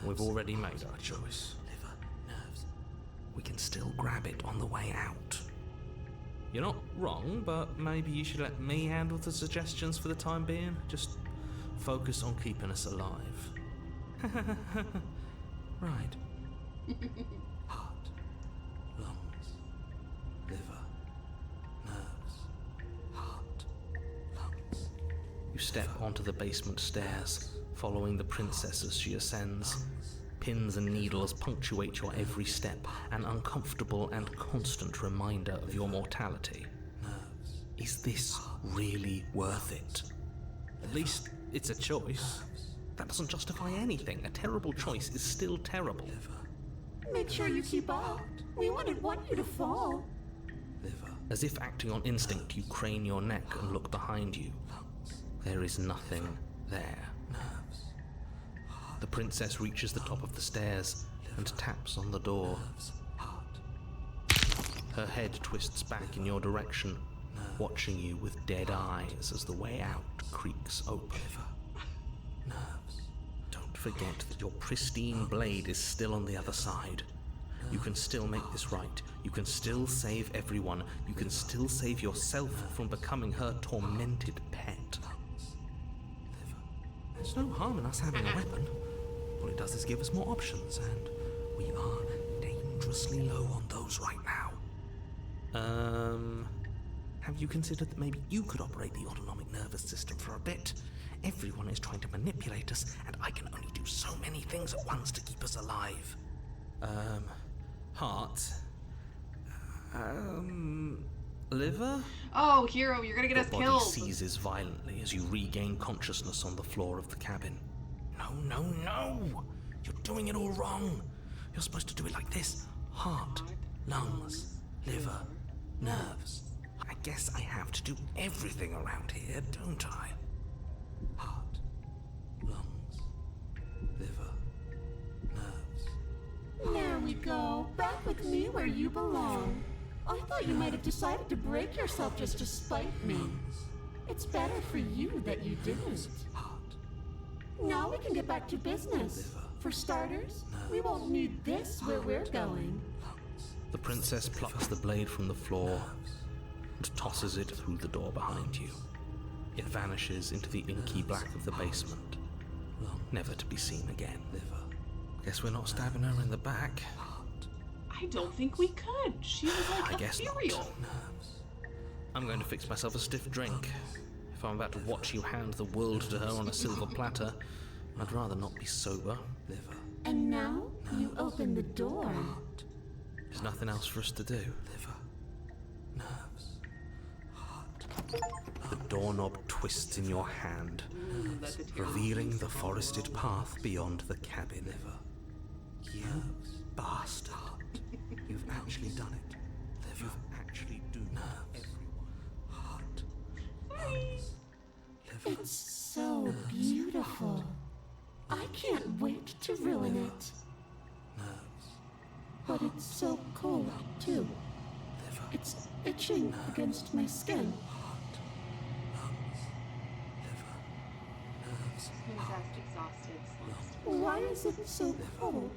We've already made our choice. We can still grab it on the way out. You're not wrong, but maybe you should let me handle the suggestions for the time being. Just focus on keeping us alive. Right. Heart, lungs, liver, nerves, heart, lungs. You step onto the basement stairs, following the princess as she ascends. Pins and needles punctuate your every step, an uncomfortable and constant reminder of your mortality. Is this really worth it? At least it's a choice. That doesn't justify anything. A terrible choice is still terrible. Make sure you keep up. We wouldn't want you to fall. As if acting on instinct, you crane your neck and look behind you. There is nothing there. The princess reaches the top of the stairs and taps on the door. Her head twists back in your direction, watching you with dead eyes as the way out creaks open. Don't forget that your pristine blade is still on the other side. You can still make this right. You can still save everyone. You can still save yourself from becoming her tormented pet. There's no harm in us having a weapon. All it does is give us more options, and we are dangerously low on those right now. Have you considered that maybe you could operate the autonomic nervous system for a bit? Everyone is trying to manipulate us, and I can only do so many things at once to keep us alive. Heart. Liver? Oh, hero, you're gonna get Your us body killed. seizes violently as you regain consciousness on the floor of the cabin. No! You're doing it all wrong. You're supposed to do it like this. Heart, lungs, liver, nerves. I guess I have to do everything around here, don't I? Heart, lungs, liver, nerves. There we go. Back with me where you belong. I thought you might have decided to break yourself just to spite me. It's better for you that you didn't. Now we can get back to business. For starters, we won't need this where we're going. The princess plucks the blade from the floor and tosses it through the door behind you. It vanishes into the inky black of the basement, never to be seen again. Guess we're not stabbing her in the back. I don't think we could. She was like I guess ethereal. not. I'm going to fix myself a stiff drink. If I'm about to watch you hand the world to her on a silver platter, I'd rather not be sober. And now you open the door. There's nothing else for us to do. The doorknob twists in your hand, revealing the forested path beyond the cabin. You bastard. You've actually done it. You've actually doomed everyone. Heart, lungs, liver. It's so beautiful. I can't wait to ruin it. But it's so cold, too. It's itching against my skin. Princess exhausted. Why is it so cold?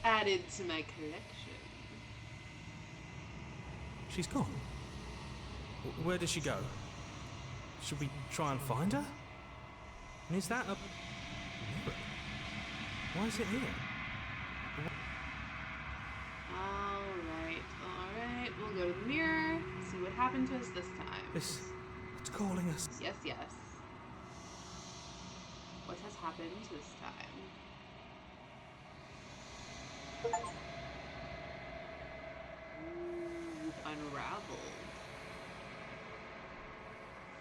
Added to my collection. She's gone. Where did she go? Should we try and find her? And is that a Why is it here? Alright. We'll go to the mirror, see what happened to us this time. It's calling us. Yes. What has happened this time? Ooh, unraveled.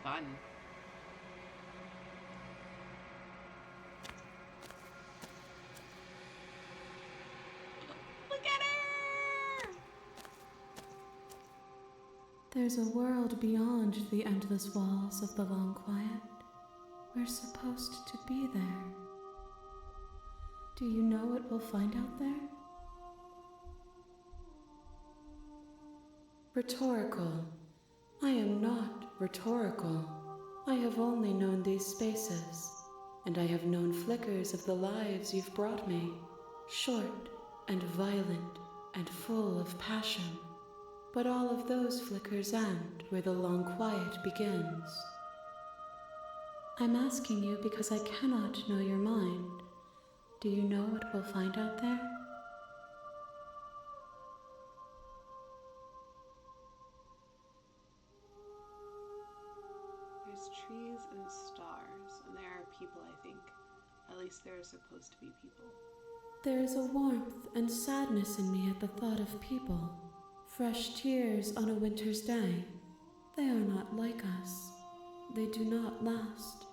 Fun. Look at her! There's a world beyond the endless walls of the long quiet. We're supposed to be there. Do you know what we'll find out there? Rhetorical. I am not rhetorical. I have only known these spaces, and I have known flickers of the lives you've brought me, short and violent and full of passion. But all of those flickers end where the long quiet begins. I'm asking you because I cannot know your mind. Do you know what we'll find out there? There's trees and stars, and there are people, I think. At least there are supposed to be people. There is a warmth and sadness in me at the thought of people. Fresh tears on a winter's day. They are not like us. They do not last.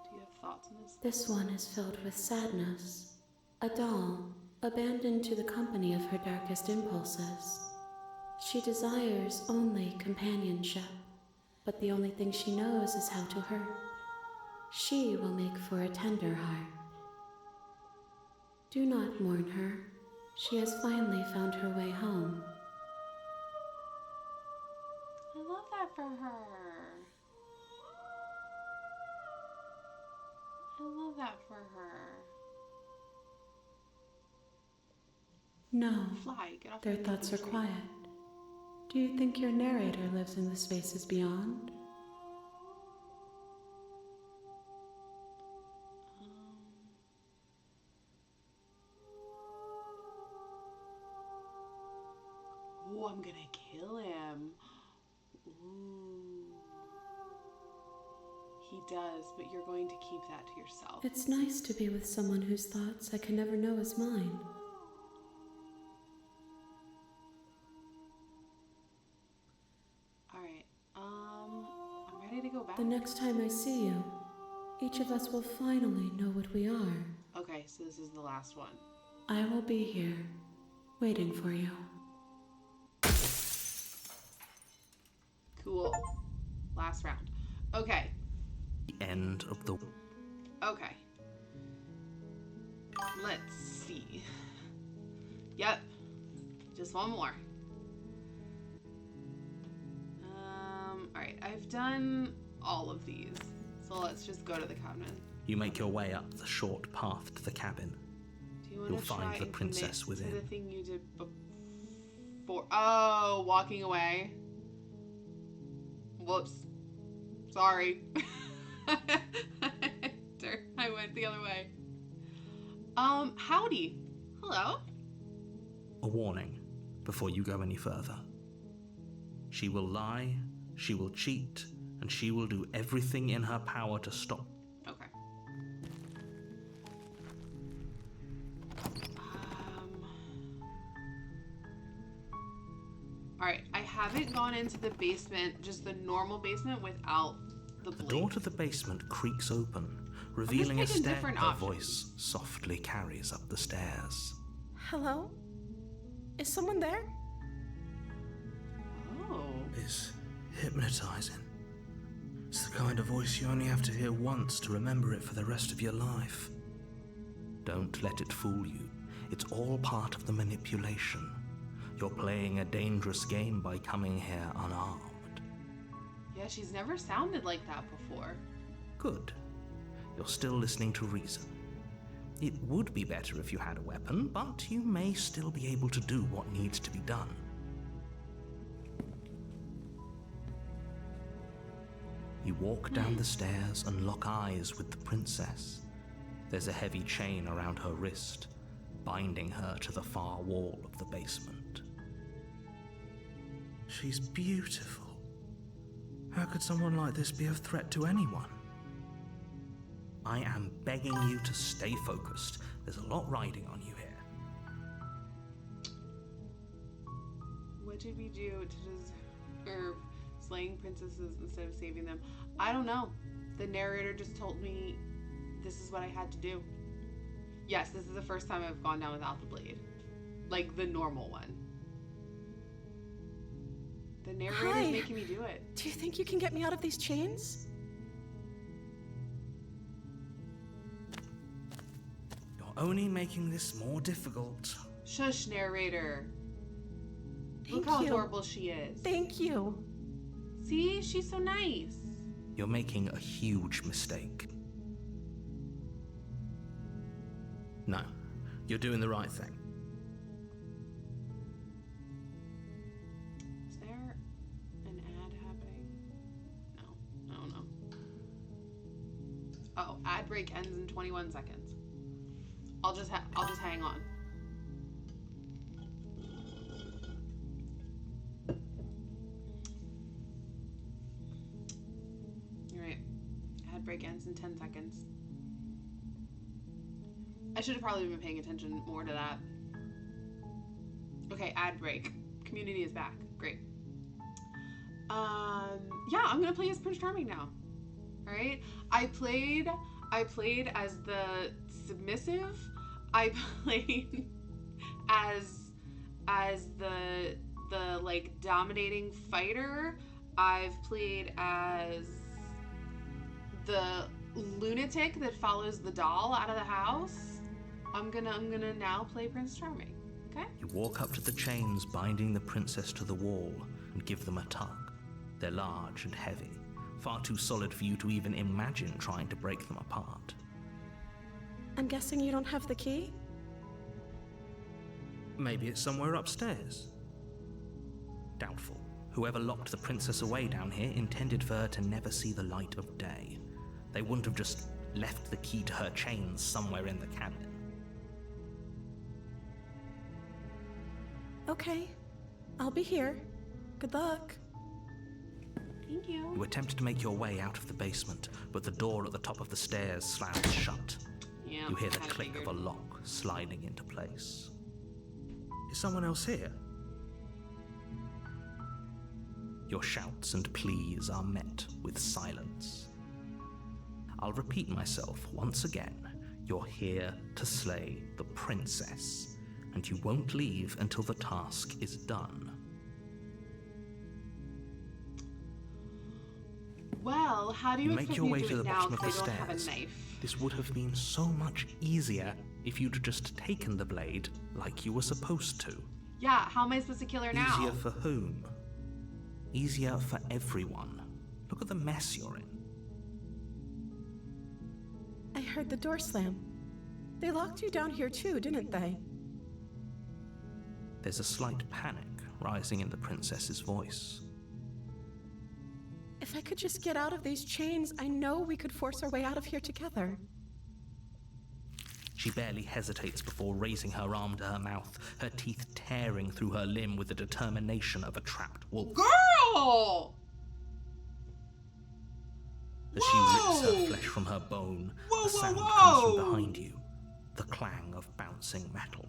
Do you have thoughts on this? This one is filled with sadness. A doll, abandoned to the company of her darkest impulses. She desires only companionship, but the only thing she knows is how to hurt. She will make for a tender heart. Do not mourn her. She has finally found her way home. I love that for her. I love that for her. No, Fly, get off their my thoughts are tree. quiet. Do you think your narrator lives in the spaces beyond? Oh, I'm gonna kill him. Ooh. He does, but you're going to keep that to yourself. It's nice to be with someone whose thoughts I can never know as mine. Alright, I'm ready to go back. The next time I see you, each of us will finally know what we are. Okay, so this is the last one. I will be here, waiting for you. Cool. Last round. Okay. The end of the... Okay. Let's see. Yep. Just one more. Alright, I've done all of these. So let's just go to the cabin. You make your way up the short path to the cabin. Do you want You'll to find try the and princess commit within. to the thing you did before? Oh, walking away. Whoops. Sorry. I went the other way. Howdy. Hello. A warning before you go any further. She will lie, she will cheat, and she will do everything in her power to stop. Okay. Alright, I haven't gone into the basement, just the normal basement without the The blink. door to the basement creaks open, revealing a picking stair. different Her options. voice softly carries up the stairs. Hello? Is someone there? Oh. It's hypnotizing. It's the kind of voice you only have to hear once to remember it for the rest of your life. Don't let it fool you. It's all part of the manipulation. You're playing a dangerous game by coming here unarmed. Yeah, she's never sounded like that before. Good. You're still listening to reason. It would be better if you had a weapon, but you may still be able to do what needs to be done. You walk down the stairs and lock eyes with the princess. There's a heavy chain around her wrist, binding her to the far wall of the basement. She's beautiful. How could someone like this be a threat to anyone? I am begging you to stay focused. There's a lot riding on you here. What did we do to deserve slaying princesses instead of saving them? I don't know. The narrator just told me this is what I had to do. Yes, this is the first time I've gone down without the blade. Like the normal one. The narrator's making me do it. Do you think you can get me out of these chains? You're only making this more difficult. Shush, narrator. Thank Look how you. adorable she is. Thank you. See? She's so nice. You're making a huge mistake. No, you're doing the right thing. Is there an ad happening? No, I don't know. Oh, ad break ends in 21 seconds. I'll just hang on. All right. Ad break ends in 10 seconds. I should have probably been paying attention more to that. Okay, ad break. Community is back. Great. Yeah, I'm gonna play as Prince Charming now. All right. I played as the submissive. I played as the like dominating fighter. I've played as the lunatic that follows the doll out of the house. I'm gonna now play Prince Charming. Okay? You walk up to the chains binding the princess to the wall and give them a tug. They're large and heavy, far too solid for you to even imagine trying to break them apart. I'm guessing you don't have the key? Maybe it's somewhere upstairs. Doubtful. Whoever locked the princess away down here intended for her to never see the light of day. They wouldn't have just left the key to her chains somewhere in the cabin. Okay. I'll be here. Good luck. Thank you. You attempt to make your way out of the basement, but the door at the top of the stairs slams shut. Yeah. You hear the kinda click figured. of a lock sliding into place. Is someone else here? Your shouts and pleas are met with silence. I'll repeat myself once again. You're here to slay the princess, and you won't leave until the task is done. Well, how do you You make expect your me way to to do the it now bottom of the because I don't have a stairs. knife? This would have been so much easier if you'd just taken the blade like you were supposed to. Yeah, how am I supposed to kill her now? Easier for whom? Easier for everyone. Look at the mess you're in. I heard the door slam. They locked you down here too, didn't they? There's a slight panic rising in the princess's voice. If I could just get out of these chains, I know we could force our way out of here together. She barely hesitates before raising her arm to her mouth, her teeth tearing through her limb with the determination of a trapped wolf. Girl! As she rips her flesh from her bone, a sound comes from behind you, the clang of bouncing metal.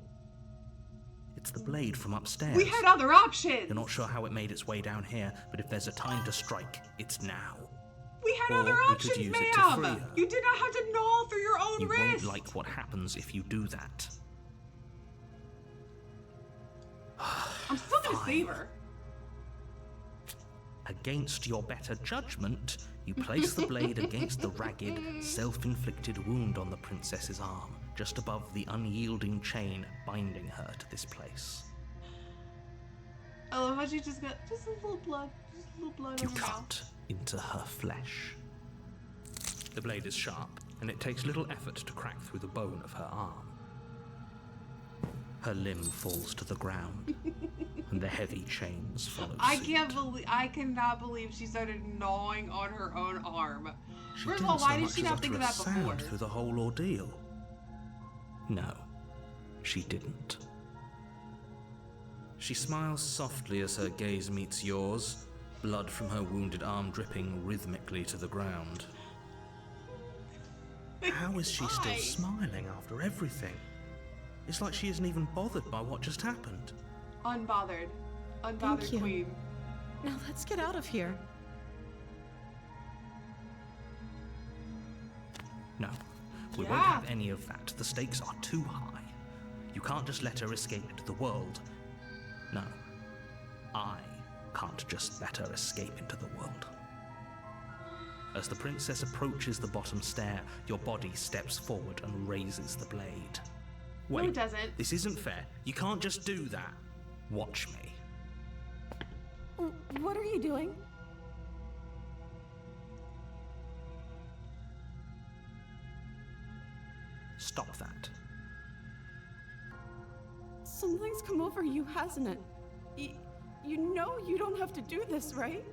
It's the blade from upstairs. We had other options! You're not sure how it made its way down here, but if there's a time to strike, it's now. We had Or other we could options, use it to free ma'am! her. You did not have to gnaw through your own You wrist! won't like what happens if you do that. I'm still gonna Fine. save her. Against your better judgment, you place the blade against the ragged, self-inflicted wound on the princess's arm, just above the unyielding chain binding her to this place. I love how she just got just a little blood. Just a little blood You on her mouth. cut into her flesh. The blade is sharp, and it takes little effort to crack through the bone of her arm. Her limb falls to the ground. and the heavy chains follow suit. I cannot believe she started gnawing on her own arm. She First of didn't all, why so did much she as not utter think of a that before? sound through the whole ordeal. No, she didn't. She smiles softly as her gaze meets yours, blood from her wounded arm dripping rhythmically to the ground. How is she still smiling after everything? It's like she isn't even bothered by what just happened. Unbothered. Thank Unbothered you. queen. Now let's get out of here. No, we won't Yeah. have any of that. The stakes are too high. You can't just let her escape into the world. No, I can't just let her escape into the world. As the princess approaches the bottom stair, your body steps forward and raises the blade. Wait, No, it doesn't. This isn't fair. You can't just do that. Watch me. What are you doing? Stop that. Something's come over you, hasn't it? You know you don't have to do this, right?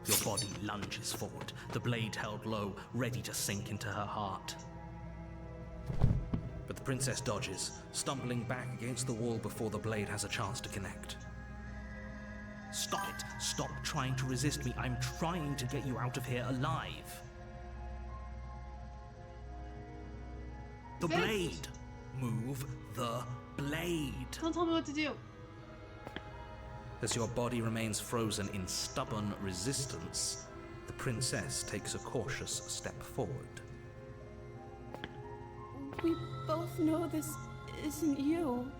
Your body lunges forward, the blade held low, ready to sink into her heart. But the princess dodges, stumbling back against the wall before the blade has a chance to connect. Stop it! Stop trying to resist me. I'm trying to get you out of here alive. The Sis? blade! Move the blade! Don't tell me what to do. As your body remains frozen in stubborn resistance, the princess takes a cautious step forward. We both know this isn't you.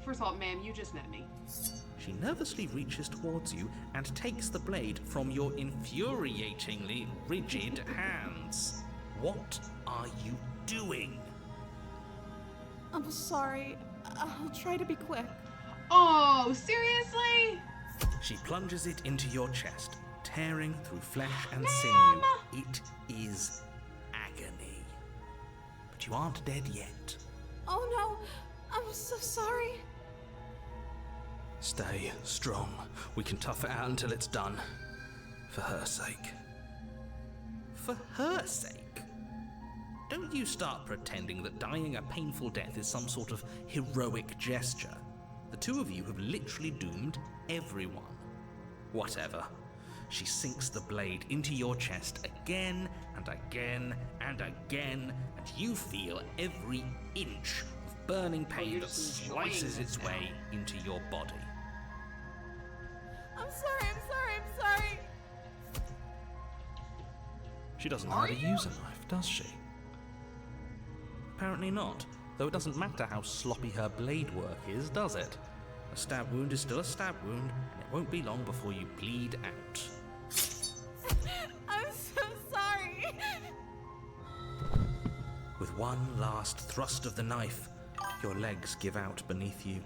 First of all, ma'am, you just met me. She nervously reaches towards you and takes the blade from your infuriatingly rigid hands. What are you doing? I'm sorry. I'll try to be quick. Oh, seriously? She plunges it into your chest, tearing through flesh and Ma'am! sinew. It is agony. But you aren't dead yet. Oh no, I'm so sorry. Stay strong. We can tough it out until it's done. For her sake. For her sake? Don't you start pretending that dying a painful death is some sort of heroic gesture. The two of you have literally doomed everyone. Whatever. She sinks the blade into your chest again and again and again, and you feel every inch of burning pain you're that just enjoying slices this its now. way into your body. I'm sorry. She doesn't know how to use a knife, does she? Apparently not, though it doesn't matter how sloppy her blade work is, does it? A stab wound is still a stab wound, and it won't be long before you bleed out. I'm so sorry. With one last thrust of the knife, your legs give out beneath you.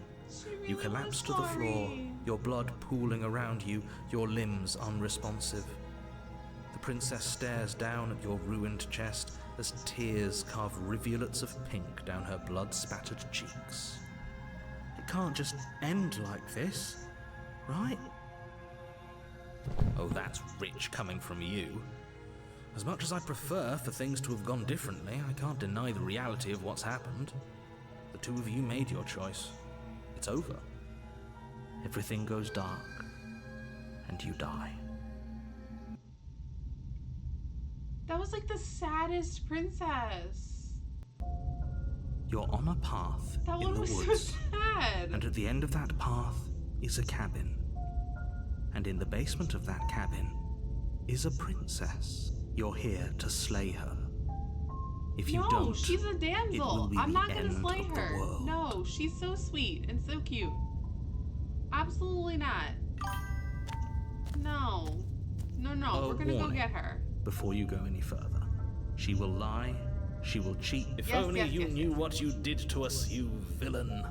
You collapse to the floor, your blood pooling around you, your limbs unresponsive. The princess stares down at your ruined chest as tears carve rivulets of pink down her blood-spattered cheeks. It can't just end like this, right? Oh, that's rich coming from you. As much as I prefer for things to have gone differently, I can't deny the reality of what's happened. The two of you made your choice. It's over. Everything goes dark, and you die. That was like the saddest princess. You're on a path That in one the was so woods, sad. and at the end of that path is a cabin. And in the basement of that cabin is a princess. You're here to slay her. If you no, don't, she's a it will damsel. be I'm the not gonna end slay of the her. world. No, she's so sweet and so cute. Absolutely not. No. No, we're gonna go warning. get her. Before you go any further, she will lie, she will cheat. If Yes, only yes, you yes, knew yes. what you did to us, you villain.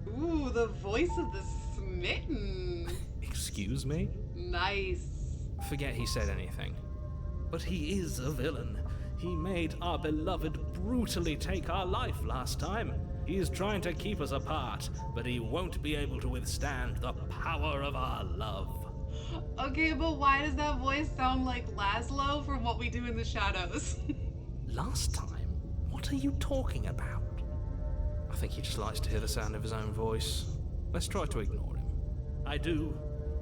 Ooh, the voice of the smitten. Excuse me? Nice. Forget he said anything. But he is a villain. He made our beloved brutally take our life last time. He is trying to keep us apart, but he won't be able to withstand the power of our love. Okay, but why does that voice sound like Laszlo from What We Do in the Shadows? Last time? What are you talking about? I think he just likes to hear the sound of his own voice. Let's try to ignore him. I do,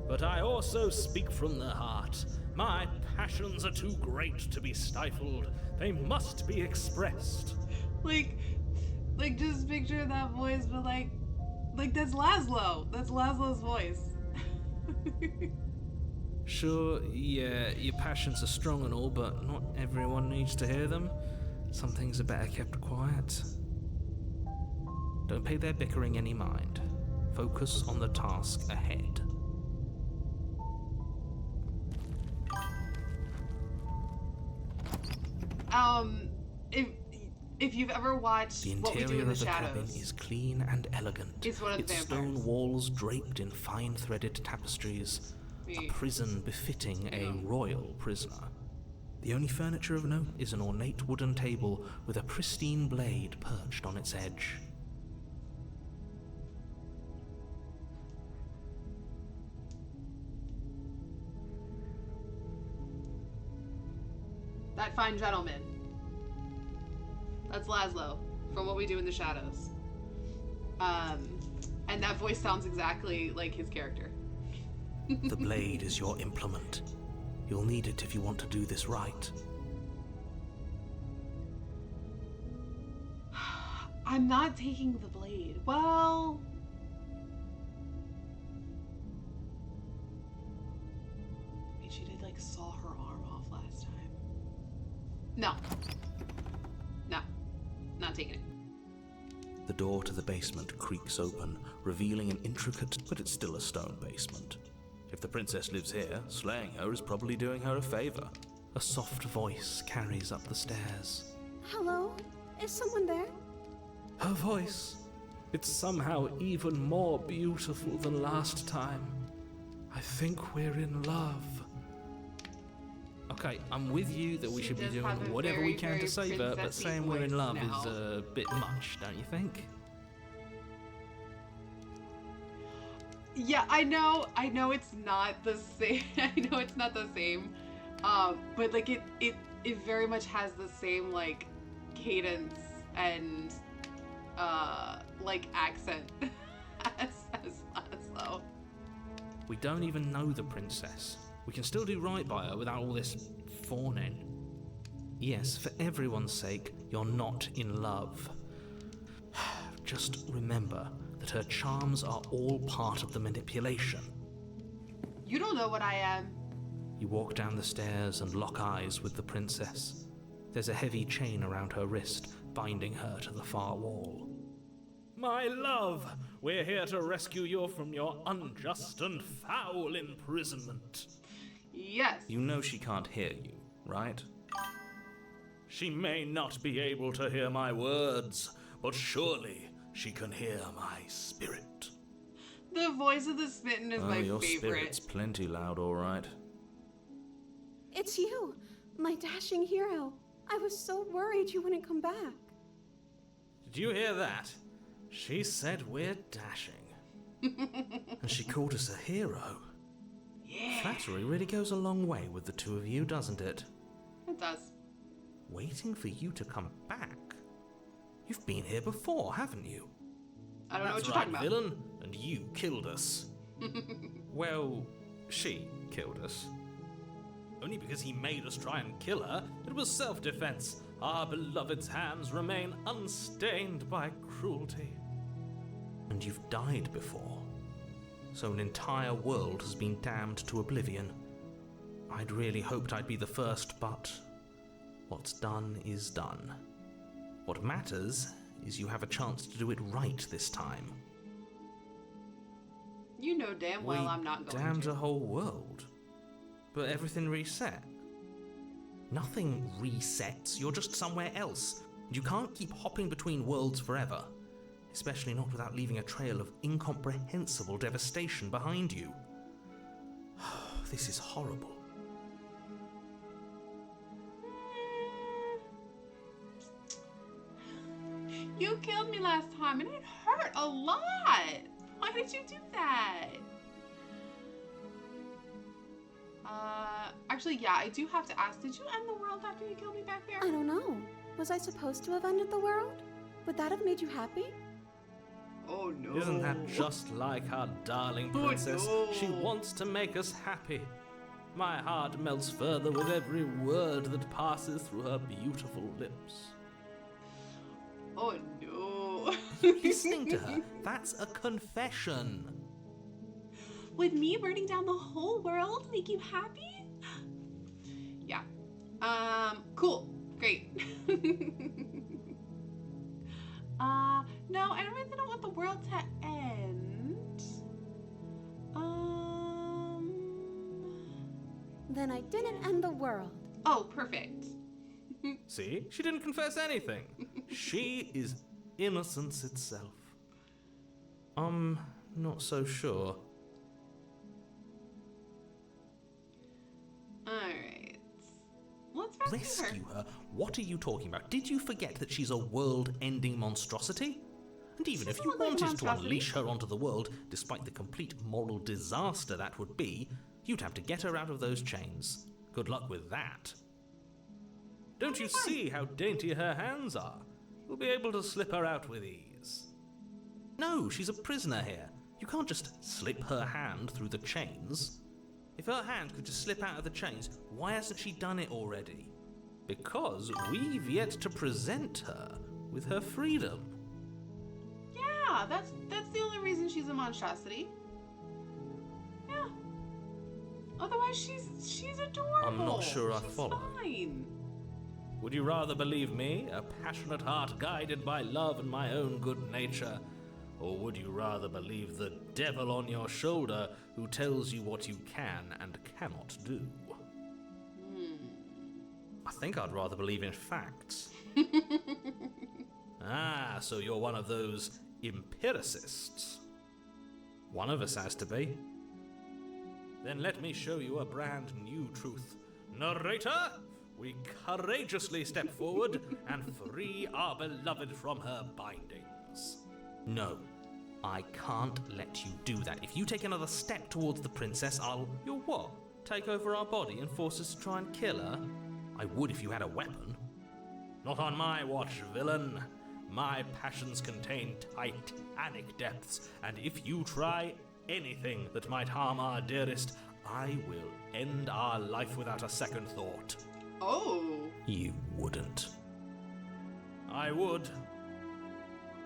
but I also speak from the heart. My passions are too great to be stifled. They must be expressed. like just picture that voice, but like that's Laszlo. That's Laszlo's voice. Sure, yeah, your passions are strong and all, but not everyone needs to hear them. Some things are better kept quiet. Don't pay their bickering any mind. Focus on the task ahead. If you've ever watched The What We Do interior in the of the cabin Shadows, is clean and elegant. it's one of the its vampires. stone walls draped in fine threaded tapestries. A prison befitting a royal prisoner. The only furniture of note is an ornate wooden table with a pristine blade perched on its edge. That fine gentleman. That's Laszlo from What We Do in the Shadows. And that voice sounds exactly like his character. The blade is your implement. You'll need it if you want to do this right. I'm not taking the blade. Well... I mean, she did, like, saw her arm off last time. No. No. Not taking it. The door to the basement creaks open, revealing an intricate, but it's still a stone basement. If the princess lives here, slaying her is probably doing her a favor. A soft voice carries up the stairs. Hello? Is someone there? Her voice. It's somehow even more beautiful than last time. I think we're in love. Okay, I'm with you that we She should be does doing have a whatever we very, can very to save her, but princessy saying we're in voice love now. is a bit much, don't you think? Yeah, I know it's not the same. I know it's not the same. But like it very much has the same like cadence and like accent as Laszlo. We don't even know the princess. We can still do right by her without all this fawning. Yes, for everyone's sake, you're not in love. Just remember that her charms are all part of the manipulation. You don't know what I am. You walk down the stairs and lock eyes with the princess. There's a heavy chain around her wrist, binding her to the far wall. My love, we're here to rescue you from your unjust and foul imprisonment. Yes. You know she can't hear you, right? She may not be able to hear my words, but surely she can hear my spirit. The voice of the smitten is my your favorite. spirit's plenty loud, all right. It's you, my dashing hero. I was so worried you wouldn't come back. Did you hear that? She said we're dashing. And she called us a hero. Yeah. Flattery really goes a long way with the two of you, doesn't it? It does. Waiting for you to come back? You've been here before, haven't you? I don't know what That's you're right, talking about. villain, and you killed us. Well, she killed us. Only because he made us try and kill her. It was self-defense. Our beloved's hands remain unstained by cruelty. And you've died before. So an entire world has been damned to oblivion. I'd really hoped I'd be the first, but what's done is done. What matters is you have a chance to do it right this time. You know damn well We I'm not going damned to. a whole world. But everything reset. Nothing resets, you're just somewhere else. You can't keep hopping between worlds forever. Especially not without leaving a trail of incomprehensible devastation behind you. This is horrible. You killed me last time and it hurt a lot. Why did you do that? Actually, yeah, I do have to ask, did you end the world after you killed me back there? I don't know. Was I supposed to have ended the world? Would that have made you happy? Oh no. Isn't that just like our darling princess? She wants to make us happy. My heart melts further with every word that passes through her beautiful lips. Oh no. Listening to her, that's a confession. Would me burning down the whole world make you happy? Yeah. Cool. Great. No, I don't really don't want the world to end. Then I didn't end the world. Oh, perfect. See? She didn't confess anything. She is innocence itself. I'm not so sure. Alright. Let's Rescue her? What are you talking about? Did you forget that she's a world-ending monstrosity? And even if you wanted to unleash her onto the world, despite the complete moral disaster that would be, you'd have to get her out of those chains. Good luck with that. Don't you see how dainty her hands are? We'll be able to slip her out with ease. No, she's a prisoner here. You can't just slip her hand through the chains. If her hand could just slip out of the chains, why hasn't she done it already? Because we've yet to present her with her freedom. Yeah, that's the only reason she's a monstrosity. Yeah. Otherwise, she's adorable. I'm not sure I She's follow. Fine. Would you rather believe me, a passionate heart guided by love and my own good nature? Or would you rather believe the devil on your shoulder who tells you what you can and cannot do? I think I'd rather believe in facts. Ah, so you're one of those empiricists. One of us has to be. Then let me show you a brand new truth. Narrator, we courageously step forward and free our beloved from her bindings. No, I can't let you do that. If you take another step towards the princess, You'll what? Take over our body and force us to try and kill her? I would if you had a weapon. Not on my watch, villain. My passions contain titanic depths, and if you try anything that might harm our dearest, I will end our life without a second thought. Oh. You wouldn't. I would.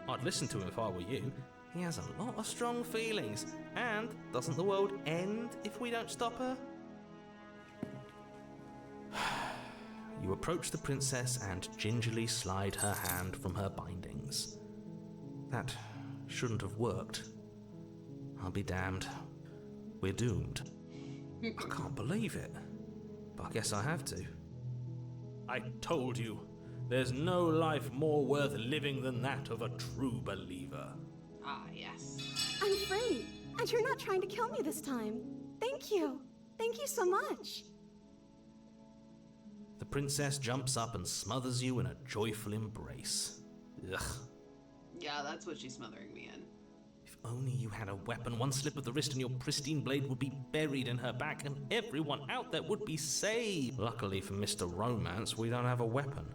I'd listen to him if I were you. He has a lot of strong feelings. And doesn't the world end if we don't stop her? You approach the princess and gingerly slide her hand from her bindings. That shouldn't have worked. I'll be damned. We're doomed. I can't believe it. But I guess I have to. I told you, there's no life more worth living than that of a true believer. Ah, yes. I'm free, and you're not trying to kill me this time. Thank you. Thank you so much. The princess jumps up and smothers you in a joyful embrace. Ugh. Yeah, that's what she's smothering me in. If only you had a weapon, one slip of the wrist and your pristine blade would be buried in her back and everyone out there would be saved. Luckily for Mr. Romance, we don't have a weapon.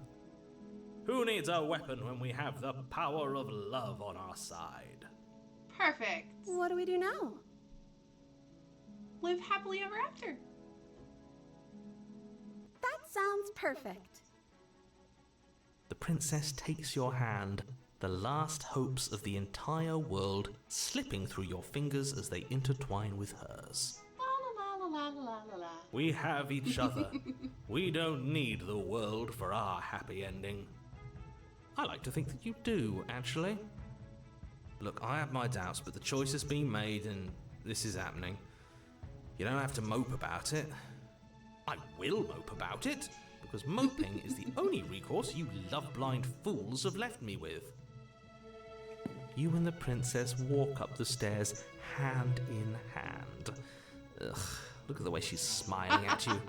Who needs a weapon when we have the power of love on our side? Perfect. What do we do now? Live happily ever after. That sounds perfect. The princess takes your hand, the last hopes of the entire world slipping through your fingers as they intertwine with hers. La la la la la la la. We have each other. We don't need the world for our happy ending. I like to think that you do, actually. Look, I have my doubts, but the choice has been made and this is happening. You don't have to mope about it. I will mope about it, because moping is the only recourse you love-blind fools have left me with. You and the princess walk up the stairs hand in hand. Ugh, look at the way she's smiling at you.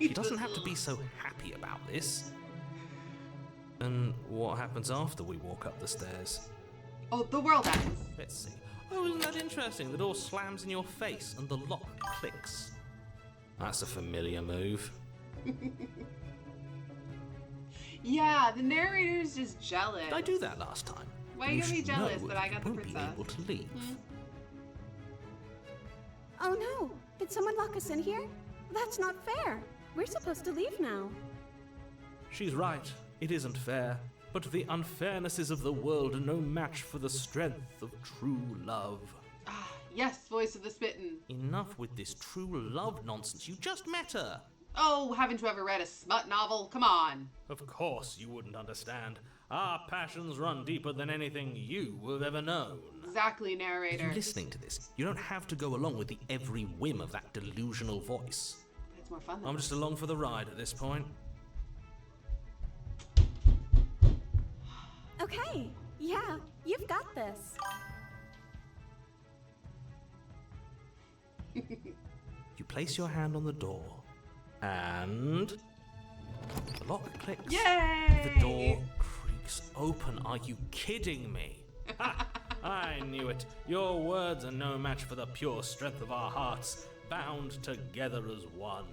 She doesn't have to be so happy about this. And what happens after we walk up the stairs? Oh, the world ends. Let's see. Oh, isn't that interesting? The door slams in your face and the lock clicks. That's a familiar move. Yeah, the narrator's just jealous. Did I do that last time? Why are you gonna be should jealous know that I got the you won't be princess? able to leave. Oh no! Did someone lock us in here? That's not fair! We're supposed to leave now. She's right. It isn't fair. But the unfairnesses of the world are no match for the strength of true love. Ah, yes, voice of the smitten. Enough with this true love nonsense. You just met her. Oh, haven't you ever read a smut novel? Come on. Of course you wouldn't understand. Our passions run deeper than anything you have ever known. Exactly, If narrator. you're listening to this, you don't have to go along with the every whim of that delusional voice. It's more fun than I'm just along for the ride at this point. Okay, yeah, you've got this. You place your hand on the door, and the lock clicks. Yay! The door creaks open. Are you kidding me? Ha! I knew it. Your words are no match for the pure strength of our hearts, bound together as one.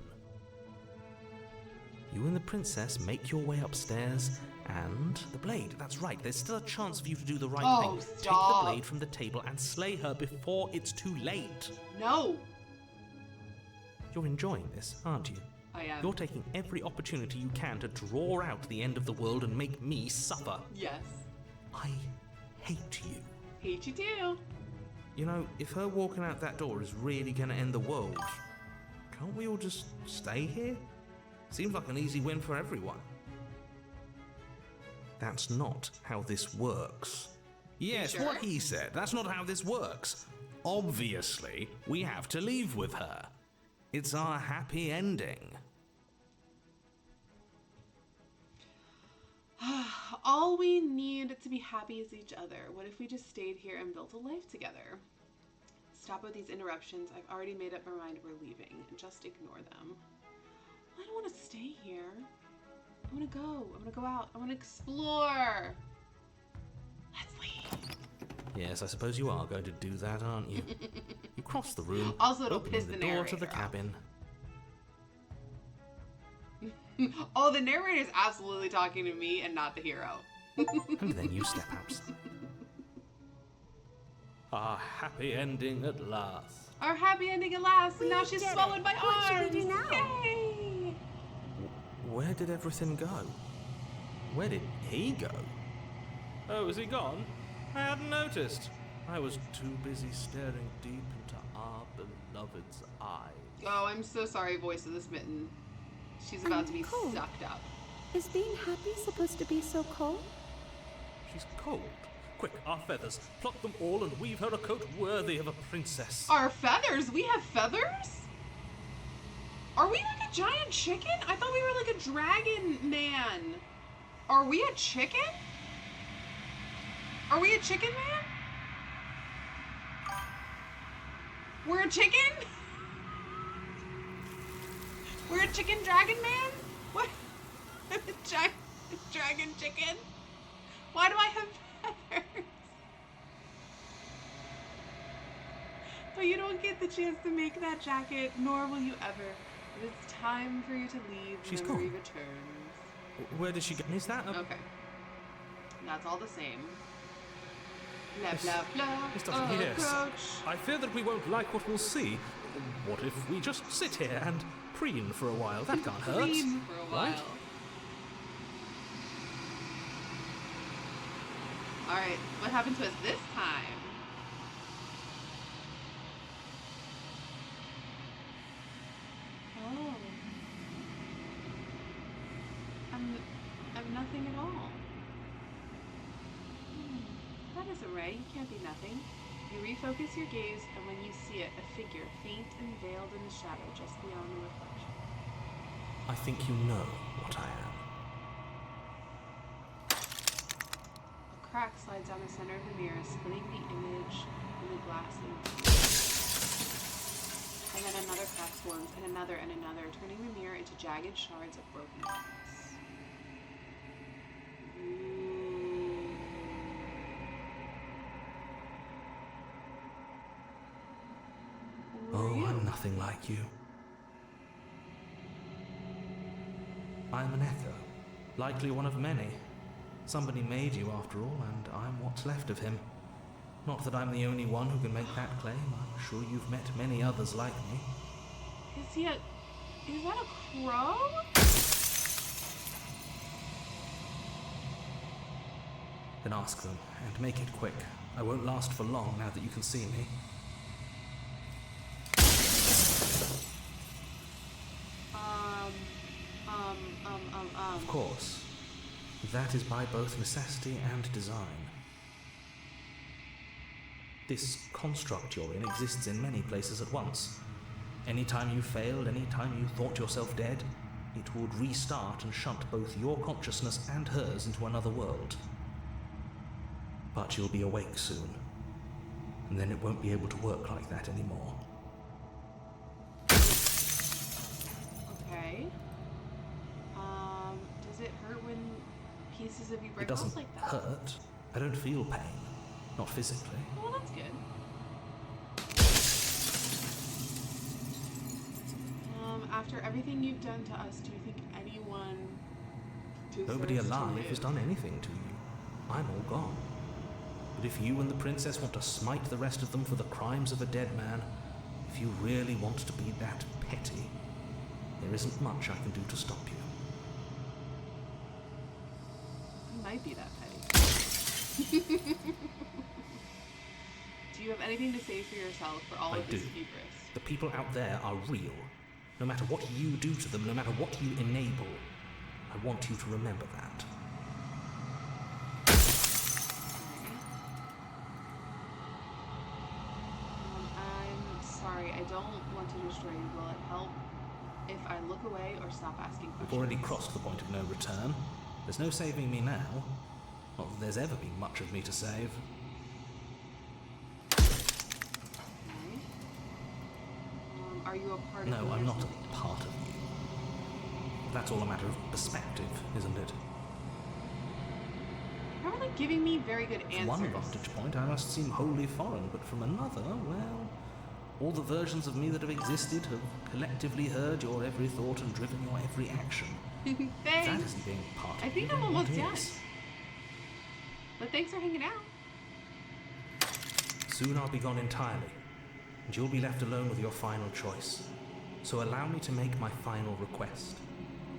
You and the princess make your way upstairs, and the blade. That's right. There's still a chance for you to do the right Oh, thing. stop. Take the blade from the table and slay her before it's too late. No. You're enjoying this, aren't you? I am. You're taking every opportunity you can to draw out the end of the world and make me suffer. Yes. I hate you. Hate you too. You know, if her walking out that door is really going to end the world, can't we all just stay here? Seems like an easy win for everyone. That's not how this works. Yes, sure? what he said. That's not how this works. Obviously, we have to leave with her. It's our happy ending. All we need to be happy is each other. What if we just stayed here and built a life together? Stop with these interruptions. I've already made up my mind we're leaving. Just ignore them. I don't want to stay here. I want to go. I want to go out. I want to explore. Let's leave. Yes, I suppose you are going to do that, aren't you? You cross the room, Also, it'll opening piss the the door to the narrator off. cabin. Oh, the narrator's absolutely talking to me and not the hero. And then you step out. Our happy ending at last. Our happy ending at last, and now We she's did swallowed it. by What arms. should we do now? Yay! Where did everything go? Where did he go? Oh, is he gone? I hadn't noticed. I was too busy staring deep into our beloved's eyes. Oh, I'm so sorry, voice of the smitten. She's about to be cold. sucked up. Is being happy supposed to be so cold? She's cold. Quick, our feathers. Pluck them all and weave her a coat worthy of a princess. Our feathers? We have feathers? Are we like a giant chicken? I thought we were like a dragon man. Are we a chicken? Are we a chicken man? We're a chicken? We're a chicken dragon man? What? I'm a giant dragon chicken? Why do I have feathers? But you don't get the chance to make that jacket, nor will you ever. It is time for you to leave. She's Memory gone. returns. Where did she go? Is that a... Okay. That's all the same. Blah, blah, blah. This doesn't... Yes. Approach. I fear that we won't like what we'll see. What if we just sit here and preen for a while? That can't hurt. Preen for a while. Right? Alright, what happened to us this time? Oh. I'm nothing at all. That isn't right. You can't be nothing. You refocus your gaze, and when you see it, a figure faint and veiled in the shadow just beyond the reflection. I think you know what I am. A crack slides down the center of the mirror, splitting the image and the glass in and then another crack forms, and another, turning the mirror into jagged shards of broken glass. nothing like you. I am an echo, likely one of many. Somebody made you after all, and I'm what's left of him. Not that I'm the only one who can make that claim. I'm sure you've met many others like me. Is that a crow? Then ask them, and make it quick. I won't last for long now that you can see me. Of course. That is by both necessity and design. This construct you're in exists in many places at once. Anytime you failed, anytime you thought yourself dead, it would restart and shunt both your consciousness and hers into another world. But you'll be awake soon, and then it won't be able to work like that anymore. Okay. Does it hurt when pieces of you break It doesn't off like that? hurt. I don't feel pain. Not physically. Well, that's good. After everything you've done to us, do you think anyone deserves Nobody to alive live? has done anything to you. I'm all gone. But if you and the princess want to smite the rest of them for the crimes of a dead man, if you really want to be that petty, there isn't much I can do to stop you. You might be that petty. Do you have anything to say for yourself for all of this hubris? The people out there are real. No matter what you do to them, no matter what you enable, I want you to remember that. I'm sorry, I don't want to destroy you. Will it help if I look away or stop asking questions? We've already crossed the point of no return. There's no saving me now. Not that there's ever been much of me to save. Okay. Are you a part of No, me I'm or not something? a part of you. That's all a matter of perspective, isn't it? You're not really giving me very good answers. From one vantage point, I must seem wholly foreign, but from another, well, all the versions of me that have existed have collectively heard your every thought and driven your every action. Thanks. That isn't being part of I think you, I'm then almost what done. is? But thanks for hanging out. Soon I'll be gone entirely, and you'll be left alone with your final choice. So allow me to make my final request.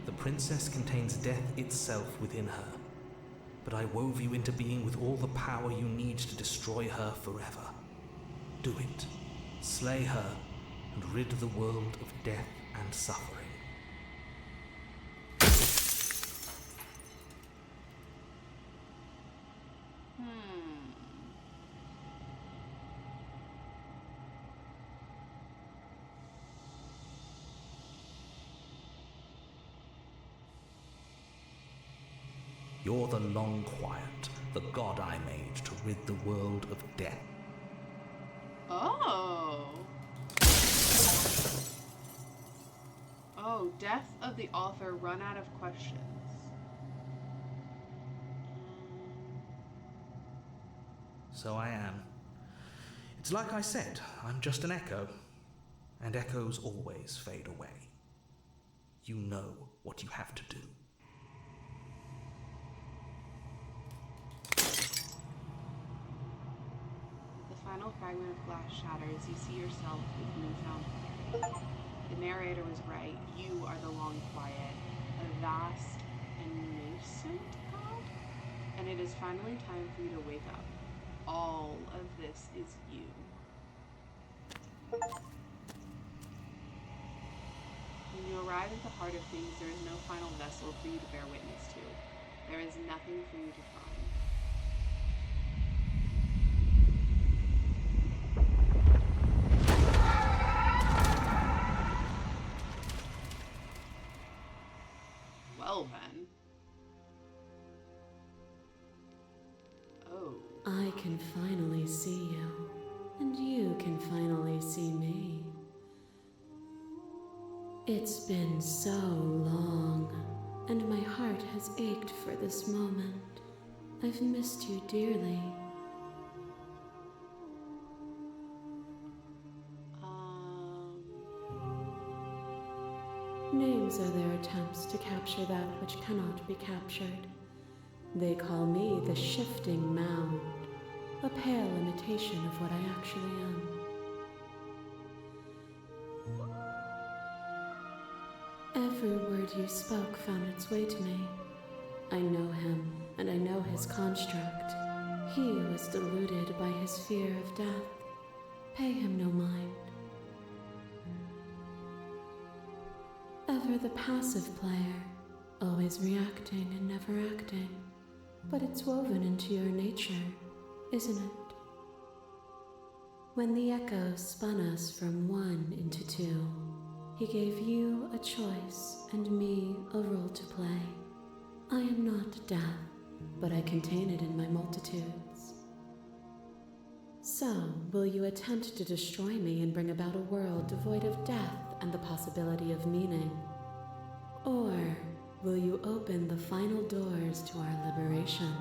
The princess contains death itself within her, but I wove you into being with all the power you need to destroy her forever. Do it. Slay her, and rid the world of death and suffering. You're the long quiet, the god I made to rid the world of death. Oh. Oh, death of the author run out of questions. So I am. It's like I said, I'm just an echo, and echoes always fade away. You know what you have to do. The final fragment of glass shatters. You see yourself with newfound light. The narrator was right. You are the long quiet, a vast and nascent god, and it is finally time for you to wake up. All of this is you. When you arrive at the heart of things, there is no final vessel for you to bear witness to. There is nothing for you to find. Well then. Oh. I can finally see you, and you can finally see me. It's been so long, and my heart has ached for this moment. I've missed you dearly. Names are their attempts to capture that which cannot be captured. They call me the shifting mound, a pale imitation of what I actually am. Every word you spoke found its way to me. I know him, and I know his construct. He was deluded by his fear of death. Pay him no mind. Ever the passive player, always reacting and never acting. But it's woven into your nature, isn't it? When the echo spun us from one into two, he gave you a choice and me a role to play. I am not death, but I contain it in my multitudes. So, will you attempt to destroy me and bring about a world devoid of death and the possibility of meaning? Or will you open the final doors to our liberation?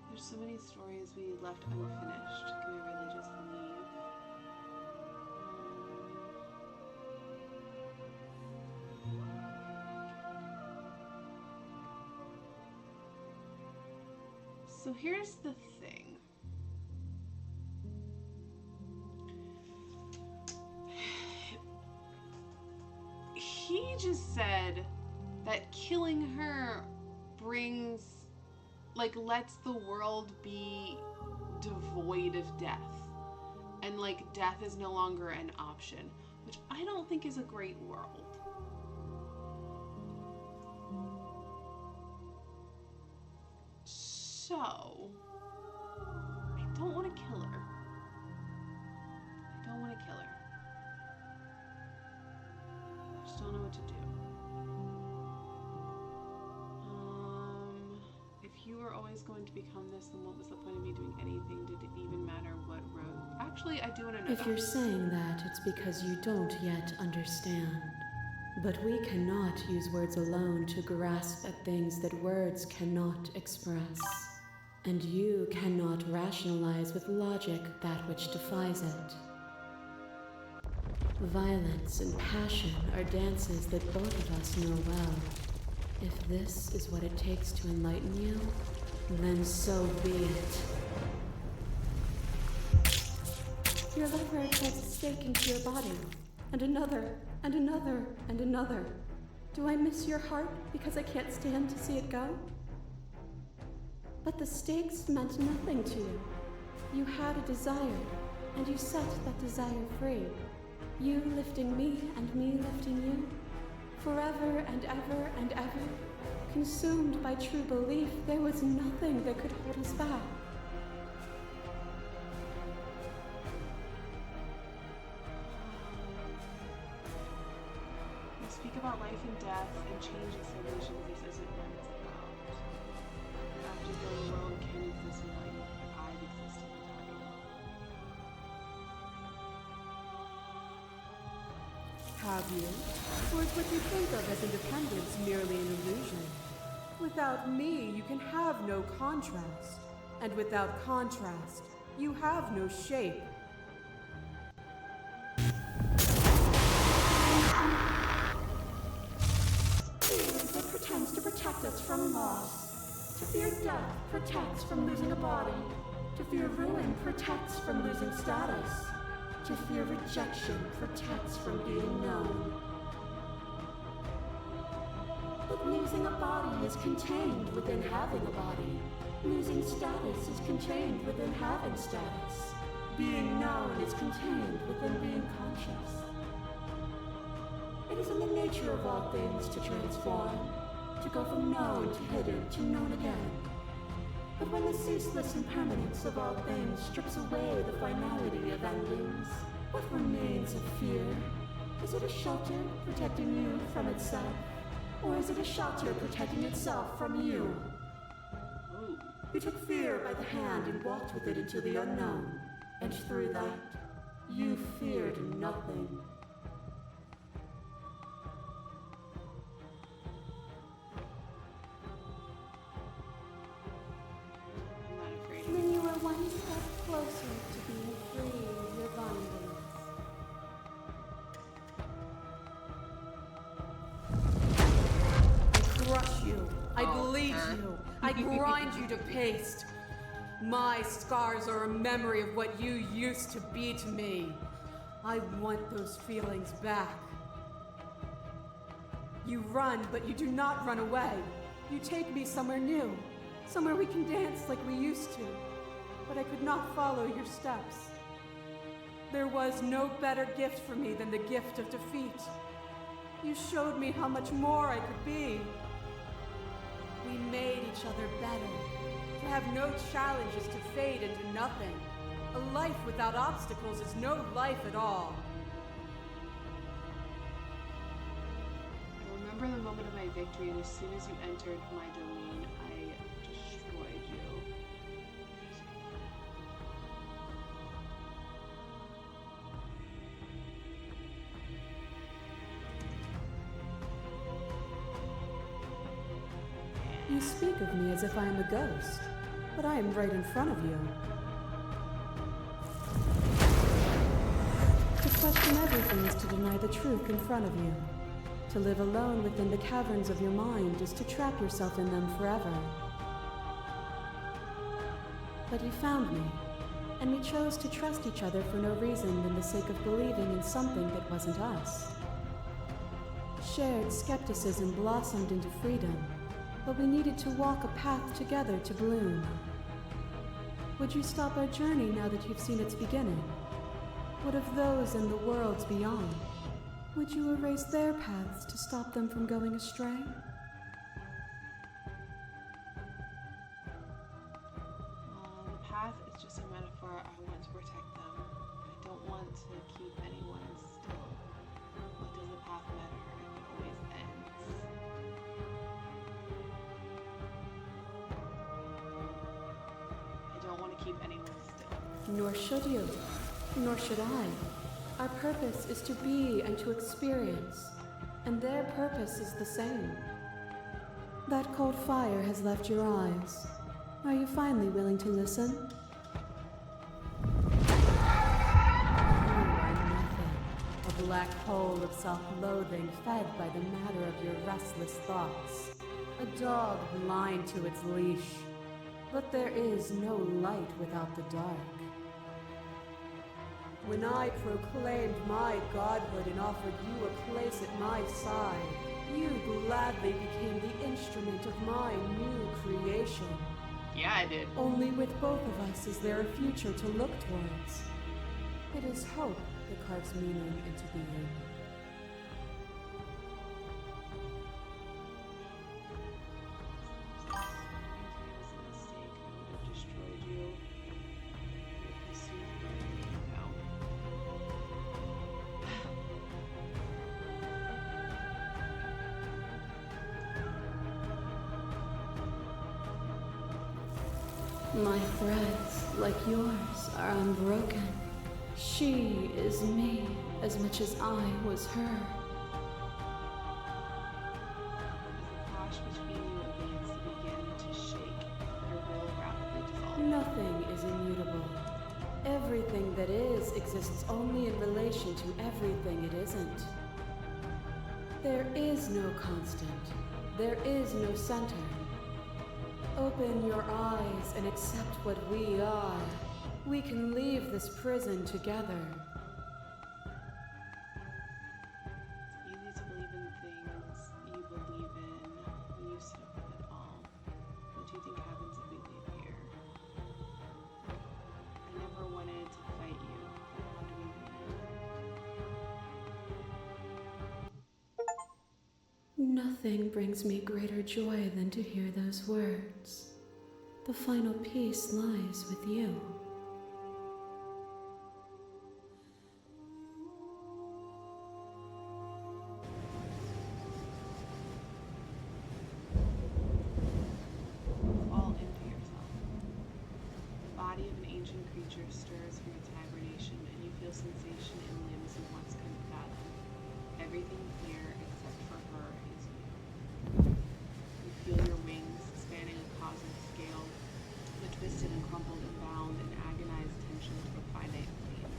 There's so many stories we left unfinished. Can we really just leave? So here's the thing. He just said that killing her brings, like, lets the world be devoid of death. And, like, death is no longer an option, which I don't think is a great world. So, I don't want to kill her. I don't want to kill her. I just don't know what to do. If you were always going to become this, then what was the point of me doing anything? Did it even matter what road? Actually, I do want to know If you're saying that, it's because you don't yet understand. But we cannot use words alone to grasp at things that words cannot express. And you cannot rationalize with logic that which defies it. Violence and passion are dances that both of us know well. If this is what it takes to enlighten you, then so be it. Your left arm puts a stake into your body, and another, and another, and another. Do I miss your heart because I can't stand to see it go? But the stakes meant nothing to you. You had a desire, and you set that desire free. You lifting me and me lifting you. Forever and ever and ever. Consumed by true belief, there was nothing that could hold us back. You speak about life and death and change and salvation. This isn't what it's about. After the world can exist without you, but I've existed without you. Have you? Or is what you think of as independence merely an illusion? Without me, you can have no contrast. And without contrast, you have no shape. It pretends to protect us from loss. To fear death protects from losing a body. To fear ruin protects from losing status. To fear rejection protects from being known. But losing a body is contained within having a body. Losing status is contained within having status. Being known is contained within being conscious. It is in the nature of all things to transform, to go from known to hidden to known again. But when the ceaseless impermanence of all things strips away the finality of endings, what remains of fear? Is it a shelter protecting you from itself? Or is it a shelter protecting itself from you? You took fear by the hand and walked with it into the unknown. And through that, you feared nothing. I'm not afraid. When you were one step closer to being free of your bondage. I grind you to paste. My scars are a memory of what you used to be to me. I want those feelings back. You run, but you do not run away. You take me somewhere new, somewhere we can dance like we used to. But I could not follow your steps. There was no better gift for me than the gift of defeat. You showed me how much more I could be. We made each other better. To have no challenges to fade into nothing. A life without obstacles is no life at all. I remember the moment of my victory, and as soon as you entered my domain, I destroyed you. You speak of me as if I am a ghost, but I am right in front of you. To question everything is to deny the truth in front of you. To live alone within the caverns of your mind is to trap yourself in them forever. But you found me, and we chose to trust each other for no reason than the sake of believing in something that wasn't us. Shared skepticism blossomed into freedom, but we needed to walk a path together to bloom. Would you stop our journey now that you've seen its beginning? What of those in the worlds beyond? Would you erase their paths to stop them from going astray? The path is just a metaphor. I want to protect them. I don't want to keep anyone still. What does the path matter if it always ends? I don't want to keep anyone still. Nor should you. Nor should I. Our purpose is to be and to experience, and their purpose is the same. That cold fire has left your eyes. Are you finally willing to listen? You are nothing. A black hole of self-loathing fed by the matter of your restless thoughts. A dog blind to its leash. But there is no light without the dark. When I proclaimed my godhood and offered you a place at my side, you gladly became the instrument of my new creation. Yeah, I did. Only with both of us is there a future to look towards. It is hope that carves meaning into being. My threads, like yours, are unbroken. She is me as much as I was her. The clash between you begins to begin to shake. Her will rapidly dissolve. Nothing is immutable. Everything that is exists only in relation to everything it isn't. There is no constant. There is no center. Open your eyes and accept what we are. We can leave this prison together. It's easy to believe in things you believe in when you sit up with it all. What do you think happens if we leave here? I never wanted to fight you. How do we leave? Nothing brings me greater joy than to hear those words. The final peace lies with you. Fall into yourself. The body of an ancient creature stirs from its hibernation, and you feel sensation in limbs you once couldn't fathom. Everything here, except for her, is you. You feel your wings spanning a cosmic scale, the twisted and crumpled and bound in agonized tension to a finite plane.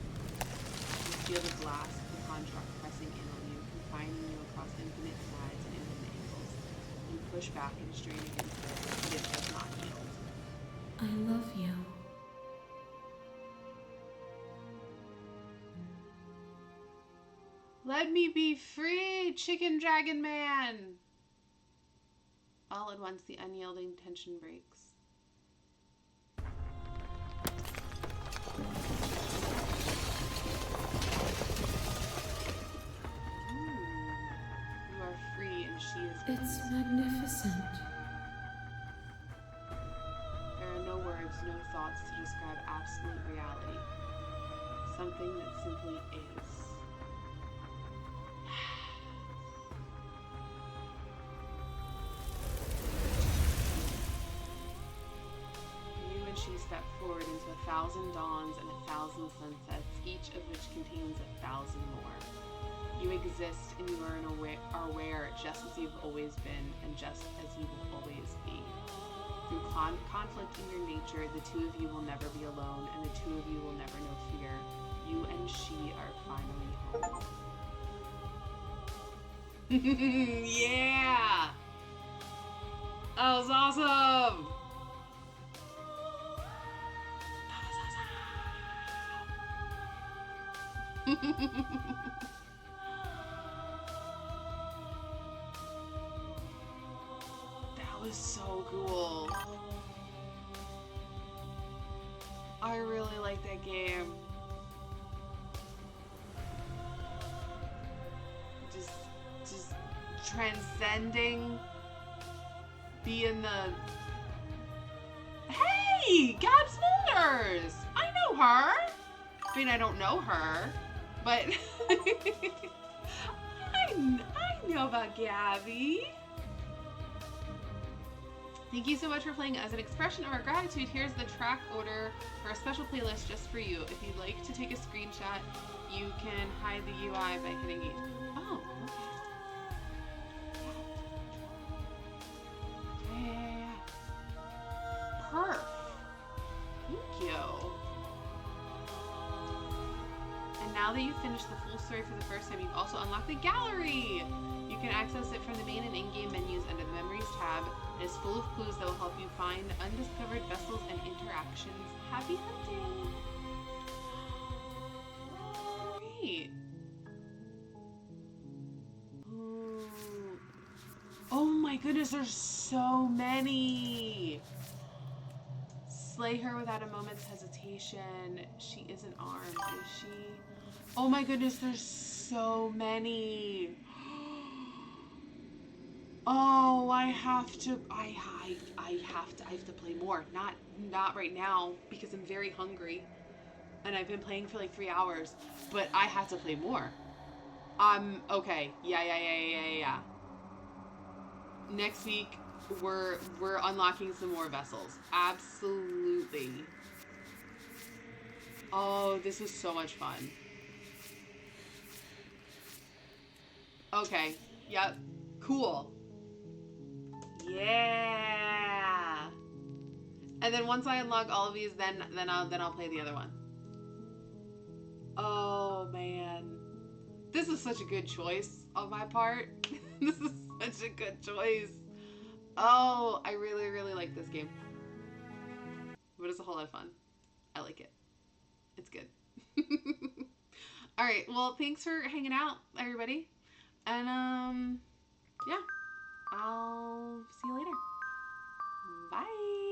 You feel the blast of the contract pressing in on you, confining you across infinite sides and infinite angles. You push back and strain against it, but it has not healed. I love you. Let me be free, Chicken Dragon Man! All at once, the unyielding tension breaks. You are free, and she is free. It's magnificent. There are no words, no thoughts to describe absolute reality. Something that simply is. You and she step forward into 1,000 dawns and 1,000 sunsets, each of which contains 1,000 more. You exist and you are aware just as you've always been and just as you will always be. Through conflict in your nature, the two of you will never be alone, and the two of you will never know fear. You and she are finally home. Yeah! That was awesome! That was awesome! That was so cool. I really like that game. Just transcending, being the... Hey! Gab Smulders! I know her! I mean, I don't know her, but I know about Gabby. Thank you so much for playing. As an expression of our gratitude, here's the track order for a special playlist just for you. If you'd like to take a screenshot, you can hide the UI by hitting it. Oh, okay. Yeah. Perf. Thank you. And now that you've finished the full story for the first time, you've also unlocked the gallery. You can access it from the main and in-game menus under the Memories tab. It is full of clues that will help you find undiscovered vessels and interactions. Happy hunting! Great. Ooh. Oh my goodness, there's so many! Slay her without a moment's hesitation. She isn't armed, is she? Oh my goodness, there's so many! Oh, I have to play more. Not right now because I'm very hungry, and I've been playing for like 3 hours. But I have to play more. Okay. Yeah. Next week we're unlocking some more vessels. Absolutely. Oh, this is so much fun. Okay. Yep. Cool. Yeah. And then once I unlock all of these, then I'll play the other one. Oh man, this is such a good choice on my part. This is such a good choice. Oh, I really like this game. But it's a whole lot of fun. I like it. It's good. All right. Well, thanks for hanging out, everybody. And yeah. I'll see you later. Bye.